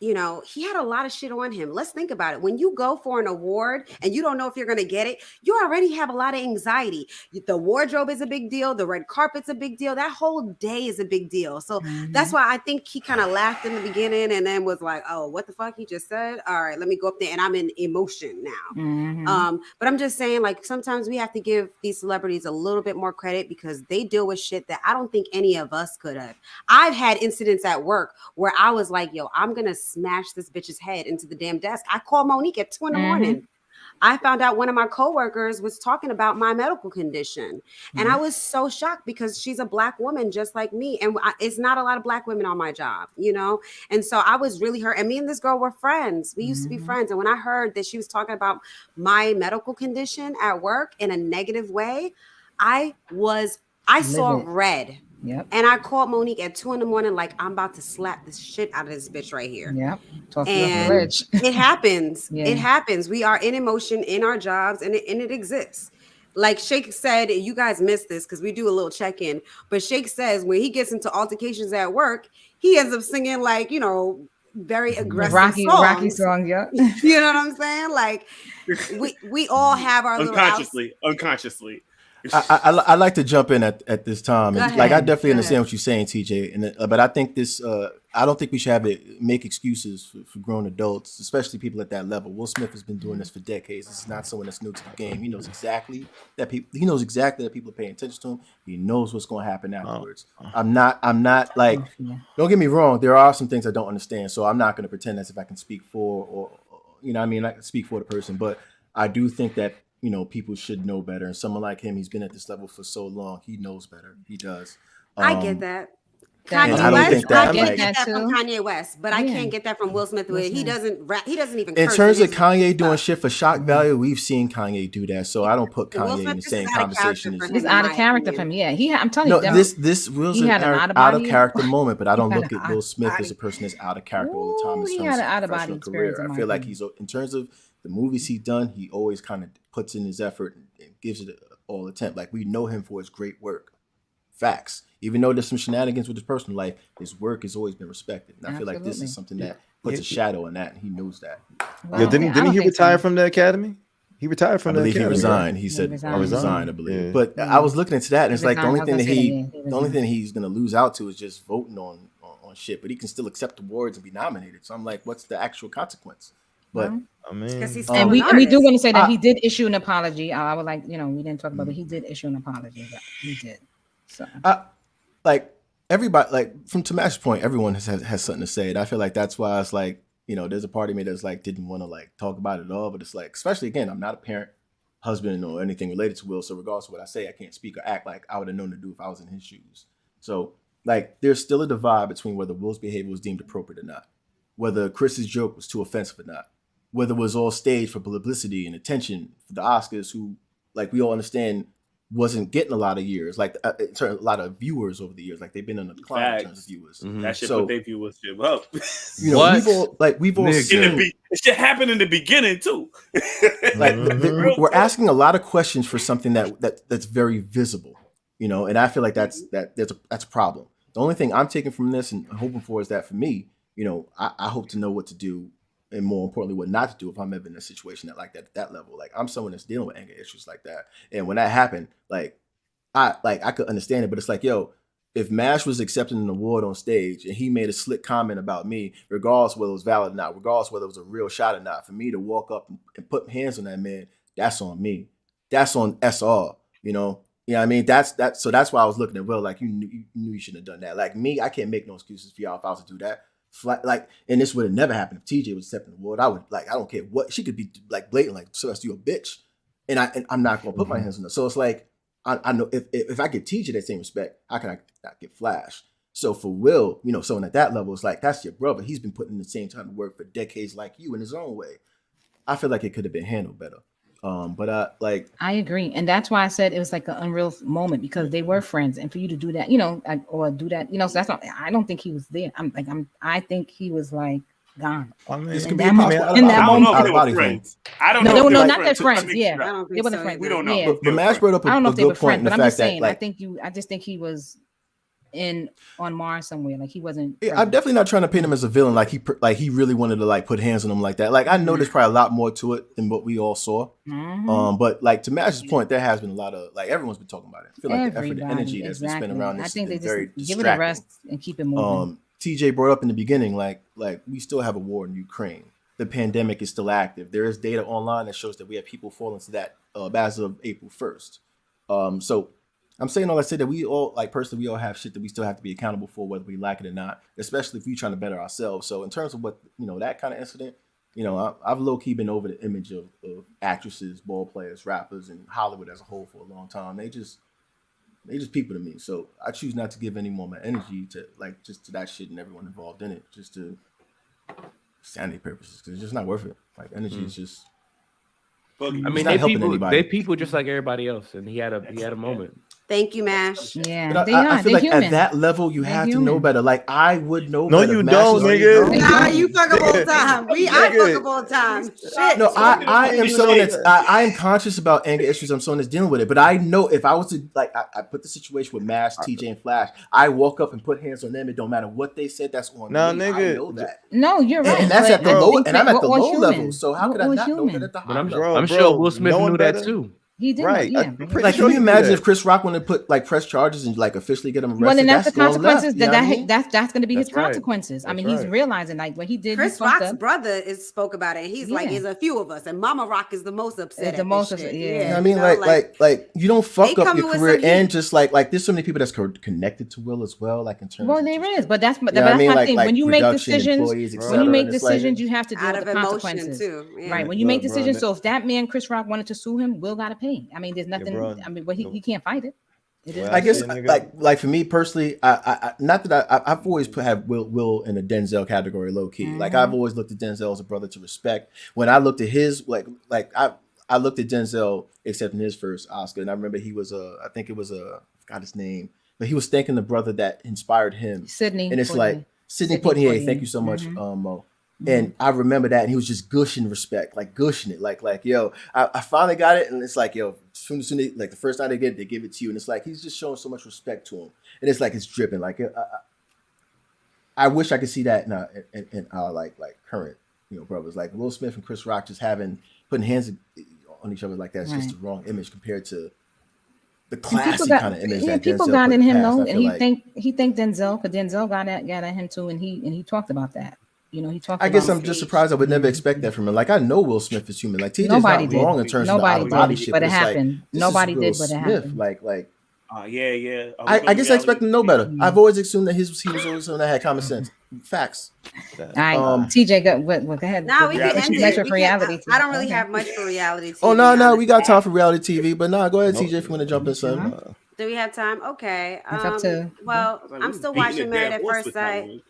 D: He had a lot of shit on him. Let's think about it. When you go for an award and you don't know if you're going to get it, you already have a lot of anxiety. The wardrobe is a big deal. The red carpet's a big deal. That whole day is a big deal. So that's why I think he kind of laughed in the beginning and then was like, oh, what the fuck he just said? All right, let me go up there. And I'm in emotion now. But I'm just saying, like, sometimes we have to give these celebrities a little bit more credit because they deal with shit that I don't think any of us could have. I've had incidents at work where I was like, yo, I'm going to smash this bitch's head into the damn desk. I called Monique at 2 a.m. I found out one of my coworkers was talking about my medical condition. And I was so shocked because she's a Black woman just like me. And it's not a lot of Black women on my job, you know? And so I was really hurt. And me and this girl were friends. We used to be friends. And when I heard that she was talking about my medical condition at work in a negative way, I saw red.
F: Yep.
D: And I called Monique at 2 a.m, like, I'm about to slap the shit out of this bitch right here.
F: Yep.
D: And it happens. It happens. We are in emotion in our jobs, and it exists. Like Shake said, you guys missed this because we do a little check-in. But Shake says when he gets into altercations at work, he ends up singing like, you know, very aggressive
F: Rocky song, yeah.
D: You know what I'm saying? Like we all have our
B: unconsciously.
C: I like to jump in at this time. And, like, I definitely understand what you're saying, TJ. And but I think this, I don't think we should make excuses for grown adults, especially people at that level. Will Smith has been doing this for decades. This is not someone that's new to the game. He knows exactly that people are paying attention to him. He knows what's going to happen afterwards. I'm not like, don't get me wrong. There are some things I don't understand. So I'm not going to pretend as if I can speak for, or, you know what I mean? I can speak for the person, but I do think that, you know, people should know better. And someone like him, he's been at this level for so long. He knows better. He does.
D: I get that.
C: Kanye West, I
D: get that from Kanye West, but I can't get that from Will Smith. He doesn't rap. He doesn't even.
C: In terms of Kanye doing shit for shock value, we've seen Kanye do that. So I don't put Kanye in the same conversation.
F: He's out of character for me. Yeah, I'm telling you.
C: This Will's an out of character moment, but I don't look at Will Smith as a person that's out of character all the time.
F: He had an out of body
C: career. I feel like he's, in terms of the movies he's done, he always kind of puts in his effort and gives it all attempt. Like, we know him for his great work. Facts. Even though there's some shenanigans with his personal life, his work has always been respected. And I feel like this is something that puts a shadow on that, and he knows that.
A: Well, didn't he retire from the academy? He retired from the academy.
C: He resigned. He said he resigned, I believe. Yeah. But I was looking into that, and it's like the only thing he's gonna lose out to is just voting on shit. But he can still accept awards and be nominated. So I'm like, what's the actual consequence? But
A: I mean,
F: and we do want to say that he did issue an apology. I would like, you know, we didn't talk about it, but he did issue an apology. He did. So
C: like everybody, like from Tamash's point, everyone has something to say. And I feel like that's why it's like, you know, there's a part of me that's like didn't want to like talk about it at all. But it's like, especially again, I'm not a parent, husband, or anything related to Will. So regardless of what I say, I can't speak or act like I would have known to do if I was in his shoes. So like, there's still a divide between whether Will's behavior was deemed appropriate or not, whether Chris's joke was too offensive or not, whether it was all staged for publicity and attention for the Oscars, who, like, we all understand, wasn't getting a lot of years, like a lot of viewers over the years. Like, they've been on a decline in terms of viewers.
B: That shit put their viewership up.
C: You know, we've all seen
B: it should happen in the beginning too.
C: Like, we're asking a lot of questions for something that's very visible, you know, and I feel like that's a problem. The only thing I'm taking from this and hoping for is that for me, you know, I hope to know what to do, and more importantly, what not to do if I'm ever in a situation at that level. Like, I'm someone that's dealing with anger issues like that. And when that happened, I could understand it, but it's like, yo, if MASH was accepting an award on stage and he made a slick comment about me, regardless whether it was valid or not, regardless whether it was a real shot or not, for me to walk up and put hands on that man, that's on me. That's on SR, you know? You know what I mean? So that's why I was looking at Will, like, you knew you shouldn't have done that. Like, me, I can't make no excuses for y'all if I was to do that. Like, and this would have never happened if TJ was accepting the award. I would, like, I don't care what, she could be like blatant, like, Celeste, you a bitch, and I'm not gonna put my hands on her. So it's like, I know if I give TJ that same respect, how can I not get Flash? So for Will, you know, someone at that level, it's like, that's your brother. He's been putting in the same time to work for decades, like you, in his own way. I feel like it could have been handled better. But
F: I agree, and that's why I said it was like an unreal moment, because they were friends, and for you to do that, you know, or do that, you know, so that's not. I don't think he was there. I think he was like gone.
C: I mean,
F: this
C: could be in that moment.
B: I don't know.
F: No, not their friends. Yeah, they wasn't friends.
B: We don't know.
F: Yeah.
C: But Mash brought up a good point.
F: But I'm just saying, I just think he was on Mars somewhere. Like, he wasn't.
C: Yeah, I'm definitely not trying to paint him as a villain. Like he really wanted to like put hands on him like that. Like, I know there's probably a lot more to it than what we all saw. But like, to Mash's point, there has been a lot of, like, everyone's been talking about it. I feel like the effort and energy that's been spent around this.
F: I think they
C: just
F: give it a rest and keep it moving.
C: TJ brought up in the beginning, like we still have a war in Ukraine. The pandemic is still active. There is data online that shows that we have people fall into that as of April 1st. So I'm saying all that, say that we all, like, personally, we all have shit that we still have to be accountable for, whether we like it or not, especially if we're trying to better ourselves. So in terms of what, you know, that kind of incident, you know, I've low key been over the image of actresses, ball players, rappers, and Hollywood as a whole for a long time. They just people to me. So I choose not to give any more of my energy to like just to that shit and everyone involved in it, just to sanity purposes, because it's just not worth it. Like energy is just.
E: I mean, they people just like everybody else, and he had a moment.
D: Thank you, Mash.
F: Yeah,
C: but I feel like human. At that level, you have to know better. Like I would know.
A: No,
C: better.
A: you don't, nigga.
D: Nah, you fuck up all the time. I fuck up all the time. Shit.
C: No, I am someone that's I am conscious about anger issues. I'm someone that's dealing with it. But I know if I was to like, I put the situation with Mash, TJ, and Flash. I walk up and put hands on them. It don't matter what they said. That's on me.
A: Nigga.
C: I know that.
F: No, you're right.
C: And that's at the low. And I'm at the low level. So how could I not know that at the high level?
E: I'm sure Will Smith knew that too.
F: He did,
A: right?
F: Yeah.
C: Like, can you imagine if Chris Rock wanted to put like press charges and like officially get him arrested?
F: Well, then that's the consequences.
C: Left,
F: that's going to be his consequences. I mean, he's realizing like what he did.
D: Chris Rock's brother spoke about it. He's like, "There's a few of us," and Mama Rock is the most upset.
F: The most upset. Yeah.
C: You know I mean, like you don't fuck up your career, and just like there's so many people that's connected to Will as well. Like in terms.
F: Well, there is, but that's my thing. When you make decisions, you have to deal with the consequences too. Right. When you make decisions, so if that man Chris Rock wanted to sue him, Will got to pay. I mean, there's nothing. I mean, but he can't fight it.
C: I guess like for me personally, I not that I've always had Will in a Denzel category, low key. Like I've always looked at Denzel as a brother to respect. When I looked at his I looked at Denzel accepting his first Oscar, and I remember he was I think it was I forgot his name, but he was thanking the brother that inspired him,
F: Sidney,
C: and it's like Sidney Poitier. Thank you so much, Mo. And I remember that, and he was just gushing respect, like gushing it, like yo, I finally got it, and it's like yo, soon like the first time they give it to you, and it's like he's just showing so much respect to him, and it's like it's dripping. Like I wish I could see that in our like current brothers, like Will Smith and Chris Rock just putting hands on each other like that's just the wrong image compared to the classy kind of image that
F: people
C: Denzel
F: got in him though, and he think Denzel, because Denzel got at him too, and he talked about that. He talked.
C: I guess I'm just surprised. I would never expect that from him. Like I know Will Smith is human. Like TJ's not wrong in terms of the out of body shit,
F: but it
C: happened.
F: Like, nobody did, but it happened.
C: Like.
B: Yeah.
C: I guess I expect him to know better. I've always assumed that he was always someone that had common sense. Facts.
F: All right, TJ, go ahead.
D: No, we can end it.
F: For reality TV.
D: I don't really have much for reality TV.
C: Oh no, we got time for reality TV. But go ahead, TJ, if you want to jump in, son.
D: Do we have time? Okay.
F: It's up to.
D: Well, I'm still watching Married at First Sight.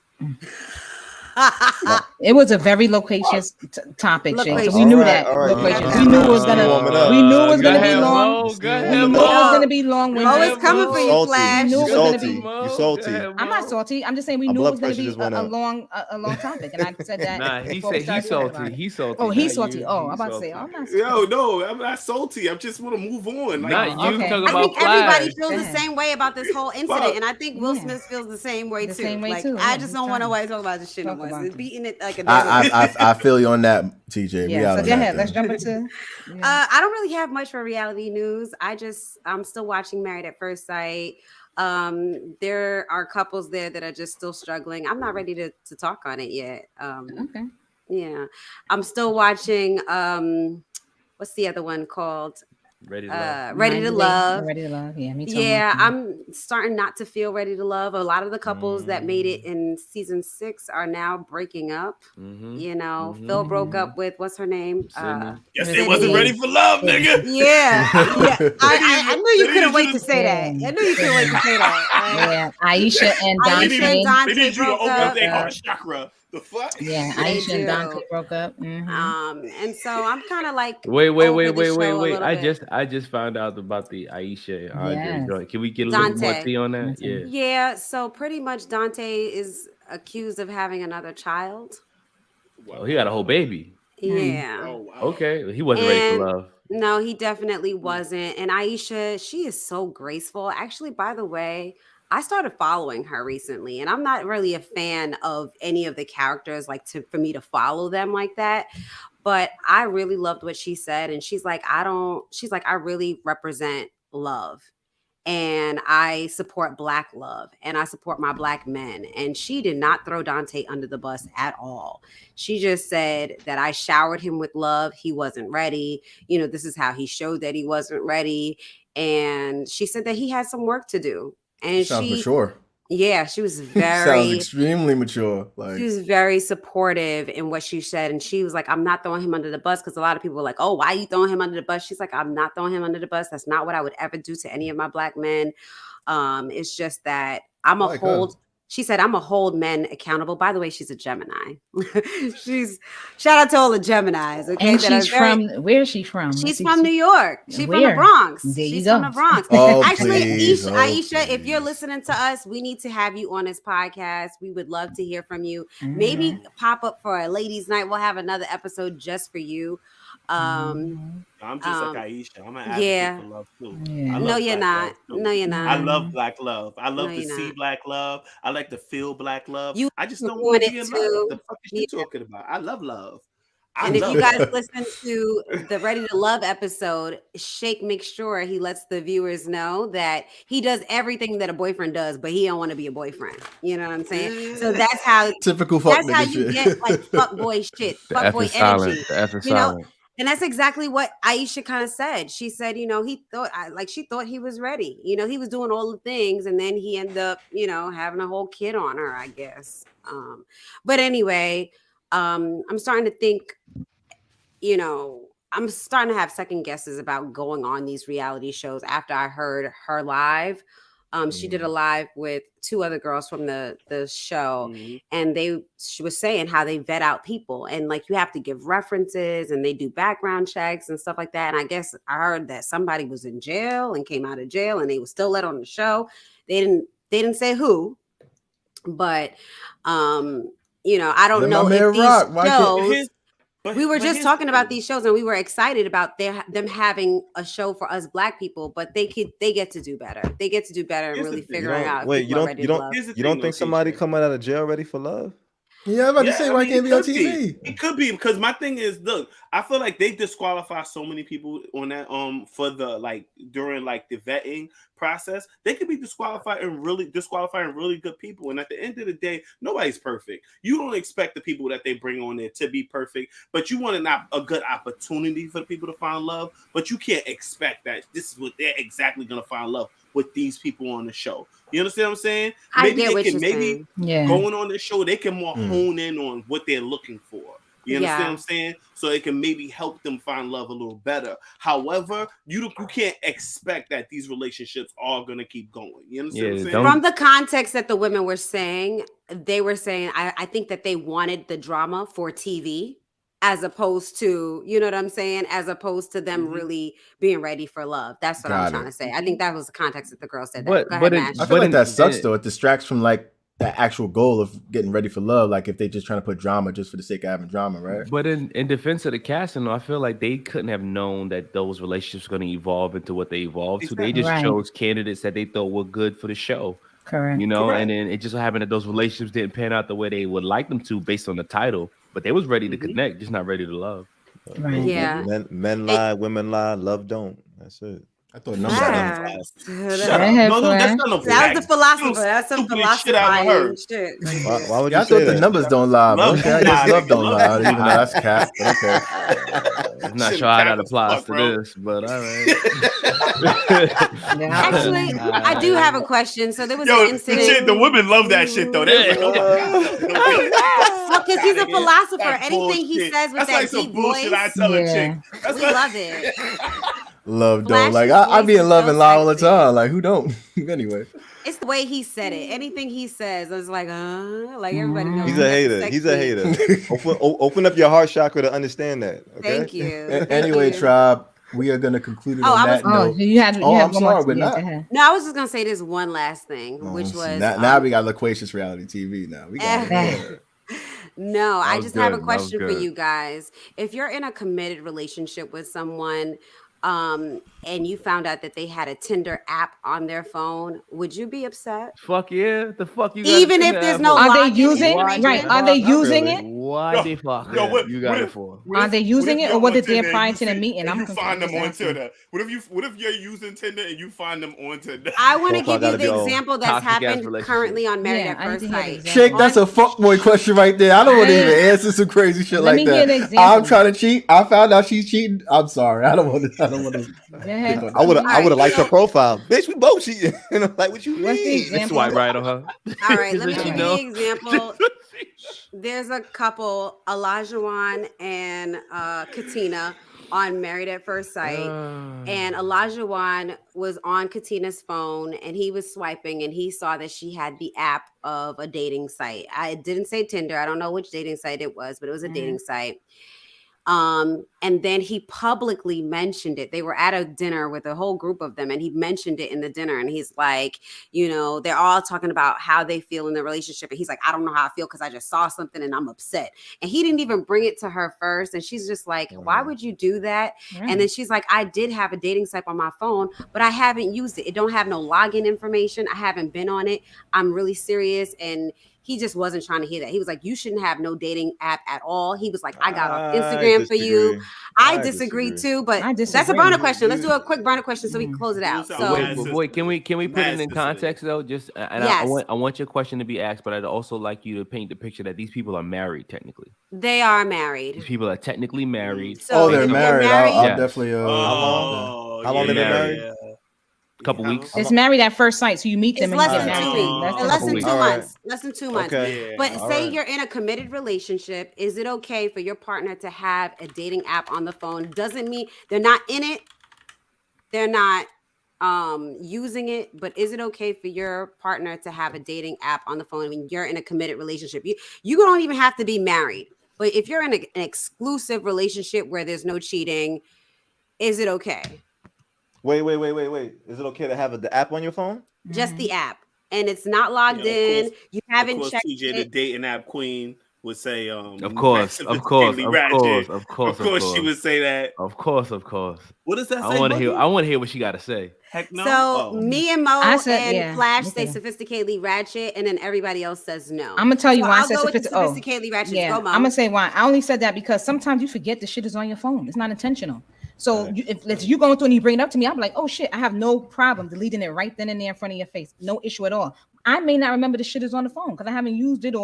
F: It was a very loquacious topic, Shane. So we knew that. We knew it was gonna. We knew it was gonna be long. We knew it was gonna be long.
D: Mo is coming for you, Flash.
A: You salty.
F: I'm not salty. I'm just saying we knew it was gonna be a long topic, and I said that.
E: Nah, he said he's salty. He's salty.
F: Oh, he's salty. Oh, I'm about to say I'm not salty.
B: No, I'm not salty. I just want to move on.
E: Not you talking about.
D: I think everybody feels the same way about this whole incident, and I think Will Smith feels the same way too. I just don't want to always talk about this shit no more. Beating it like a
C: I feel you on that, TJ.
F: Yeah, so go ahead. Let's jump into.
D: I don't really have much for reality news. I'm still watching Married at First Sight. There are couples there that are just still struggling. I'm not ready to talk on it yet.
F: Okay.
D: Yeah, I'm still watching. What's the other one called?
E: Ready to Love.
D: Ready to Love.
F: Ready to Love. Yeah, me too.
D: Yeah, I'm starting not to feel ready to love. A lot of the couples that made it in season 6 are now breaking up. Phil broke up with what's her name?
B: Yes, they wasn't ready for love, nigga.
D: Yeah. I knew you couldn't wait to say that. I knew you couldn't wait to say that.
F: Yeah, Aisha and Dante.
B: They need you to open up their heart chakra. The fuck?
F: Yeah, Aisha and Dante broke up.
D: And so I'm kind of like,
E: wait. I just found out about the Aisha and Andre joint. Can we get a little more tea on that?
D: Yeah. So pretty much Dante is accused of having another child.
E: Well, he got a whole baby.
D: Yeah.
B: Oh, wow.
E: Okay, he wasn't ready for love.
D: No, he definitely wasn't. And Aisha, she is so graceful. Actually, by the way, I started following her recently, and I'm not really a fan of any of the characters, for me to follow them like that. But I really loved what she said. And she's like, I really represent love, and I support Black love, and I support my Black men. And she did not throw Dante under the bus at all. She just said that I showered him with love. He wasn't ready. This is how he showed that he wasn't ready. And she said that he had some work to do. And
C: sounds mature.
D: Yeah, she was
C: Sounds
D: very
C: extremely mature.
D: she was very supportive in what she said. And she was like, I'm not throwing him under the bus, because a lot of people were like, oh, why are you throwing him under the bus? She's like, I'm not throwing him under the bus. That's not what I would ever do to any of my Black men. It's just that I'm a hold. She said, I'm a hold men accountable. By the way, she's a Gemini. She's shout out to all the Geminis. Okay.
F: And she's from, where is she from?
D: She's from New York. She's from the Bronx. She's from the Bronx.
C: Oh,
D: actually,
C: please.
D: Aisha, if you're listening to us, we need to have you on this podcast. We would love to hear from you. Maybe pop up for a ladies' night. We'll have another episode just for you.
B: I'm just like Aisha. I'm an advocate for love too.
D: No, you're not. No, you're not.
B: I love Black love. I love to see Black love. I like to feel Black love. I just don't want to be in love. The fuck is you talking about? I love love.
D: And if you guys listen to the Ready to Love episode, Shake makes sure he lets the viewers know that he does everything that a boyfriend does, but he don't want to be a boyfriend. You know what I'm saying? So that's how
C: typical fuck
D: that's how you get like fuck boy shit, fuck boy energy. You know? And that's exactly what Aisha kind of said. She said, you know, she thought he was ready. You know, he was doing all the things, and then he ended up, you know, having a whole kid on her, I guess. But anyway, I'm starting to think, you know, I'm starting to have second guesses about going on these reality shows after I heard her live. She did a live with two other girls from the show, and she was saying how they vet out people, and like you have to give references, and they do background checks and stuff like that. And I guess I heard that somebody was in jail and came out of jail, and they were still let on the show. They didn't say who, but you know, I don't know if these shows. We were just talking about these shows, and we were excited about them having a show for us Black people, but they get to do better. They get to do better and really figuring out.
A: Wait, you don't think somebody coming out of jail ready for love?
C: Yeah, I'm about to say, why can't be on TV?
B: It could be, because my thing is, look, I feel like they disqualify so many people on that for the like during like the vetting process. They could be disqualifying really good people. And at the end of the day, nobody's perfect. You don't expect the people that they bring on there to be perfect, but you want a good opportunity for the people to find love. But you can't expect that this is what they're exactly gonna find love with these people on the show. You understand what I'm saying? Going on the show, they can more hone in on what they're looking for. You understand what I'm saying? So it can maybe help them find love a little better. However, you can't expect that these relationships are gonna keep going. You understand what I'm saying?
D: From the context that the women were saying, they were saying, I think that they wanted the drama for TV, as opposed to, you know what I'm saying? As opposed to them really being ready for love. That's what I'm trying to say. I think that was the context that the girl said that.
C: I feel like that sucks though. It distracts from like the actual goal of getting ready for love. Like if they just trying to put drama just for the sake of having drama, right?
E: But in defense of the casting, though, I feel like they couldn't have known that those relationships were going to evolve into what they evolved to. They just chose candidates that they thought were good for the show.
F: Correct.
E: You know, and then it just happened that those relationships didn't pan out the way they would like them to based on the title. But they was ready to connect, just not ready to love.
F: Right.
D: Yeah.
A: Men lie, women lie, love don't. That's it.
C: I thought numbers.
B: Shut up. No, that's not no
D: that was the philosopher. That's some philosopher shit.
A: Why would you
C: I
A: say
C: thought the numbers don't lie.
B: Love
C: don't lie. Even though that's cap. But okay.
E: I'm not sure how that applies to this, but all right.
D: Actually, I do have a question. So there was an incident.
B: The women love that shit though. They're like,
D: well, because he's a philosopher. Anything he says with that deep voice,
B: I tell a chick.
D: We love it.
C: Love don't. Like I be in love and lie all the time. Like who don't? Anyway.
D: It's the way he said it. Anything he says, I was like everybody knows.
A: He's a hater. He's a hater. Open up your heart chakra to understand that. Okay?
D: Thank you.
C: Anyway, tribe, we are going to conclude it on that note.
F: I'm
C: sorry, but not.
D: No, I was just going to say this one last thing, which was
C: now we got loquacious reality TV. Now we got it.
D: No, I just have a question for you guys. If you're in a committed relationship with someone, and you found out that they had a Tinder app on their phone, would you be upset?
E: Fuck yeah. The fuck you
D: even if there's no
F: are they using it? Right. Are they using it?
E: What the fuck? You got it for?
F: Are they using it, or was it there prior to the meeting?
B: And you find them on Tinder. What if you're using Tinder and you find them on Tinder?
D: I want to give you the example that's happened currently on Married at First Sight.
C: Chick, that's a fuckboy question right there. I don't want to even answer some crazy shit like that. I'm trying to cheat. I found out she's cheating. I'm sorry. I don't want to.
A: I would have liked her profile. Bitch, we both cheating. Like, what you mean?
E: Swipe right on her.
D: All right, let me give you the example. There's a couple, Olajuwon and Katina, on Married at First Sight, and Olajuwon was on Katina's phone, and he was swiping, and he saw that she had the app of a dating site. I didn't say Tinder. I don't know which dating site it was, but it was a dating site. And then he publicly mentioned it. They were at a dinner with a whole group of them, and he mentioned it in the dinner. And he's like, they're all talking about how they feel in their relationship. And he's like, I don't know how I feel because I just saw something and I'm upset. And he didn't even bring it to her first. And she's just like, why would you do that? Right. And then she's like, I did have a dating site on my phone, but I haven't used it. It don't have no login information. I haven't been on it. I'm really serious. And he just wasn't trying to hear that. He was like, you shouldn't have no dating app at all. He was like, I got off Instagram for you. I disagree too, but that's a burner question. Let's do a quick burner question so we can close it out. So,
E: wait, can we put it in context though? Just I want your question to be asked, but I'd also like you to paint the picture that these people are married technically.
D: They are married.
E: These people are technically married.
C: So they're married. I'll definitely.
A: How long they been married?
E: Couple weeks.
F: It's Married at First Sight, so you meet them.
D: It's less than 2 weeks. Less than 2 months. Less than 2 months.
A: Okay.
D: But say you're in a committed relationship. Is it okay for your partner to have a dating app on the phone? Doesn't mean they're not in it. They're not using it. But is it okay for your partner to have a dating app on the phone when you're in a committed relationship? You don't even have to be married. But if you're in an exclusive relationship where there's no cheating, is it okay?
A: Wait. Is it okay to have the app on your phone?
D: Just the app. And it's not logged in. You haven't checked
B: TJ, the dating app queen, would say,
E: of course, she would
B: say that.
E: Of course.
B: What does that say?
E: I want to hear what she got to say.
B: Heck no.
D: So me and Mo and Flash say sophisticatedly ratchet, and then everybody else says no.
F: I'm gonna tell you why I said
D: sophisticatedly ratchet.
F: Yeah, I'm gonna say why. I only said that because sometimes you forget the shit is on your phone. It's not intentional. So if you going through and you bring it up to me, I'm like, oh shit, I have no problem deleting it right then and there in front of your face. No issue at all. I may not remember the shit is on the phone because I haven't used it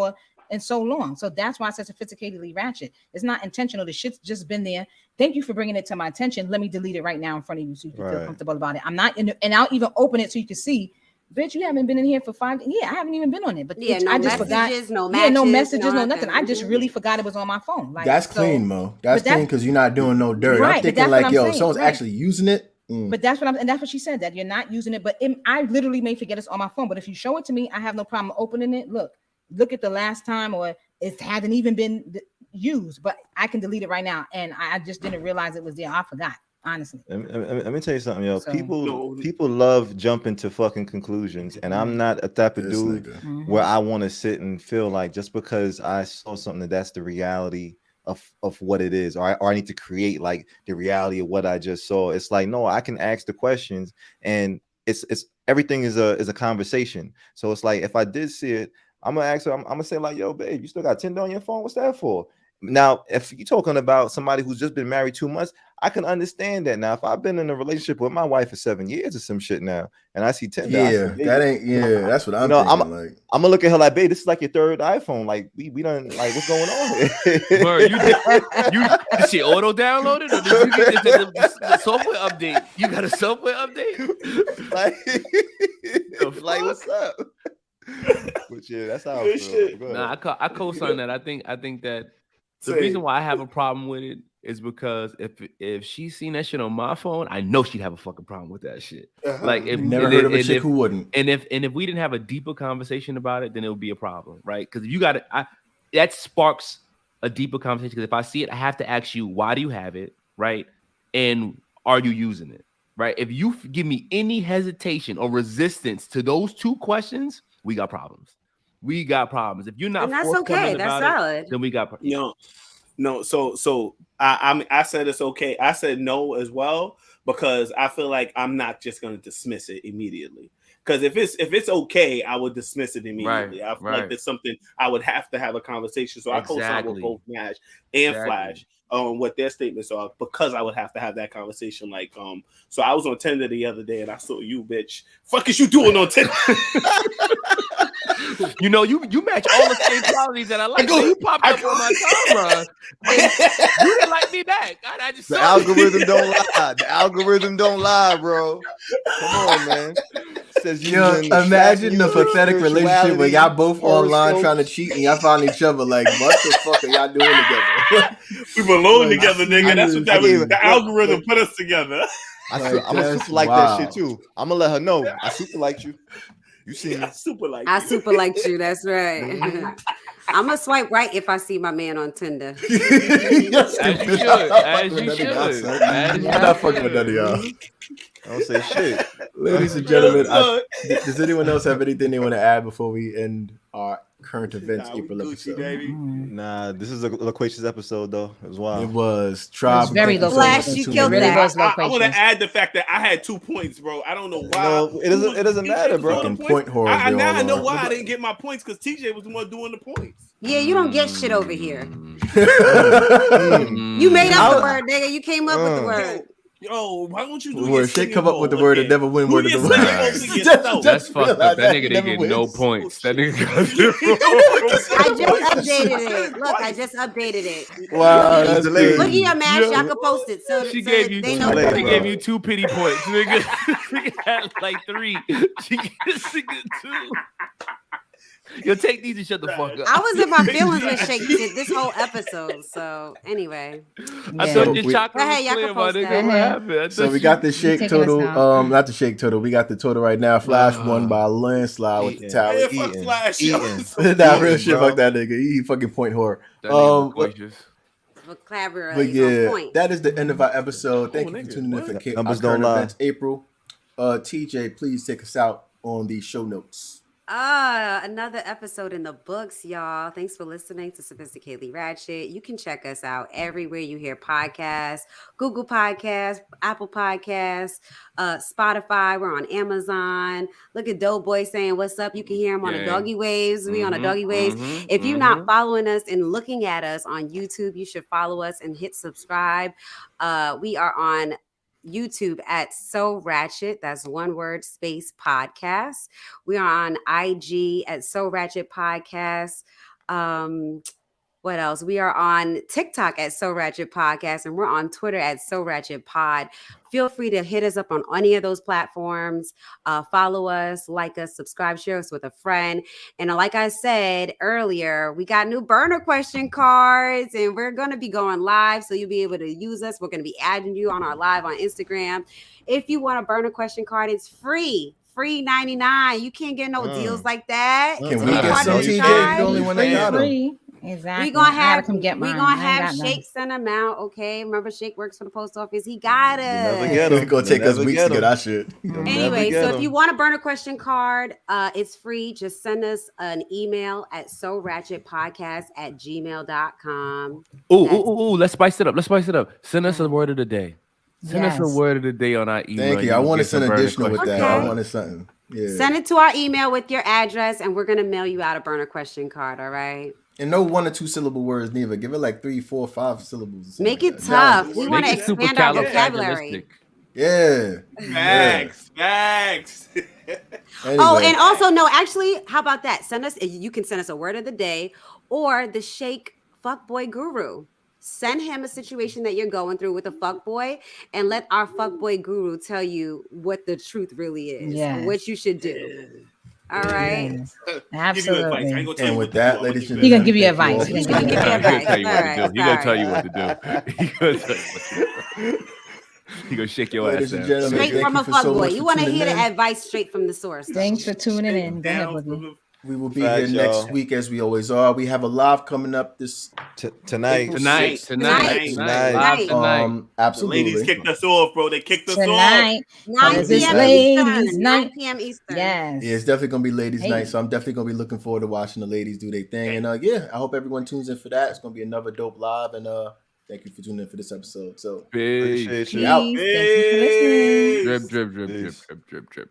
F: in so long. So that's why I said sophisticatedly ratchet. It's not intentional. The shit's just been there. Thank you for bringing it to my attention. Let me delete it right now in front of you so you can feel comfortable about it. I'm not in, and I'll even open it so you can see. Bitch, you haven't been in here for 5 years. Yeah, I haven't even been on it. But
D: yeah,
F: I just forgot.
D: No matches,
F: no messages, no nothing. I just really forgot it was on my phone. Like,
C: that's clean, Mo. That's clean because you're not doing no dirt. I'm thinking like, someone's actually using it.
F: But that's what she said, that you're not using it. But I literally may forget it's on my phone. But if you show it to me, I have no problem opening it. Look at the last time, or it hasn't even been used. But I can delete it right now, and I just didn't realize it was there. I forgot. Honestly,
A: let me tell you something, yo. People love jumping to fucking conclusions, and I'm not a type of dude where I want to sit and feel like just because I saw something that's the reality of what it is, or I need to create like the reality of what I just saw. It's like, no, I can ask the questions, and it's everything is a conversation. So it's like if I did see it, I'm gonna ask her. I'm gonna say like, yo, babe, you still got Tinder on your phone? What's that for? Now, if you're talking about somebody who's just been married 2 months, I can understand that. Now, if I've been in a relationship with my wife for 7 years or some shit now, and I see Tinder,
C: that's what I'm thinking.
A: I'm gonna look at her like, babe, this is like your third iPhone. Like, we done, like, what's going on?
E: Bro, did she auto downloaded, or did you get the software update? You got a software update?
A: like what's up? But yeah, that's how I feel.
E: Nah, I co-sign that. I think that the reason why I have a problem with it is because if she's seen that shit on my phone, I know she'd have a fucking problem with that shit. Like, if
C: never heard of a chick who wouldn't.
E: And if we didn't have a deeper conversation about it, then it would be a problem, right? Because if you got it, that sparks a deeper conversation. Because if I see it, I have to ask you, why do you have it, right? And are you using it, right? If you give me any hesitation or resistance to those two questions, we got problems. If you're not,
D: and that's okay. That's solid.
E: Then we got problems.
B: No. So I said it's okay. I said no as well because I feel like I'm not just going to dismiss it immediately. Because if it's okay, I would dismiss it immediately. I feel like it's something I would have to have a conversation. So I co-sign with both Nash and Flash on what their statements are, because I would have to have that conversation. Like, so I was on Tinder the other day and I saw you, bitch. Fuck is you doing on Tinder?
E: You know, you match all the same qualities that I like. So you popped up on my timeline. You didn't like me back. I just
A: the algorithm don't lie. The algorithm don't lie, bro. Come on, man. Says you
C: imagine the pathetic relationship where y'all both online trying to cheat and y'all find each other. Like, what the fuck are y'all doing together?
B: We belong together, nigga. That's what that was. The algorithm put us together.
A: I'm gonna super like that shit too. I'm gonna let her know I super liked you. You see me?
B: I super liked
D: you. That's right. I'm gonna swipe right if I see my man on Tinder.
E: As you should.
C: I'm not fucking with none of y'all.
A: I don't say shit.
C: Ladies and gentlemen, does anyone else have anything they want to add before we end our current events April episode?
A: Nah, this is a loquacious episode though. It was wild.
C: It was.
F: Very low.
D: Flash, you killed that.
B: I want to add the fact that I had 2 points, bro. I don't know why.
A: No, it doesn't matter, bro.
C: Point horror.
B: Now I know why I didn't get my points, because TJ was the one doing the points.
D: Yeah, you don't get shit over here. You made up the word, nigga. You came up with the word.
B: Yo, why don't you do
C: word? Shit, come up with the word and never win word of the word.
E: That's fucked up. That nigga didn't get no points. That nigga got 0.
D: I just updated it. Look, I just updated it.
C: Wow, that's
D: look at your match. Y'all can post it. So
E: she
D: so
E: gave you
D: they
E: 2.
D: know.
E: She gave you 2 pity points. Nigga had like 3. She get 2. Yo, take these and shut the fuck up.
D: I was in my feelings with Shake this whole episode. So anyway,
E: I thought your chocolate was
D: y'all
E: clear,
D: can
E: my
D: post
E: nigga.
D: that.
E: What happened?
C: So we got the shake total. Not the shake total. We got the total right now. Flash won by a landslide with the tally. Nah, real shit. Fuck that nigga. He fucking point whore. But yeah, that is the end of our episode. Thank you for tuning in for
A: Numbers Don't Lie.
C: Events April. TJ, please take us out on the show notes.
D: Another episode in the books, y'all. Thanks for listening to Sophisticatedly Ratchet. You can check us out everywhere you hear podcasts: Google Podcasts, Apple Podcasts, Spotify. We're on Amazon. Look at Doughboy saying what's up. You can hear him on the Doggy Waves. We on a Doggy Waves. If you're not following us and looking at us on YouTube, you should follow us and hit subscribe. We are on YouTube at So Ratchet. That's one word, space podcast. We are on IG at So Ratchet Podcast. What else? We are on TikTok at So Ratchet Podcast, and we're on Twitter at So Ratchet Pod. Feel free to hit us up on any of those platforms. Follow us, like us, subscribe, share us with a friend. And like I said earlier, we got new burner question cards, and we're going to be going live, so you'll be able to use us. We're going to be adding you on our live on Instagram. If you want a burner question card, it's free. Free 99. You can't get no deals like that.
C: Can we get some TJ? The only one that got them.
F: Exactly.
D: We're gonna have Shake send them out. Okay. Remember, Shake works for the post office. He got it.
C: It's gonna take us weeks to get our shit.
D: Anyway, so if you want a burner question card, it's free. Just send us an email at soratchetpodcast@gmail.com.
E: Ooh, let's spice it up. Send us a word of the day. Send us a word of the day on our email.
C: Thank you. I want to send additional with that. I wanted something. Yeah.
D: Send it to our email with your address, and we're gonna mail you out a burner question card. All right.
C: And no 1 or 2 syllable words neither. Give it like 3, 4, 5 syllables.
D: Make it tough. We want to expand our vocabulary.
C: Yeah.
B: Facts.
C: Anyway.
D: Oh, and also, no, actually, how about that? You can send us a word of the day or the Shake Fuckboy Guru. Send him a situation that you're going through with a fuckboy and let our fuckboy guru tell you what the truth really is, what you should do. All right.
F: Yes. Absolutely.
C: And with that, ladies and
F: gentlemen, he's gonna give you advice.
E: He's gonna tell you what to do. He gonna shake your ass down.
D: Straight from a fuckboy. You want to hear the advice straight from the source.
F: Thanks for tuning in. Go ahead, Boogie.
C: We will be here next week as we always are. We have a live coming up
A: tonight.
C: Absolutely.
B: The ladies kicked us off, bro. They kicked us off.
D: 9 p.m. Eastern.
F: Yes.
C: Yeah, it's definitely gonna be ladies' night, so I'm definitely gonna be looking forward to watching the ladies do their thing. And I hope everyone tunes in for that. It's gonna be another dope live, and thank you for tuning in for this episode. So
E: appreciate
C: you. Out.
F: Thank you for listening.
E: Drip.